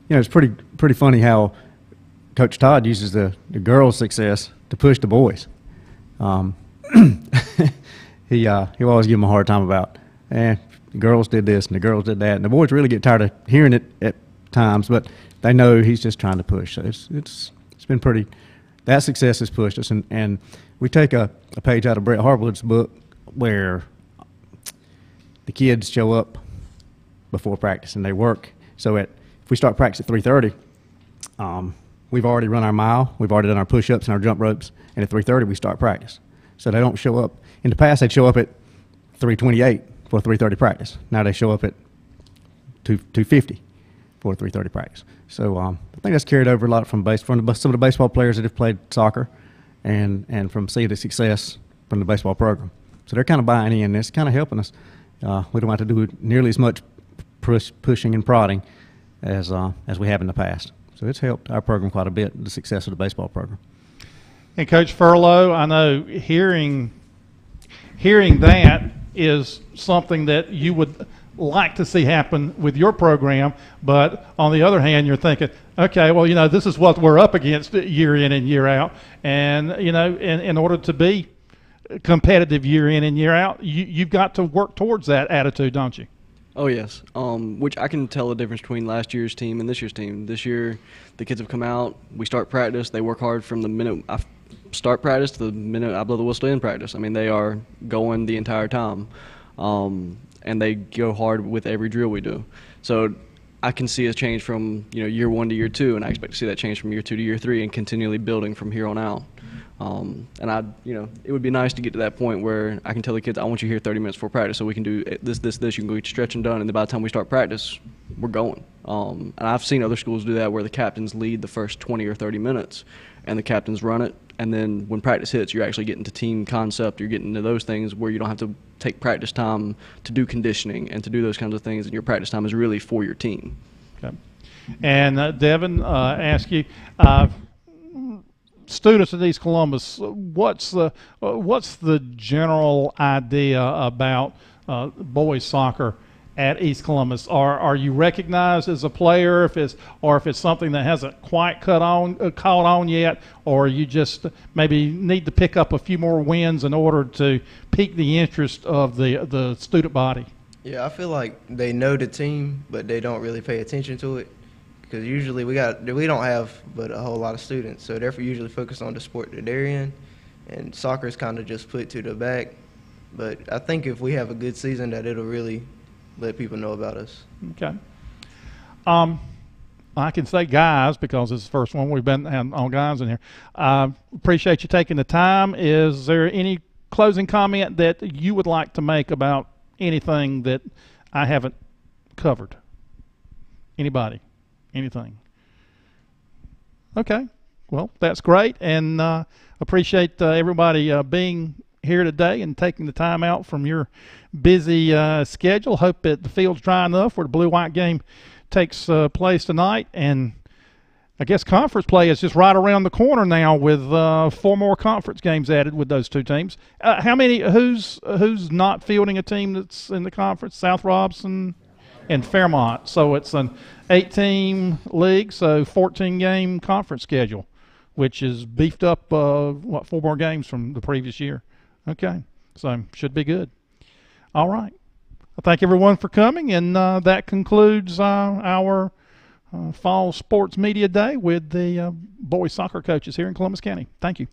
It's pretty funny how Coach Todd uses the girls' success to push the boys. He always give them a hard time about, the girls did this and the girls did that, and the boys really get tired of hearing it at times, but they know he's just trying to push. So it's been pretty. That success has pushed us, and we take a page out of Brett Harwood's book where the kids show up before practice and they work. So if we start practice at 3:30, we've already run our mile, we've already done our push-ups and our jump ropes, and at 3:30 we start practice. So they don't show up. In the past, they'd show up at 3:28 for 3:30 practice. Now they show up at 2:50 for 3:30 practice. So I think that's carried over a lot from some of the baseball players that have played soccer, and from seeing the success from the baseball program. So they're kind of buying in. It's kind of helping us. We don't have to do nearly as much pushing and prodding as we have in the past. So it's helped our program quite a bit, the success of the baseball program.
And Coach Furlow, I know hearing that is something that you would like to see happen with your program, but on the other hand, you're thinking, okay, well, this is what we're up against year in and year out, and in order to be competitive year in and year out, you've got to work towards that attitude, don't you?
Oh, yes, which I can tell the difference between last year's team and this year's team. This year, the kids have come out, we start practice, they work hard from the minute I start practice to the minute I blow the whistle in practice. I mean, they are going the entire time, and they go hard with every drill we do. So I can see a change from year 1 to year 2, and I expect to see that change from year 2 to year 3 and continually building from here on out. And it would be nice to get to that point where I can tell the kids, I want you here 30 minutes before practice so we can do this. You can go get your stretching done, and then by the time we start practice, we're going. And I've seen other schools do that where the captains lead the first 20 or 30 minutes, and the captains run it. And then when practice hits, you're actually getting to team concept. You're getting to those things where you don't have to take practice time to do conditioning and to do those kinds of things, and your practice time is really for your team.
Okay. And Devin, ask you, students at East Columbus, what's the general idea about boys soccer at East Columbus? Are you recognized as a player if it's something that hasn't quite caught on yet, or you just maybe need to pick up a few more wins in order to pique the interest of the student body?
Yeah, I feel like they know the team, but they don't really pay attention to it, because usually we don't have but a whole lot of students, so they're usually focused on the sport that they're in, and soccer is kind of just put to the back. But I think if we have a good season, that it'll really let people know about us.
Okay. I can say guys because it's the first one we've been on guys in here. Appreciate you taking the time. Is there any closing comment that you would like to make about anything that I haven't covered? Anybody? Anything? Okay. Well, that's great, and appreciate everybody being here today and taking the time out from your busy schedule. Hope that the field's dry enough where the blue-white game takes place tonight, and I guess conference play is just right around the corner now with 4 more conference games added with those 2 teams. How many? Who's not fielding a team that's in the conference? South Robson and Fairmont. So it's an 8-team league, so 14-game conference schedule, which is beefed up, 4 more games from the previous year. Okay, so should be good. All right. Well, thank everyone for coming, and that concludes our Fall Sports Media Day with the boys soccer coaches here in Columbus County. Thank you.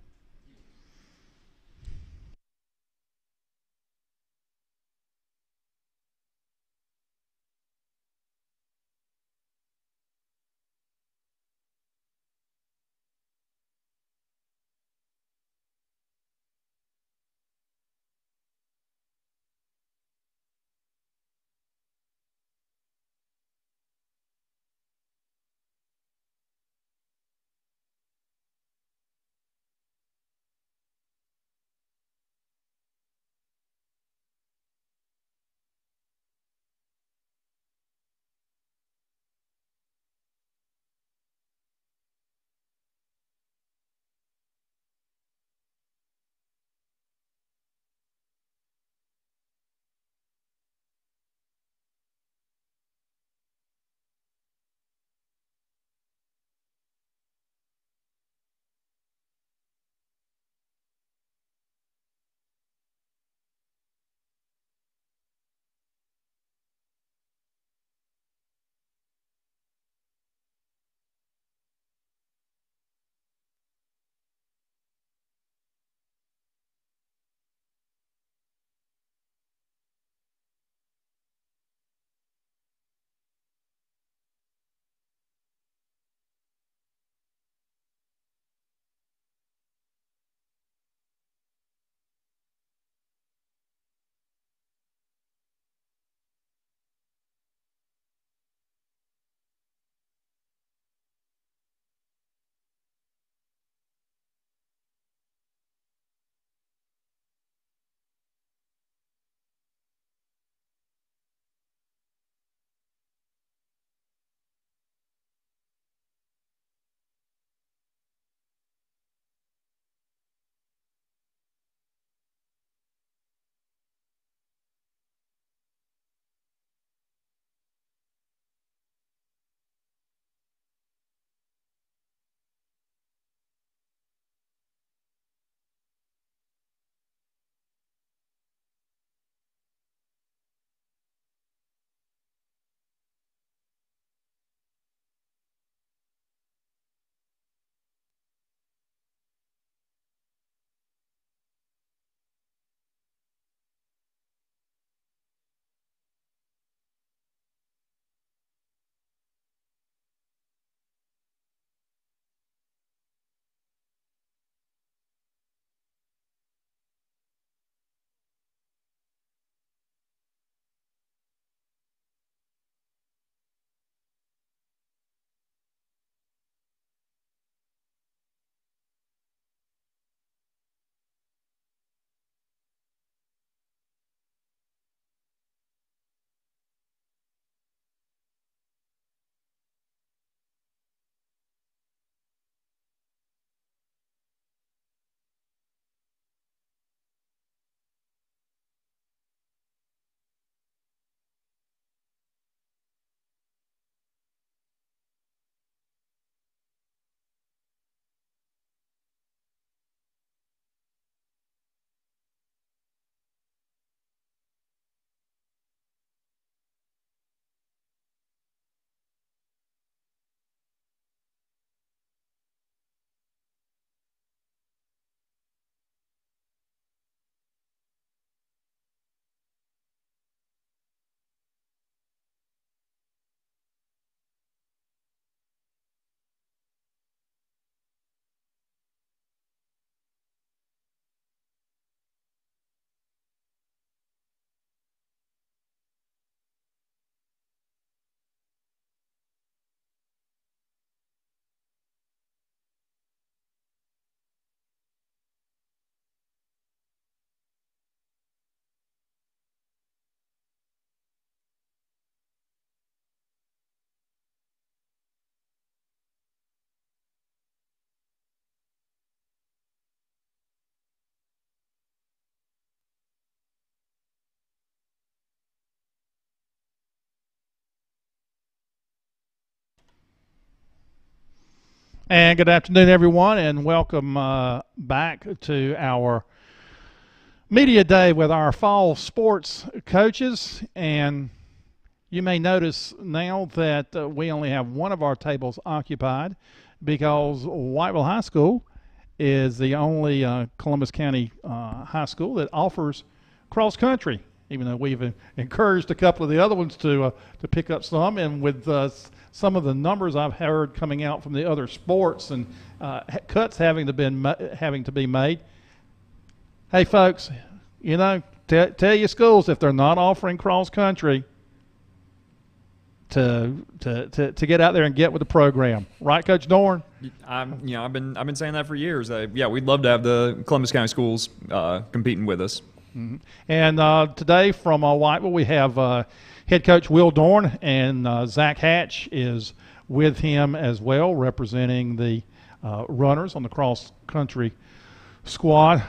And good afternoon, everyone, and welcome back to our media day with our fall sports coaches. And you may notice now that we only have one of our tables occupied because Whiteville High School is the only Columbus County high school that offers cross country, even though we've encouraged a couple of the other ones to pick up some. And with some of the numbers I've heard coming out from the other sports and cuts having to be made, hey folks, you know, tell your schools if they're not offering cross country to get out there and get with the program, right, Coach Dorn?
I've been saying that for years. Yeah, we'd love to have the Columbus County schools competing with us.
Mm-hmm. And today from Whiteville we have head coach Will Dorn, and Zach Hatch is with him as well, representing the runners on the cross-country squad.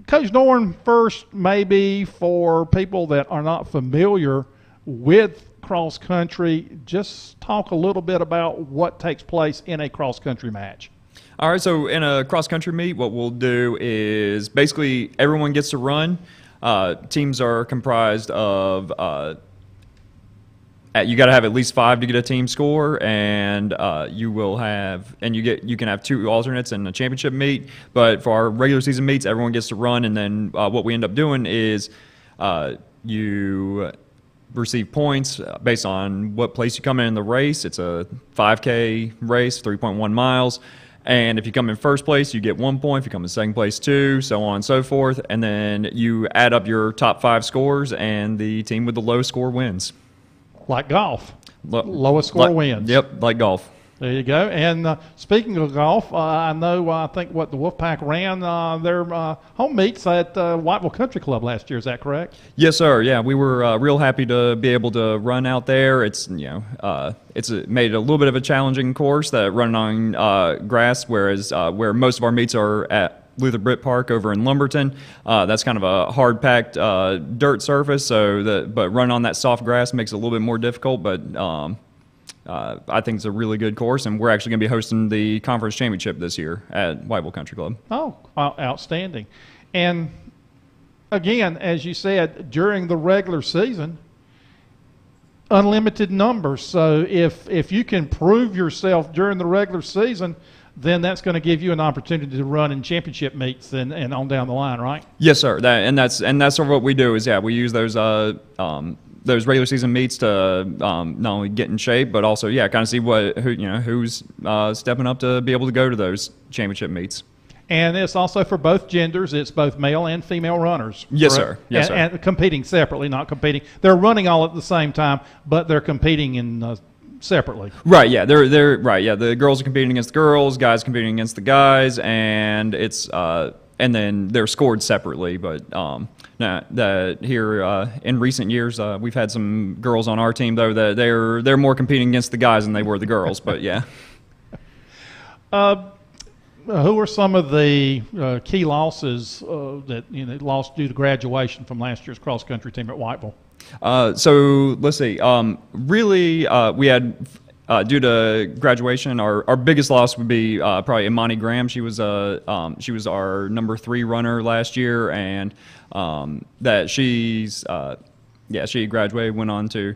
Coach Dorn, first, maybe for people that are not familiar with cross-country, just talk a little bit about what takes place in a cross-country match.
All right, so in a cross-country meet, what we'll do is basically everyone gets to run. Teams are comprised of you got to have at least 5 to get a team score, and you can have 2 alternates in a championship meet. But for our regular season meets, everyone gets to run, and then what we end up doing is you receive points based on what place you come in the race. It's a 5K race, 3.1 miles. And if you come in first place, you get 1 point. If you come in second place, 2, so on and so forth. And then you add up your top 5 scores, and the team with the lowest score wins.
Like golf. Lowest score wins.
Yep, like golf.
There you go. And speaking of golf, I think the Wolfpack ran their home meets at Whiteville Country Club last year. Is that correct?
Yes, sir. Yeah, we were real happy to be able to run out there. It's made it a little bit of a challenging course that running on grass, whereas where most of our meets are at Luther Britt Park over in Lumberton. That's kind of a hard-packed dirt surface, but running on that soft grass makes it a little bit more difficult. But I think it's a really good course, and we're actually going to be hosting the conference championship this year at Whiteville Country Club.
Oh, outstanding. And again, as you said, during the regular season, unlimited numbers. So if you can prove yourself during the regular season, then that's going to give you an opportunity to run in championship meets and on down the line, right?
Yes, sir. That's sort of what we do is, we use those regular season meets to not only get in shape, but also, kind of see who's stepping up to be able to go to those championship meets.
And it's also for both genders. It's both male and female runners.
Yes, sir. Yes, sir.
And competing separately, not competing. They're running all at the same time, but they're competing separately.
Right. Yeah. They're right. Yeah. The girls are competing against the girls, guys competing against the guys, and it's and then they're scored separately. But here in recent years, we've had some girls on our team though that they're more competing against the guys than they were the girls. But yeah.
Who are some of the key losses that lost due to graduation from last year's cross country team at Whiteville?
So let's see. Really, we had due to graduation, our biggest loss would be probably Imani Graham. She was our number 3 runner last year, and that she graduated, went on to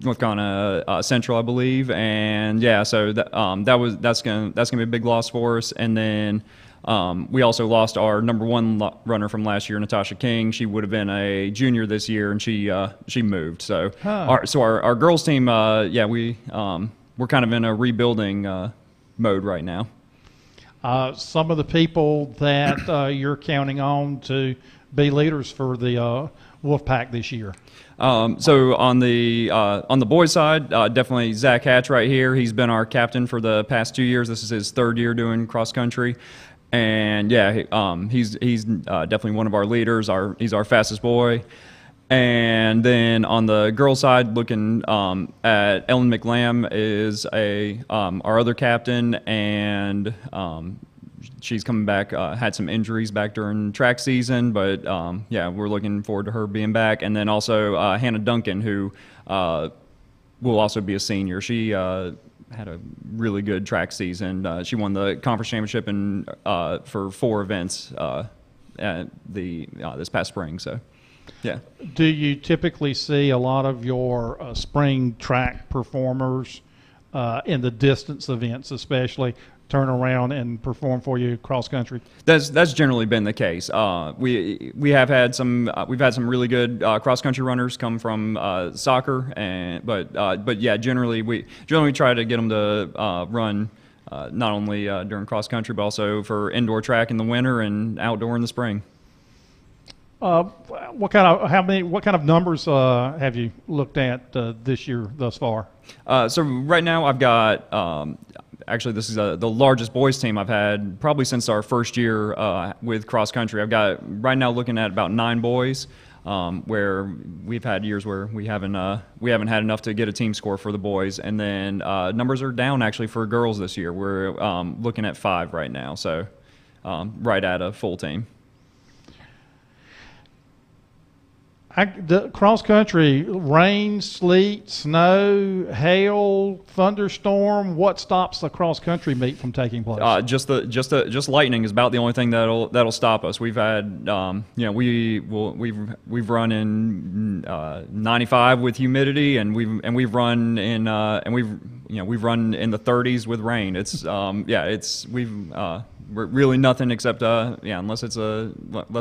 North Carolina Central, I believe, and so that's gonna be a big loss for us. And then we also lost our number 1 runner from last year, Natasha King. She would have been a junior this year, and she moved. So our girls team, we're kind of in a rebuilding mode right now.
Some of the people that you're counting on to be leaders for the Wolfpack this year.
So on the boys' side, definitely Zach Hatch right here. He's been our captain for the past 2 years. This is his 3rd year doing cross country, and he's definitely one of our leaders. He's our fastest boy. And then on the girls' side, looking at Ellen McLam is our other captain, and she's coming back, had some injuries back during track season, but we're looking forward to her being back. And then also Hannah Duncan, who
will also be a senior. She had a really good track season. She won the conference championship for 4 events at this past spring. So, yeah.
Do you typically see a lot of your spring track performers in the distance events, especially, turn around and perform for you cross country?
That's generally been the case. We have had some we've had some really good cross country runners come from soccer, but yeah, generally we try to get them to run not only during cross country but also for indoor track in the winter and outdoor in the spring.
What kind of numbers have you looked at this year thus far?
So right now I've got. Actually, this is the largest boys team I've had probably since our first year with cross country. I've got right now looking at about 9 boys, where we've had years where we haven't had enough to get a team score for the boys, and then numbers are down actually for girls this year. We're looking at 5 right now, so right at a full team.
The cross country, rain, sleet, snow, hail, thunderstorm. What stops the cross country meet from taking place?
Just lightning is about the only thing that'll stop us. We've had we've run in 95 with humidity, and we've run in we've run in the 30s with rain. It's we're really nothing except unless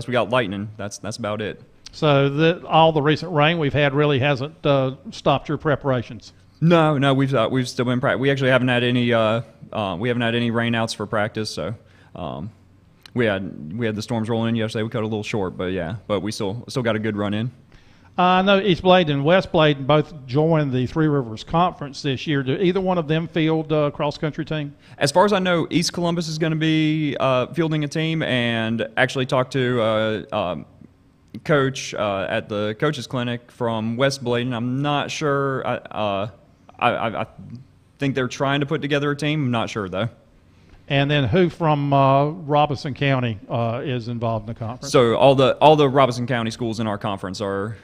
we got lightning. That's about it.
So all the recent rain we've had really hasn't stopped your preparations.
No, we've still been practicing. We actually haven't had any rainouts for practice. So we had the storms rolling in yesterday. We cut a little short, but we still got a good run in.
I know East Bladen and West Bladen both joined the Three Rivers Conference this year. Do either one of them field a cross-country team?
As far as I know, East Columbus is going to be fielding a team, and actually talked to coach at the coaches clinic from West Bladen. I'm not sure. I think they're trying to put together a team. I'm not sure though.
And then who from Robeson County is involved in the conference?
So all the Robeson County schools in our conference are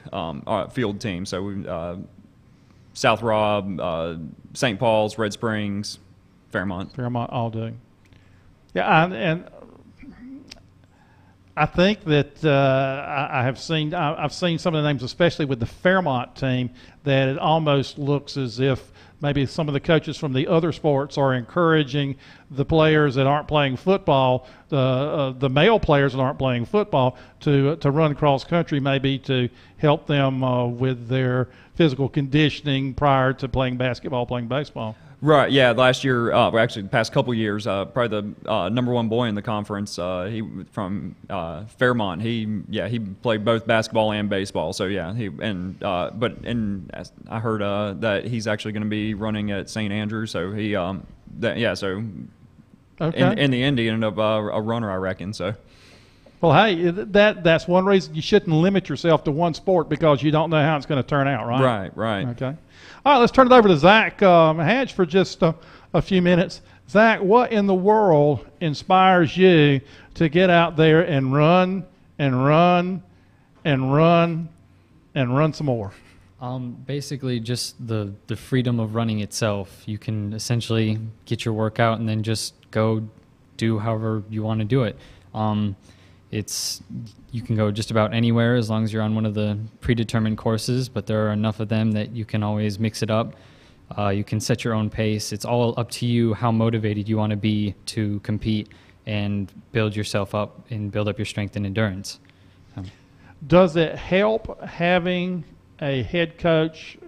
field teams. So we, South Rob, St. Paul's, Red Springs, Fairmont.
Fairmont all do. Yeah, and I think that I've seen some of the names, especially with the Fairmont team, that it almost looks as if maybe some of the coaches from the other sports are encouraging the players that aren't playing football, the male players that aren't playing football, to run cross country, maybe to help them with their physical conditioning prior to playing basketball, playing baseball.
Right, yeah, last year, actually the past couple years, probably the #1 boy in the conference, he from Fairmont, he played both basketball and baseball, so yeah, I heard that he's actually going to be running at St. Andrews, so he, okay. in the end, he ended up a runner, I reckon, so.
Well, hey, that's one reason you shouldn't limit yourself to one sport, because you don't know how it's going to turn out, right?
Right.
Okay. All right, let's turn it over to Zach Hatch for just a few minutes. Zach, what in the world inspires you to get out there and run and run and run and run some more?
Basically just the freedom of running itself. You can essentially get your workout and then just go do however you want to do it. You can go just about anywhere as long as you're on one of the predetermined courses, but there are enough of them that you can always mix it up. You can set your own pace. It's all up to you how motivated you want to be to compete and build yourself up and build up your strength and endurance.
Does it help having a head coach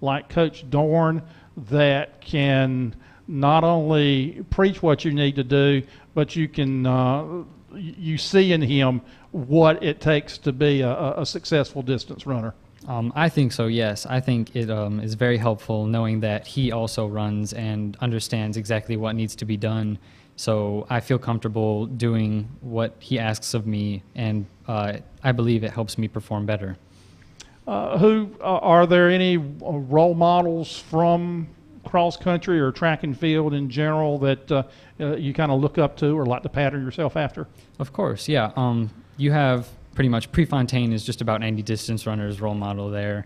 like Coach Dorn that can not only preach what you need to do, but you can you see in him what it takes to be a successful distance runner?
I think so, yes. I think it is very helpful knowing that he also runs and understands exactly what needs to be done. So I feel comfortable doing what he asks of me, and I believe it helps me perform better.
Are there any role models from cross country or track and field in general that you kind of look up to or like to pattern yourself after?
Of course, yeah. You have pretty much Prefontaine is just about any distance runner's role model there.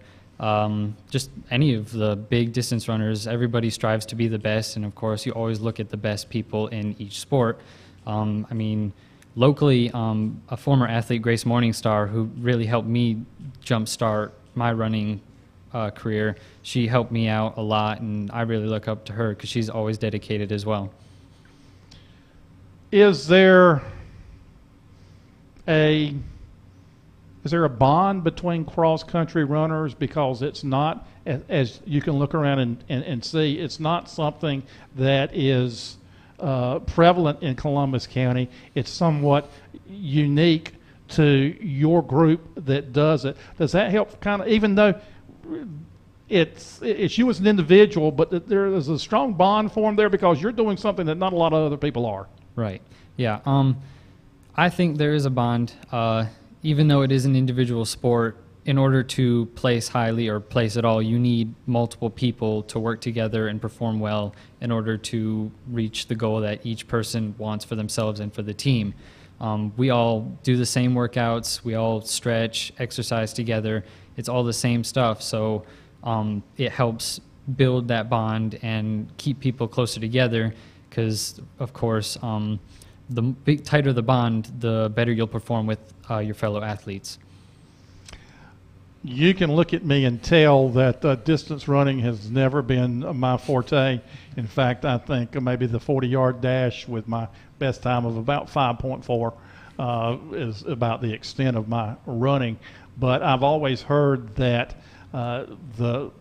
just any of the big distance runners, everybody strives to be the best, and of course you always look at the best people in each sport. I mean, locally, a former athlete, Grace Morningstar, who really helped me jumpstart my running career, she helped me out a lot, and I really look up to her because she's always dedicated as well.
Is there a bond between cross-country runners? Because it's not, as you can look around and see, it's not something that is prevalent in Columbus County. It's somewhat unique to your group that does it. Does that help kind of, even though it's you as an individual, but there is a strong bond formed there because you're doing something that not a lot of other people are?
Right. Yeah. I think there is a bond. Even though it is an individual sport, in order to place highly or place at all, you need multiple people to work together and perform well in order to reach the goal that each person wants for themselves and for the team. We all do the same workouts. We all stretch, exercise together. It's all the same stuff. So it helps build that bond and keep people closer together because, of course, the tighter the bond, the better you'll perform with your fellow athletes.
You can look at me and tell that distance running has never been my forte. In fact, I think maybe the 40-yard dash with my best time of about 5.4 is about the extent of my running. But I've always heard that the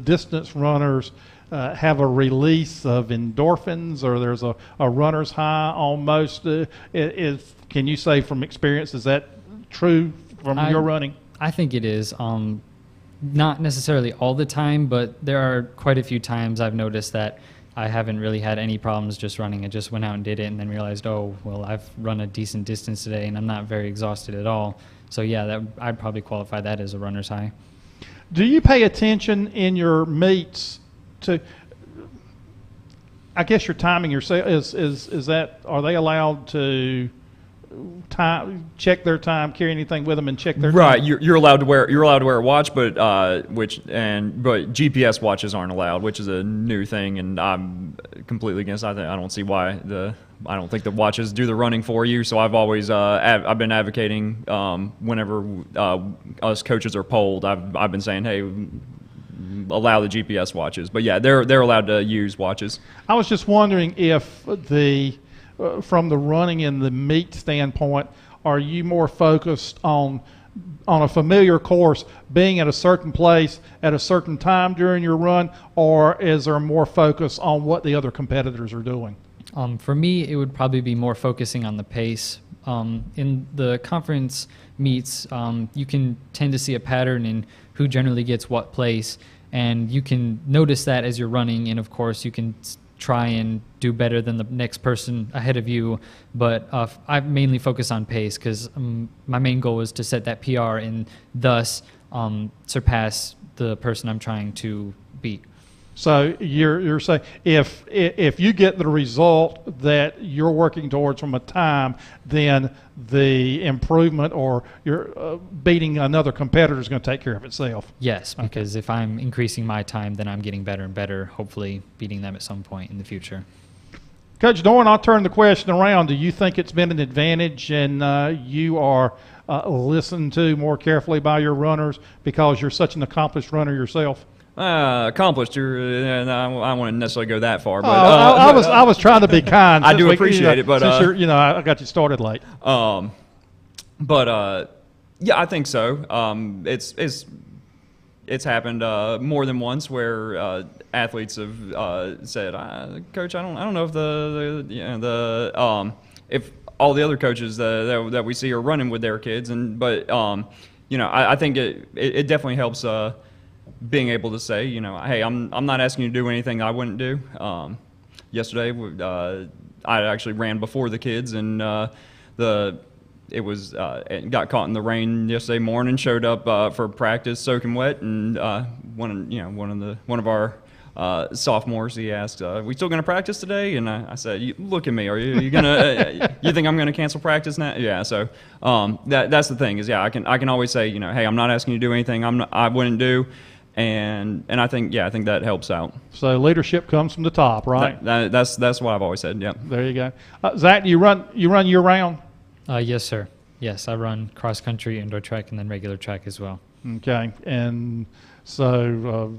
distance runners have a release of endorphins, or there's a runner's high almost. Can you say from experience, is that true from your running?
I think it is. Not necessarily all the time, but there are quite a few times I've noticed that I haven't really had any problems just running. I just went out and did it and then realized, oh, well, I've run a decent distance today and I'm not very exhausted at all. So yeah, I'd probably qualify that as a runner's high.
Do you pay attention in your meets to, I guess your timing yourself, is that, are they allowed to check their time, carry anything with them and check their
right
time?
you're allowed to wear a watch, but GPS watches aren't allowed, which is a new thing, and I'm completely against. I don't see why I don't think the watches do the running for you. So I've always I've been advocating whenever us coaches are polled, I've been saying, hey, allow the GPS watches. But yeah, they're allowed to use watches.
I was just wondering if from the running and the meet standpoint, are you more focused on a familiar course, being at a certain place at a certain time during your run, or is there more focus on what the other competitors are doing?
For me, it would probably be more focusing on the pace. In the conference meets, you can tend to see a pattern in who generally gets what place, and you can notice that as you're running, and of course you can try and do better than the next person ahead of you, but I mainly focus on pace because my main goal is to set that PR and thus surpass the person I'm trying to beat.
So you're saying if you get the result that you're working towards from a time, then the improvement or you're beating another competitor is going to take care of itself.
Yes, because if I'm increasing my time, then I'm getting better and better, hopefully beating them at some point in the future.
Coach Dorn, I'll turn the question around. Do you think it's been an advantage and you are listened to more carefully by your runners because you're such an accomplished runner yourself?
Accomplished. I wouldn't necessarily go that far, but
I was trying to be kind.
I do appreciate it, but
since I got you started late.
Yeah, I think so. It's happened more than once where athletes have said, "Coach, I don't know if all the other coaches that we see are running with their kids," I think it definitely helps. Being able to say, hey, I'm not asking you to do anything I wouldn't do. Yesterday, I actually ran before the kids, and it got caught in the rain yesterday morning. Showed up for practice, soaking wet, and one of our sophomores. He asked, "We still going to practice today?" And I said, "Look at me. Are you gonna? You think I'm going to cancel practice now?" Yeah. So that's the thing is, yeah, I can always say, hey, I'm not asking you to do anything I wouldn't do, and I think that helps out.
So leadership comes from the top, right?
That's what I've always said. Yeah.
There you go. Zach, do you run year round?
Yes, sir. Yes, I run cross country, indoor track, and then regular track as well.
Okay, and so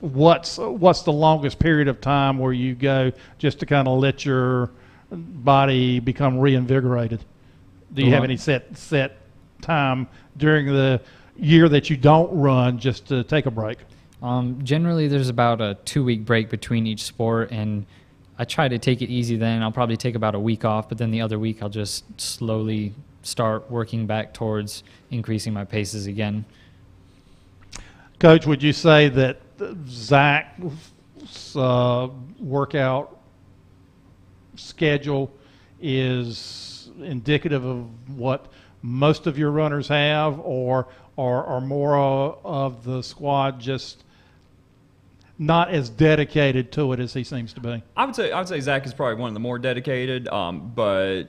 what's the longest period of time where you go just to kind of let your body become reinvigorated? Do you have any set time during the year that you don't run just to take a break?
Generally, there's about a 2-week break between each sport, and I try to take it easy then. I'll probably take about a week off, but then the other week I'll just slowly start working back towards increasing my paces again.
Coach, would you say that Zach's workout schedule is indicative of what most of your runners have, or more of the squad just not as dedicated to it as he seems to be?
I would say Zach is probably one of the more dedicated, but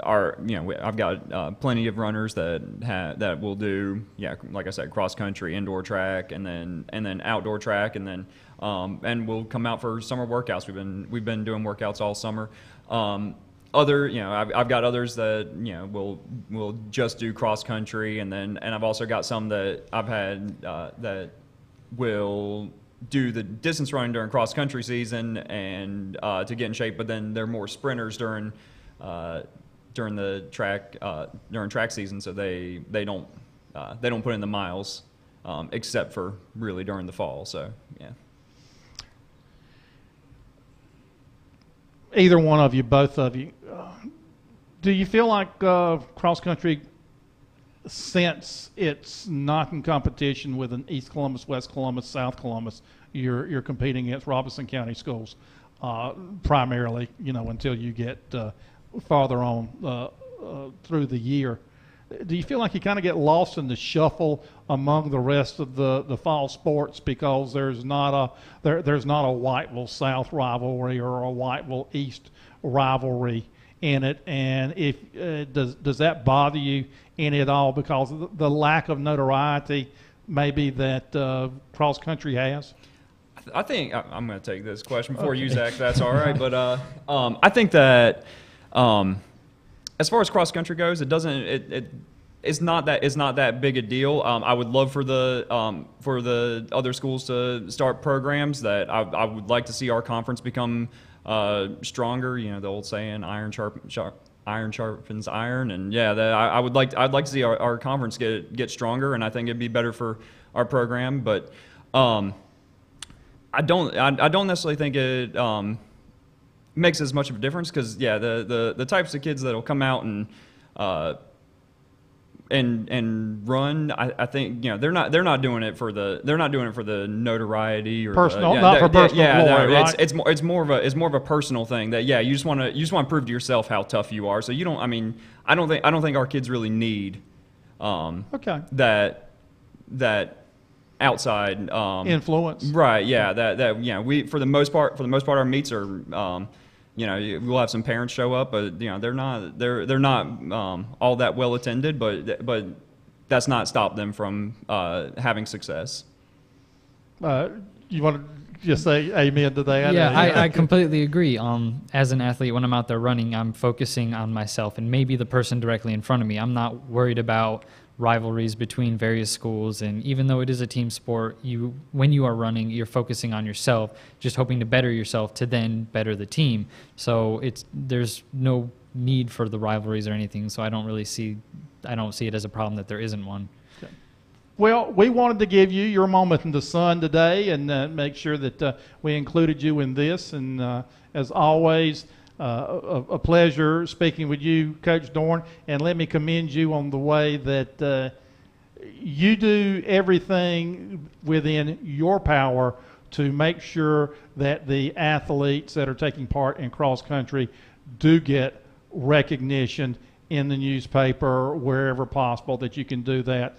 I've got plenty of runners that will do, like I said, cross country, indoor track, and then outdoor track, and then and we'll come out for summer workouts. We've been doing workouts all summer. I've got others that will just do cross country, and I've also got some that I've had that will do the distance running during cross country season and to get in shape, but then they're more sprinters during the track season, so they don't put in the miles except for really during the fall. So yeah.
Either one of you, both of you, do you feel like cross country, since it's not in competition with an East Columbus, West Columbus, South Columbus, you're competing against Robeson County schools primarily, until you get farther on through the year. Do you feel like you kind of get lost in the shuffle among the rest of the fall sports because there's not a Whiteville South rivalry or a Whiteville East rivalry in it? And if does that bother you any at all because of the lack of notoriety maybe that cross country has?
I think I'm going to take this question before you, Zach. That's all right. But I think that as far as cross country goes, it's not that big a deal. I would love for the other schools to start programs that I would like to see our conference become stronger. The old saying, iron sharpens iron, and I'd like to see our conference get stronger, and I think it'd be better for our program. But I don't necessarily think it makes as much of a difference because the types of kids that'll come out and run, I think they're not doing it for the notoriety or
personal, not for personal glory, right?
It's more of a personal thing that you just want to prove to yourself how tough you are. So you don't. I mean, I don't think our kids really need that outside
influence,
right? Yeah, we for the most part our meets are we'll have some parents show up, but they're not all that well attended, but that's not stopped them from having success.
You want to just say amen to that?
Yeah, I completely agree. As an athlete, when I'm out there running, I'm focusing on myself and maybe the person directly in front of me. I'm not worried about rivalries between various schools, and even though it is a team sport, when you are running, you're focusing on yourself, just hoping to better yourself to then better the team. So there's no need for the rivalries or anything. So I don't see it as a problem that there isn't one.
Okay. Well, we wanted to give you your moment in the sun today and make sure that we included you in this. And as always, a pleasure speaking with you, Coach Dorn, and let me commend you on the way that you do everything within your power to make sure that the athletes that are taking part in cross country do get recognition in the newspaper, wherever possible, that you can do that.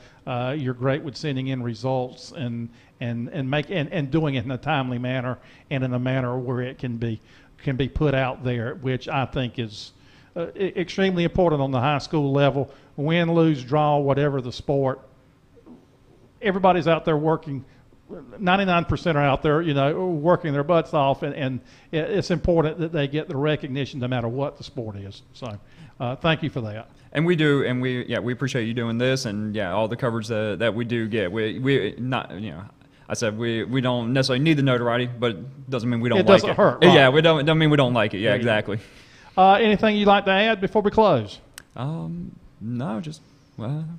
You're great with sending in results and doing it in a timely manner and in a manner where it can be put out there, which I think is extremely important on the high school level. Win, lose, draw, whatever the sport, everybody's out there working. 99% are out there, working their butts off, and it's important that they get the recognition no matter what the sport is. So thank you for that.
And we do, and we appreciate you doing this, and all the coverage that we do get. We not, I said we don't necessarily need the notoriety, but it doesn't mean we don't like it.
It doesn't hurt, right?
Yeah, we don't mean we don't like it. Yeah, exactly.
Anything you'd like to add before we close?
No, just
come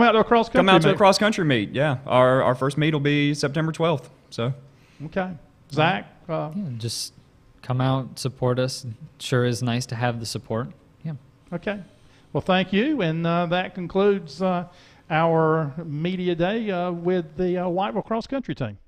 out to a cross country.
Come out to
meet.
a cross country meet. Yeah, our first meet will be September 12th. So.
Okay, Zach.
Just come out, support us. Sure is nice to have the support. Yeah.
Okay. Well, thank you, and that concludes our media day with the Whiteville cross country team.